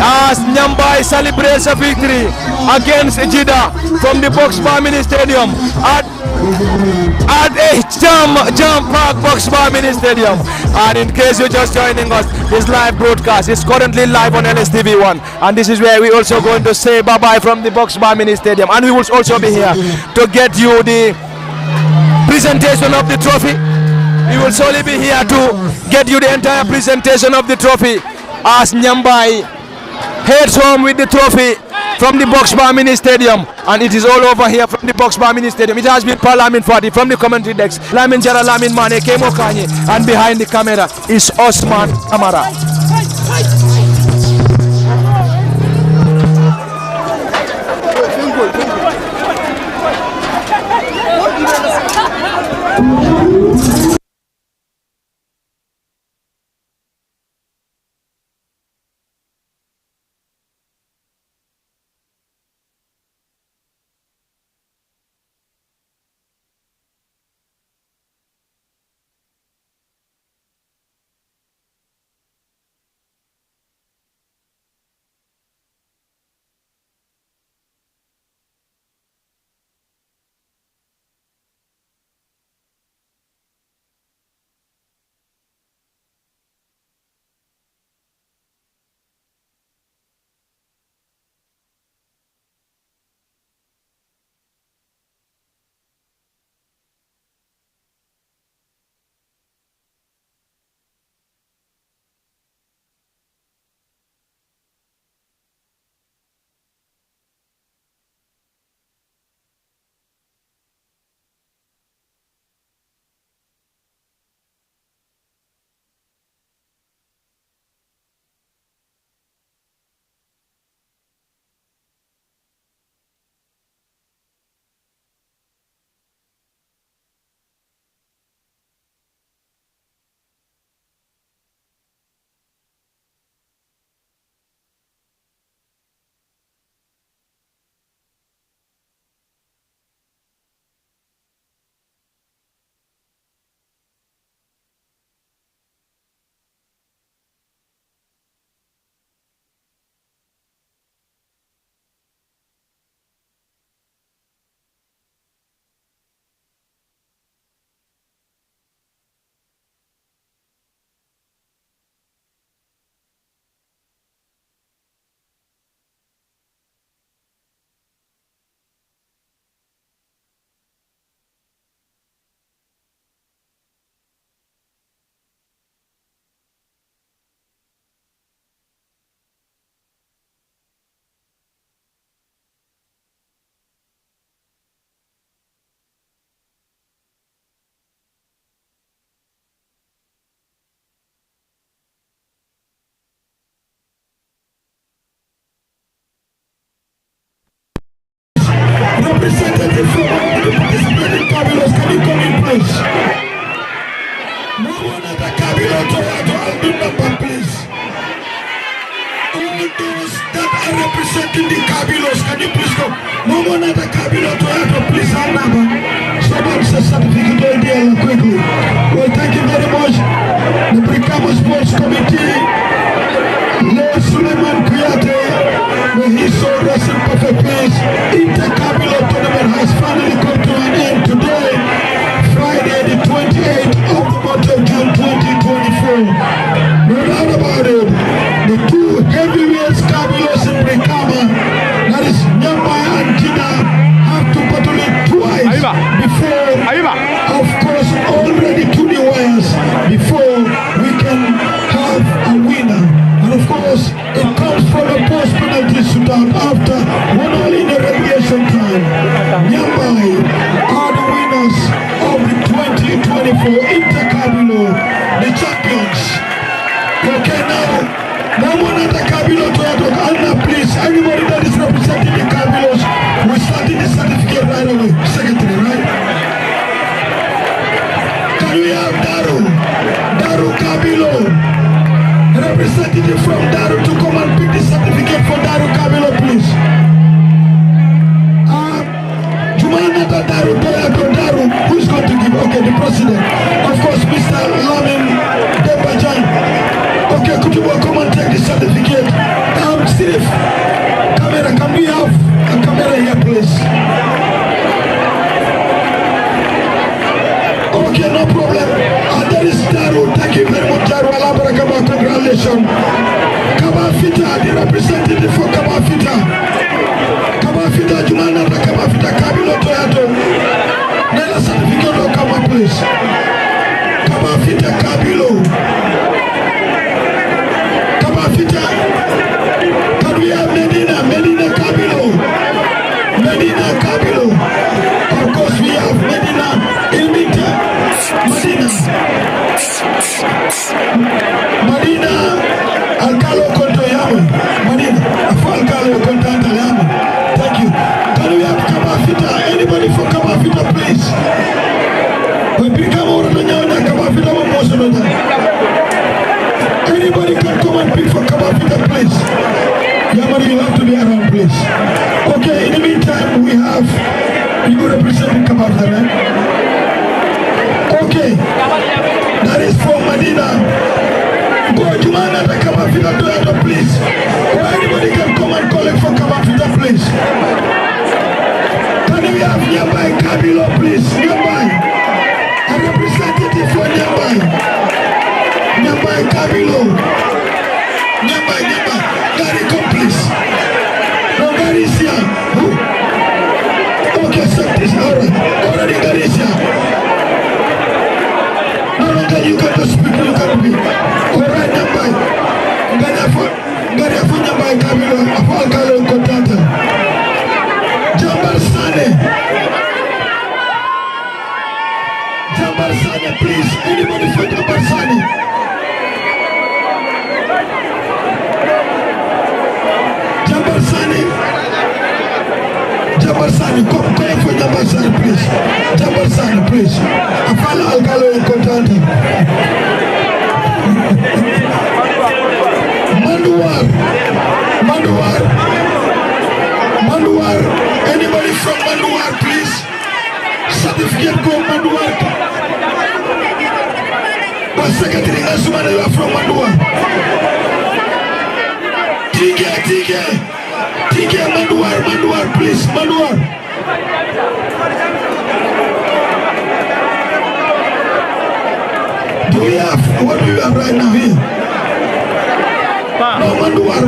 as Nyambai celebrates a victory against Jida from the Box Bar Mini Stadium at a jam park Box Bar Mini Stadium. And in case you're just joining us, this live broadcast is currently live on LSTV1, and this is where we also going to say bye bye from the Box Bar Mini Stadium, and we will also be here to get you the presentation of the trophy. We will solely be here to get you the entire presentation of the trophy as Nyambai heads home with the trophy from the Box Bar Mini Stadium, and it is all over here from the Box Bar Mini Stadium. It has been Lamin Fadi from the commentary decks, Lamin Jara, Lamin Mane, Kemo Kanye, and behind the camera is Osman Amara. Representative from all the participating cabilos, can you come in, please? No one at the cabinet to the number, please. Only those that are representing the cabilos, can you please come? No one at the cabinet to please our number. Someone says certificate idea quickly. Well, thank you very much. The Brikama Sports Committee, Lord Sulayman Kuyateh, when he saw us in perfect place, Intercabilo tournament has finally come to an end today, Friday the 28th of the month of June 2024. No doubt about it, the two heavyweights Cabilos in Brikama, that is Nyambai and Jida, have to battle it twice before Nyambai are the winners of the 2024 Intercabilo, the champions. Okay, now one at the Cabilo to Anna, please. Anybody that is representing the Cabilos, we're starting the certificate right away. Secretary, right? Can we have Daru Cabilo, representative from Daru to come and pick the certificate for Daru Cabilo, please. Jumanata Daru, who's going to give? Okay, the president. Of course, Mr. Lamin Debajan. Okay, could you come and take the certificate? Steve, camera, can we have a camera here, please? Okay, no problem. There is Daru. Thank you very much, Daru. Alabarakaba, congratulations. Kabafita, the representative for Kabafita. Kabafita, Jumanata Kabafita, Kabilo Toyato. Nela certificate will come up, please. Kabafita, Kabilo. Can we have Medina Cabilo? Of course we have Medina Ilmita, Medina Alcalo Contoyama, Alcalo Contoyama. Thank you. Can we have Kabafita? Anybody for Kabafita, please? We become over the Kabafita. Anybody can come and pick for Kabafita, please. Yamari, you have to be around, please. Okay, in the meantime, we have you representing Kabafita, right? Okay, that is for Medina. Go, Jumana, the Kabafita, Toyota, please. Or anybody can come and collect for Kabafita, please. Can we have Nyambai Kabilo, please? Nyambai. A representative for Nyambai. Nyambai Kabilo. Nyambai. Gary, come please. No, Gary is here. Okay, stop this. Already Gary is here. No, you got to speak. You got me. Alright, Nyambai. Gary, Nyambai Kabilo. Alcalo Contata. Jambar Sane, please. Anybody for Jambar Sane? Jabarsani, come for Jabarsani, please. Jabarsani, please. Afala Alcalo and Contanta. Manduar. Anybody from Manduar, please? Certificate go Manduar. But Secretary Asman, you are from Manduar. TK, Manduar, please, Manduar. Do we have, what do you have right now here? No, Manduar.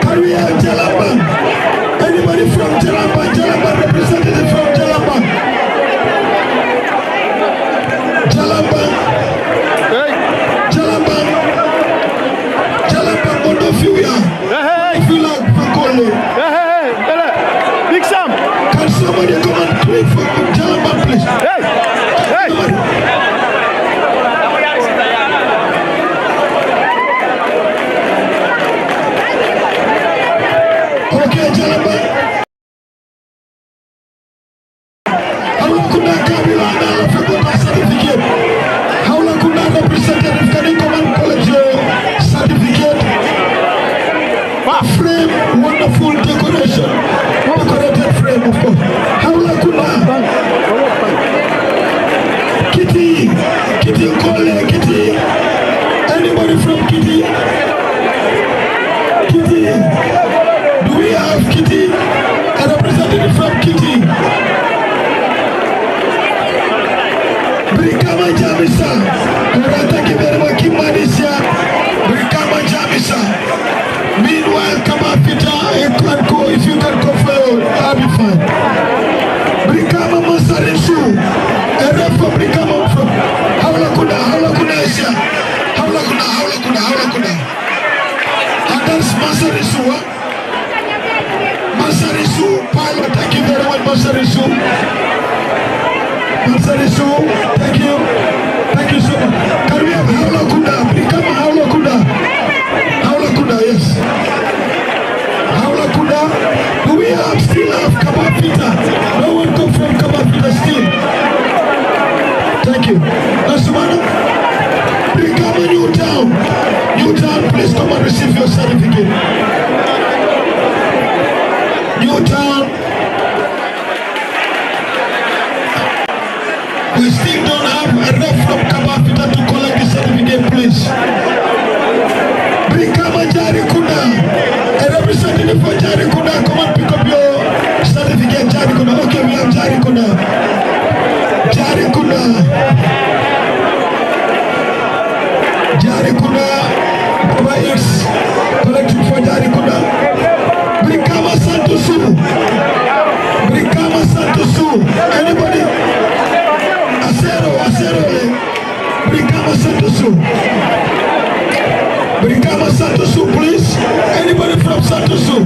Can we have Jalamba? Anybody from Jalamba representative from Jalamba? If you like, Big Sam. Can somebody come and play for Jalamba, please? Okay, Jalamba. How long could that Kabila certificate? How long could that representative can you come and collect your certificate? Frame, wonderful decoration. Decorated frame, of course. How long could that? Kitty, Kole, Kitty. Anybody from Kitty? Do we have Kitty? A representative from Kitty? Brikama Jamisa. Thank you very much, Kimadisia. Brikama Jamisa. Meanwhile, Kabafita, you can go. If you can go for I'll be fine. Brikama Masarinsu. A rep for Brikama from Hawlakuna Asia. Hawlakuna. Mansarisu. Mansarisu, thank you. Thank you so much. Can we have Haula Kuda? Become Haula Kuda. Haula Kuda, yes. Haula Kuda. Do we still have Kabapita? No one come from Kabapita still. Thank you. Nasumana, become a new town. New town, please come and receive your certificate. New town. We still don't have a rep from Kabapita to collect the certificate, please. Become a Jarikunda. A representative for Jarikunda, come and pick up your certificate, Jarikunda. Okay, we have Jarikunda. Jarikunda. Jarikunda. Baba X. Collecting for Jarikunda. Become a Santosu. Become a Santosu. Anybody? Acero. Become a Santosu. Become a Santosu, please. Anybody from Santosu?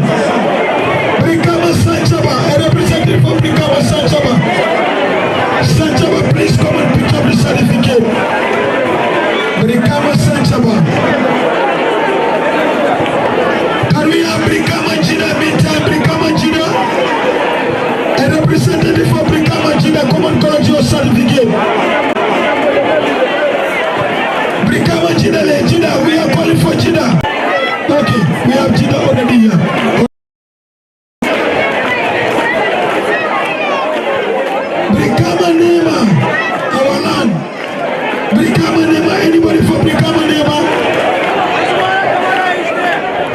Become a Sanchaba. A representative from Become a Sanchaba. Sanchaba, please come and pick up the certificate. Become a Sanchaba. Can we have Become a Jida? Meantime, Become a Jida. A representative from Become a Jida, come and collect your certificate. Become a Jida, Jida, we are calling for Jida. Okay, we have Jida already here. Become a Nema, our land. Become a Nema, anybody from Become a Nema?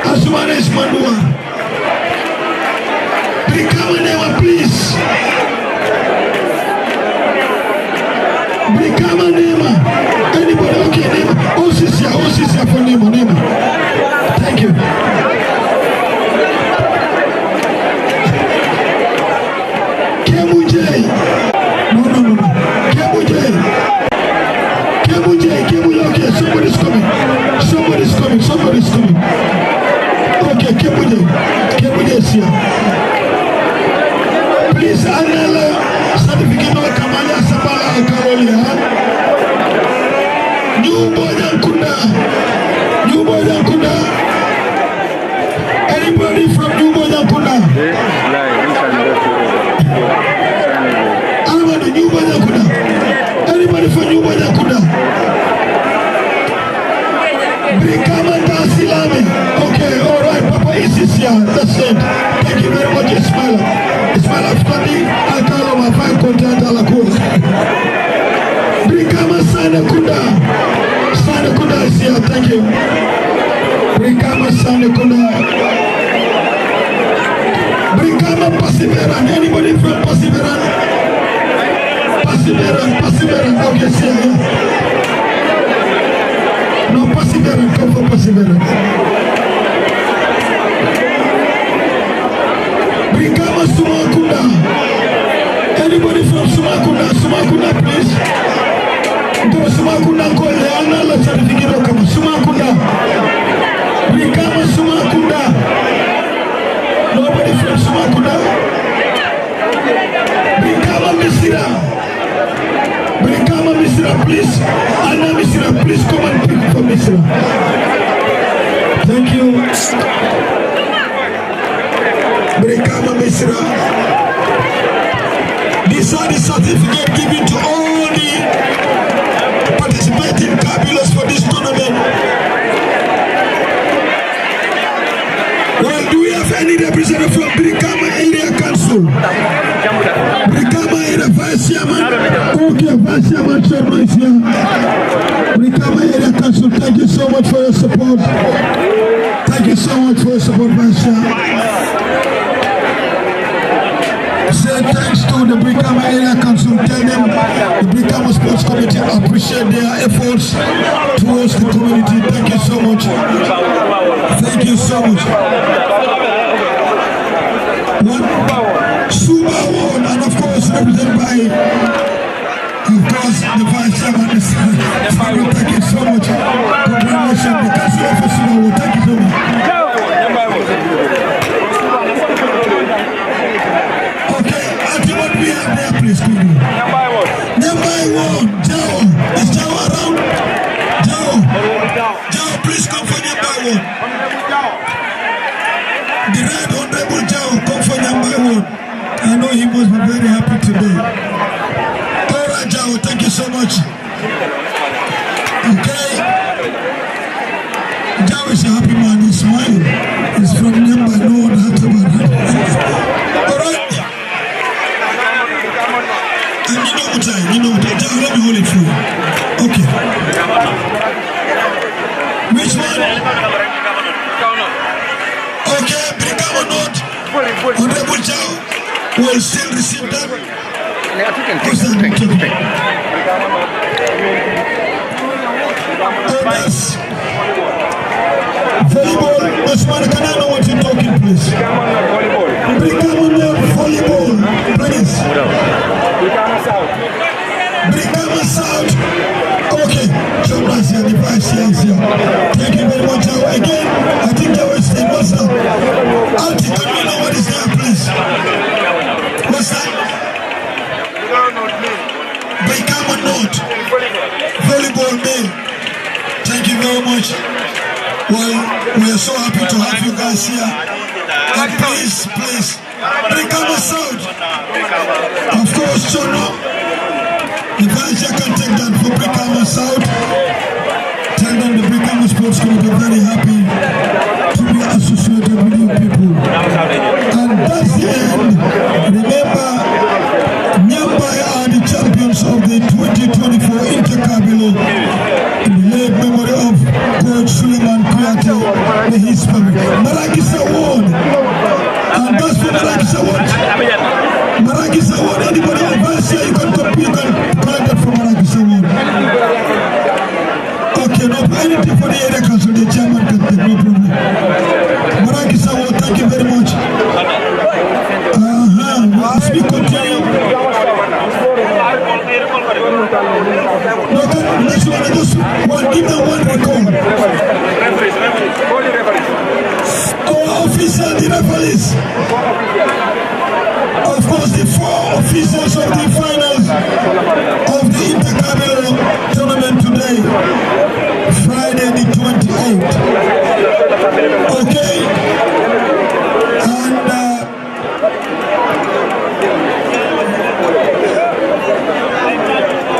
Asumana is Mandua. Become a Nema, please. Become a Nema. Anybody? Okay, Nema. Osisia for Nema. Thank you. Kemuje. No. Kemuje. Okay, somebody's coming. Okay, Kemuje is here. Please, Anela, certificate of Kamala Sabala Karolia. New boy Kunda. Anybody from New boy Kunda? Anybody New boy Kunda? Anybody from New boy Kunda? Become a Silame. Okay, all right, Papa is here. That's it. Thank you very much, Ismail. Ismail Afkani, Akalo Mafai Content Alakula. Become a Sanakunda. Sanakunda is here. Thank you. Become a Sanakunda. Become a Perseverance. Anybody from Perseverance? Perseverance. Okay, see you. No, Perseverance. Come for Perseverance. Become a Sumakunda. Anybody from Sumakunda, please? Go Sumakunda, go Leana, let's certificate of Sumakunda. Become a Sumakunda. Nobody from Sumakunda. Become a Misira. Please. Anna Misira, please come and pick for Misira. Thank you. Become a Misira. These are the certificate given to all the participating Kabilas for this tournament. Well, do we have any representative from Brikama Area Council? Brikama Area Vice Chairman? Okay, Vice Chairman Sharma is here. Brikama Area Council, thank you so much for your support. Thank you so much for your support, Vice Chairman. Say thanks to the Brikama Area Council. Tell them the Brikama Sports Committee appreciate their efforts towards the community. Thank you so much. Thank you so much. Suba won, and of course represented by, of course, the Vice Chairman. Thank you so much. Congratulations, the Council of Suba. Thank you so much. Okay, so much. Okay. Joe is a happy man, he's smiling. He's from Nyambai, no one has to about it. Alright. And you know what time, Joe, let me hold it for you. Okay. Which one? Okay, Brigamo note. Honorable Joe will still receive that. Yes. Volleyball, Osman, can I know what you're talking, please? Brigamo volleyball, please. Brigamo South. Okay, Jonas here, the vice here. Thank you very much, Joe. Again, I think Joe is saying, what's up? Auntie, can you know what is there, please? What's that? Brigamo North. Volleyball male. Thank you very much. Well, we are so happy to have you guys here. And please, Brigamo South. Of course, Chono. The vice can take that for Brigamo South. Tell them the Brigamo Sports Club are very happy to be associated with you people. And that's the end. Remember, Nyambai are the champions of the 2024 Intercabilo in the late memory of Coach Sulayman Kuyateh and his family. Marakis Award. And that's for Marakis Award. Marakis Award. Anybody advance here, you can collect that from Marakis Award. Okay, no, anything for the area council, the chairman can take, no problem. Marakis Award, thank you very much. As we continue. No, next one, just one, give them one record. Our officer, the referees. Of course, the 4 officials of the finals of the Intercabilo tournament today, Friday the 28th. Okay?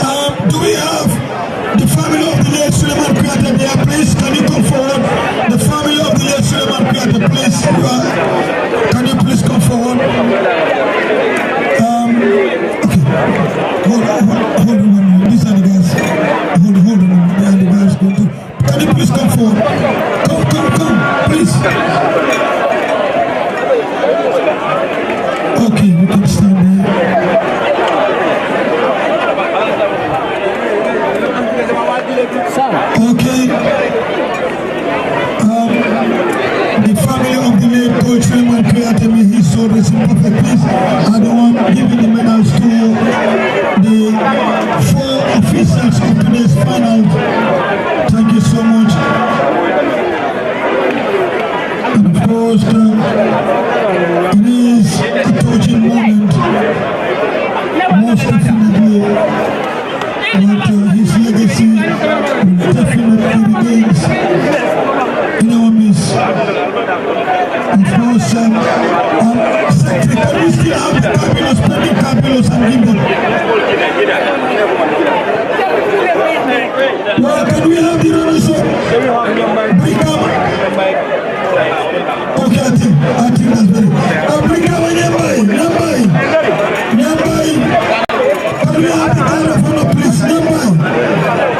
And do we have the family of the late Sulayman Kuyateh there, please? Can you come forward? The family of the late Sulayman Kuyateh, please. Can you please come forward? Okay. Hold on. These are the guys. Hold on. They are the guys going to. Can you please come forward? Come, please. Okay, we can stand there. Okay. The family of the late Coach Sulayman Kuyateh, may his soul rest in perfect peace. I don't want giving the medals to the 4 officials of today's final. Thank you so much. And of course, it is a touching moment. Most definitely. But his legacy will definitely remains in our midst. Of course, Secretary, can we still have the cabilos, pending cabilos and give them? Well, can we have the runners up? Brigamo. Okay, I think that's better. Brigamo, Nyambai. Can we have the kind of honor, please? Nyambai.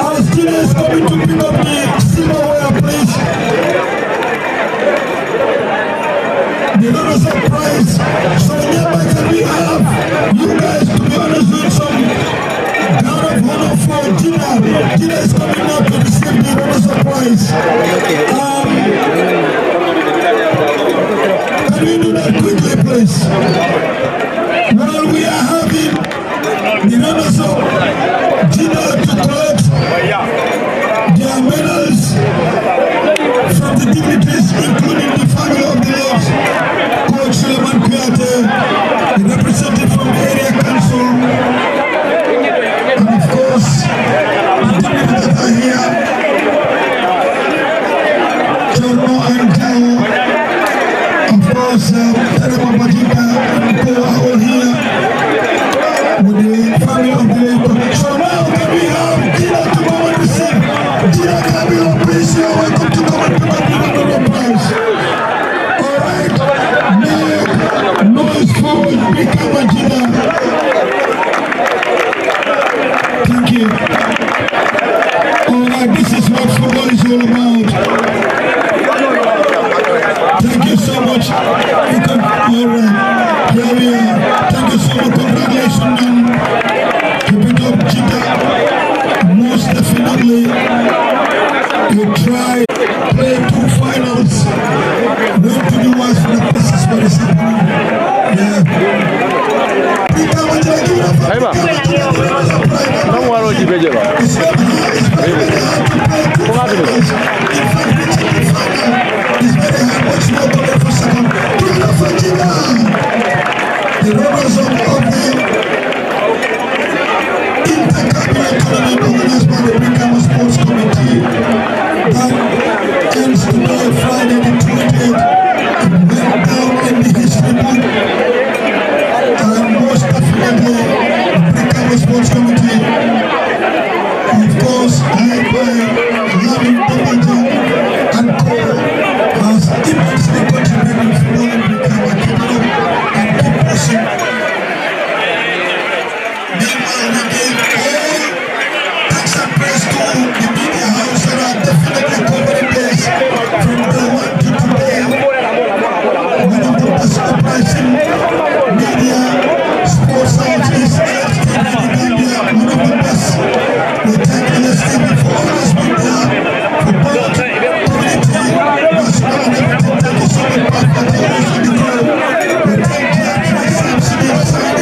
Our students coming to pick up the silverware, please. The runners up prize. So Nyambai, can we have you guys, to be honest, with some kind of honor for Jida? Jida is coming out to receive the runners up prize. Can we do that quickly, please? Well, we are having the runners up Jida to collect their medals from the dignitaries, including the family of the late Coach Sulayman Kuyateh, the representative from the area council, and of course, the dignitaries that are here, Jorno and Tao, of course, Jida and Co are all here with the family of the late Coach. So now, Push forward, become a Jida. Thank you. Alright, this is what football is all about. Thank you so much. Alright, here we are. Thank you so much. Congratulations, man. Keep it up, Jida. Most definitely, you try, play 2 finals. Went to the West for the best for the happening. Yeah. Hey, ma. Don't worry, you better. It's very hard to play 2 finals. It's very hard, much more coming for second. Give it up for Jida. The runners of the Intercabinet Tournament organized by the Brikama Sports Committee. That ends today, Friday the 28th. It went down in the history book. And most definitely, the Brikama Sports Committee, of course, led by Lamin and Co, has immensely contributed to football in Brikama. Keep it up and keep pushing. Meanwhile, we gave all thanks and praise to the media house that are definitely covering this from day 1 to today. One of the best uprising media sports houses in Gambia. One of the best. We thank LSTV for always being there for both community, national and everything. Thank you so much, Papa. Thank you so much, Nicole. We thank you, Samson, Asani.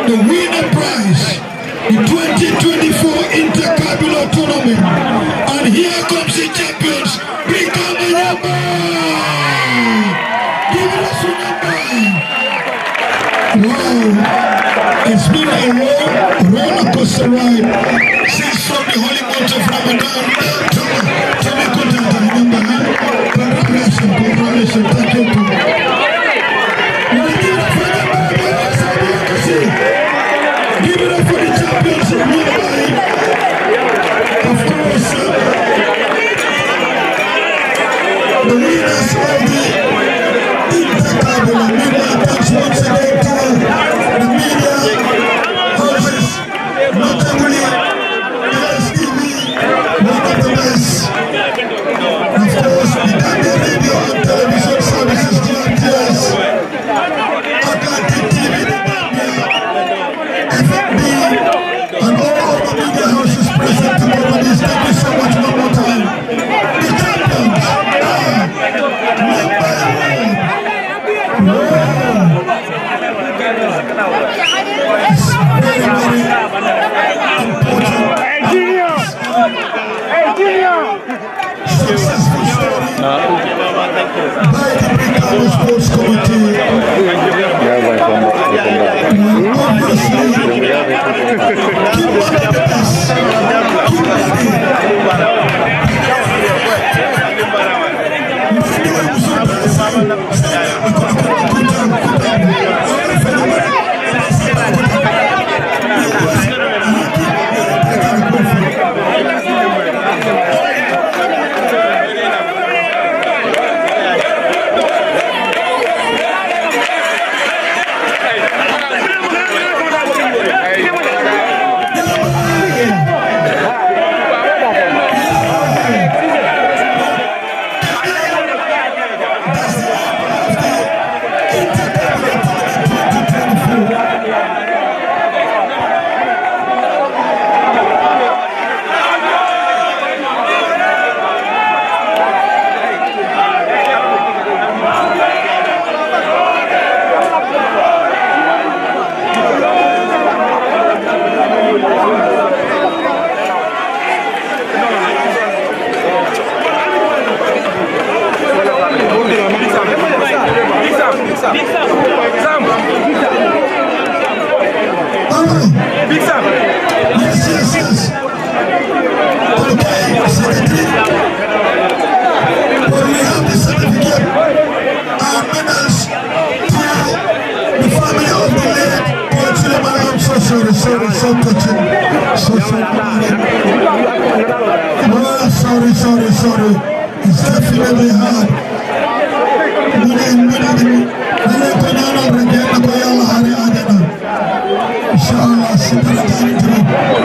The winner prize, the 2024 Intercabinet Tournament, and here comes the champions, Brikama Nyambai. Give it us a Nyambai. Wow, it's been a long roller coaster ride since from the holy month of Ramadan. Tell me good time to remember, huh? Congratulations, thank you. Give it up for the champions of Nyambai. Of course, the winners of the Intercabinet. Meanwhile, thanks once again to the media houses, notably BSC, one of the best. Of course, the Gambia Radio and Television Services, GTS, Atlantic TV, and all the media houses present to cover this. Thank you so much one more time. The champions are Nyambai. It's very, very important. Successful story by the Brikama Sports Committee. Obviously, keep one of the best. Keep Well, sorry. It's definitely hard.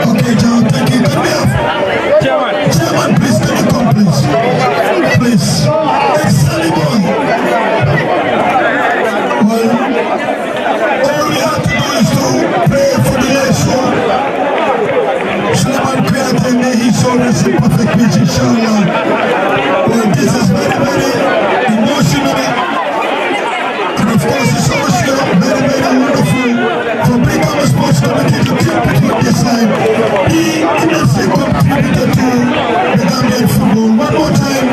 Okay, John, thank you. Can we have Chairman, please, can you come, please? Please. Excellent boy. Well, all we have to do is to pray for the nation. Sulayman Kuyateh, may he show us a perfect peace, inshallah. Well, this is very, very emotional. And of course, it's also very, very wonderful for Brigama Sports Committee to keep it with this line. He immensely contributed to the Gambian football. One more time,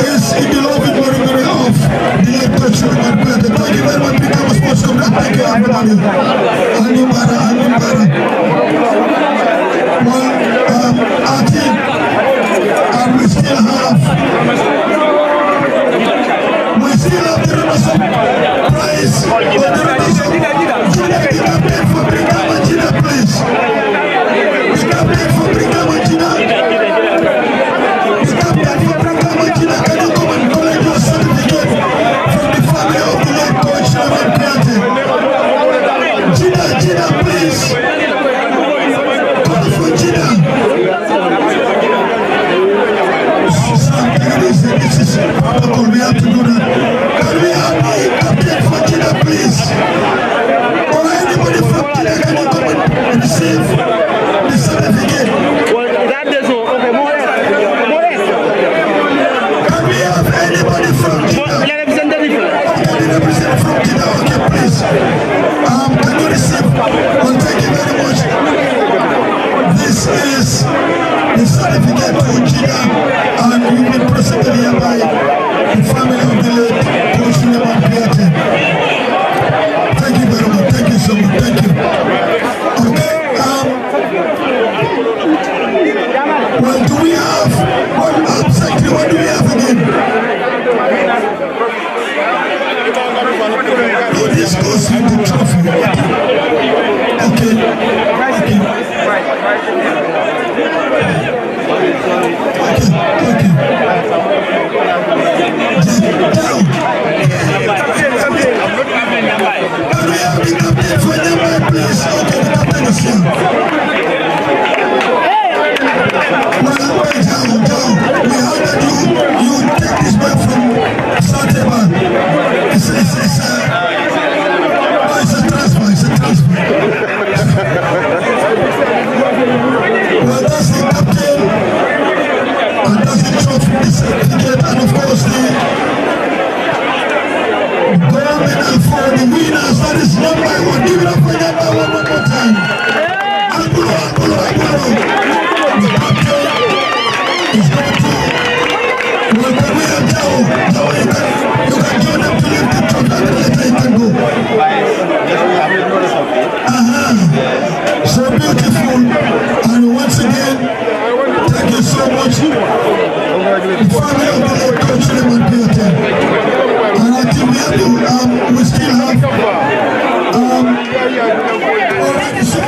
is in the loving memory of the late coach Sulayman Kuyateh. Thank you very much, Brigama Sports Committee. Thank you, everybody. Animbara. Well, our team, and we still have the runners up prize. The runners up. Jida, the captain for Brigama, Jida, please. The captain for Brigama, Jida. The captain for Brigama, Jida, can you come and collect your certificate from the family of the late coach Nyambai Kuyateh? Jida, please. Call for Jida. This is protocol, we have to do that. Can we have the captain for Jida, please? Or anybody from Jida, can you come and receive the certificate? Can we have anybody from Jida? Can you represent from Jida? Okay, please. Can you receive? Well, thank you very much. This is the certificate for Jida, and you've been presented here by the family of the late coach Sulayman Kuyateh. Thank you very much. Thank you so much. Thank you. Okay. Well, do we have what exactly? What do we have again? Oh, this goes with the trophy. Okay. Can we have the captain for Nyambai, please? Okay, the captain is here. Well, down. We heard that you take this man from Southeban. It's a transfer. Well, that's the captain. And that's the trophy, the certificate, and of course the gold medal for the winners. That is Nyambai. Give it up for Nyambai one more time. Angulo. The captain is going to welcome me and Jao. You can join them to lift the trophy, and later you can go. So beautiful. And once again, thank you so much. The family of the late coach Sulayman Kuyateh. And I think we still have already so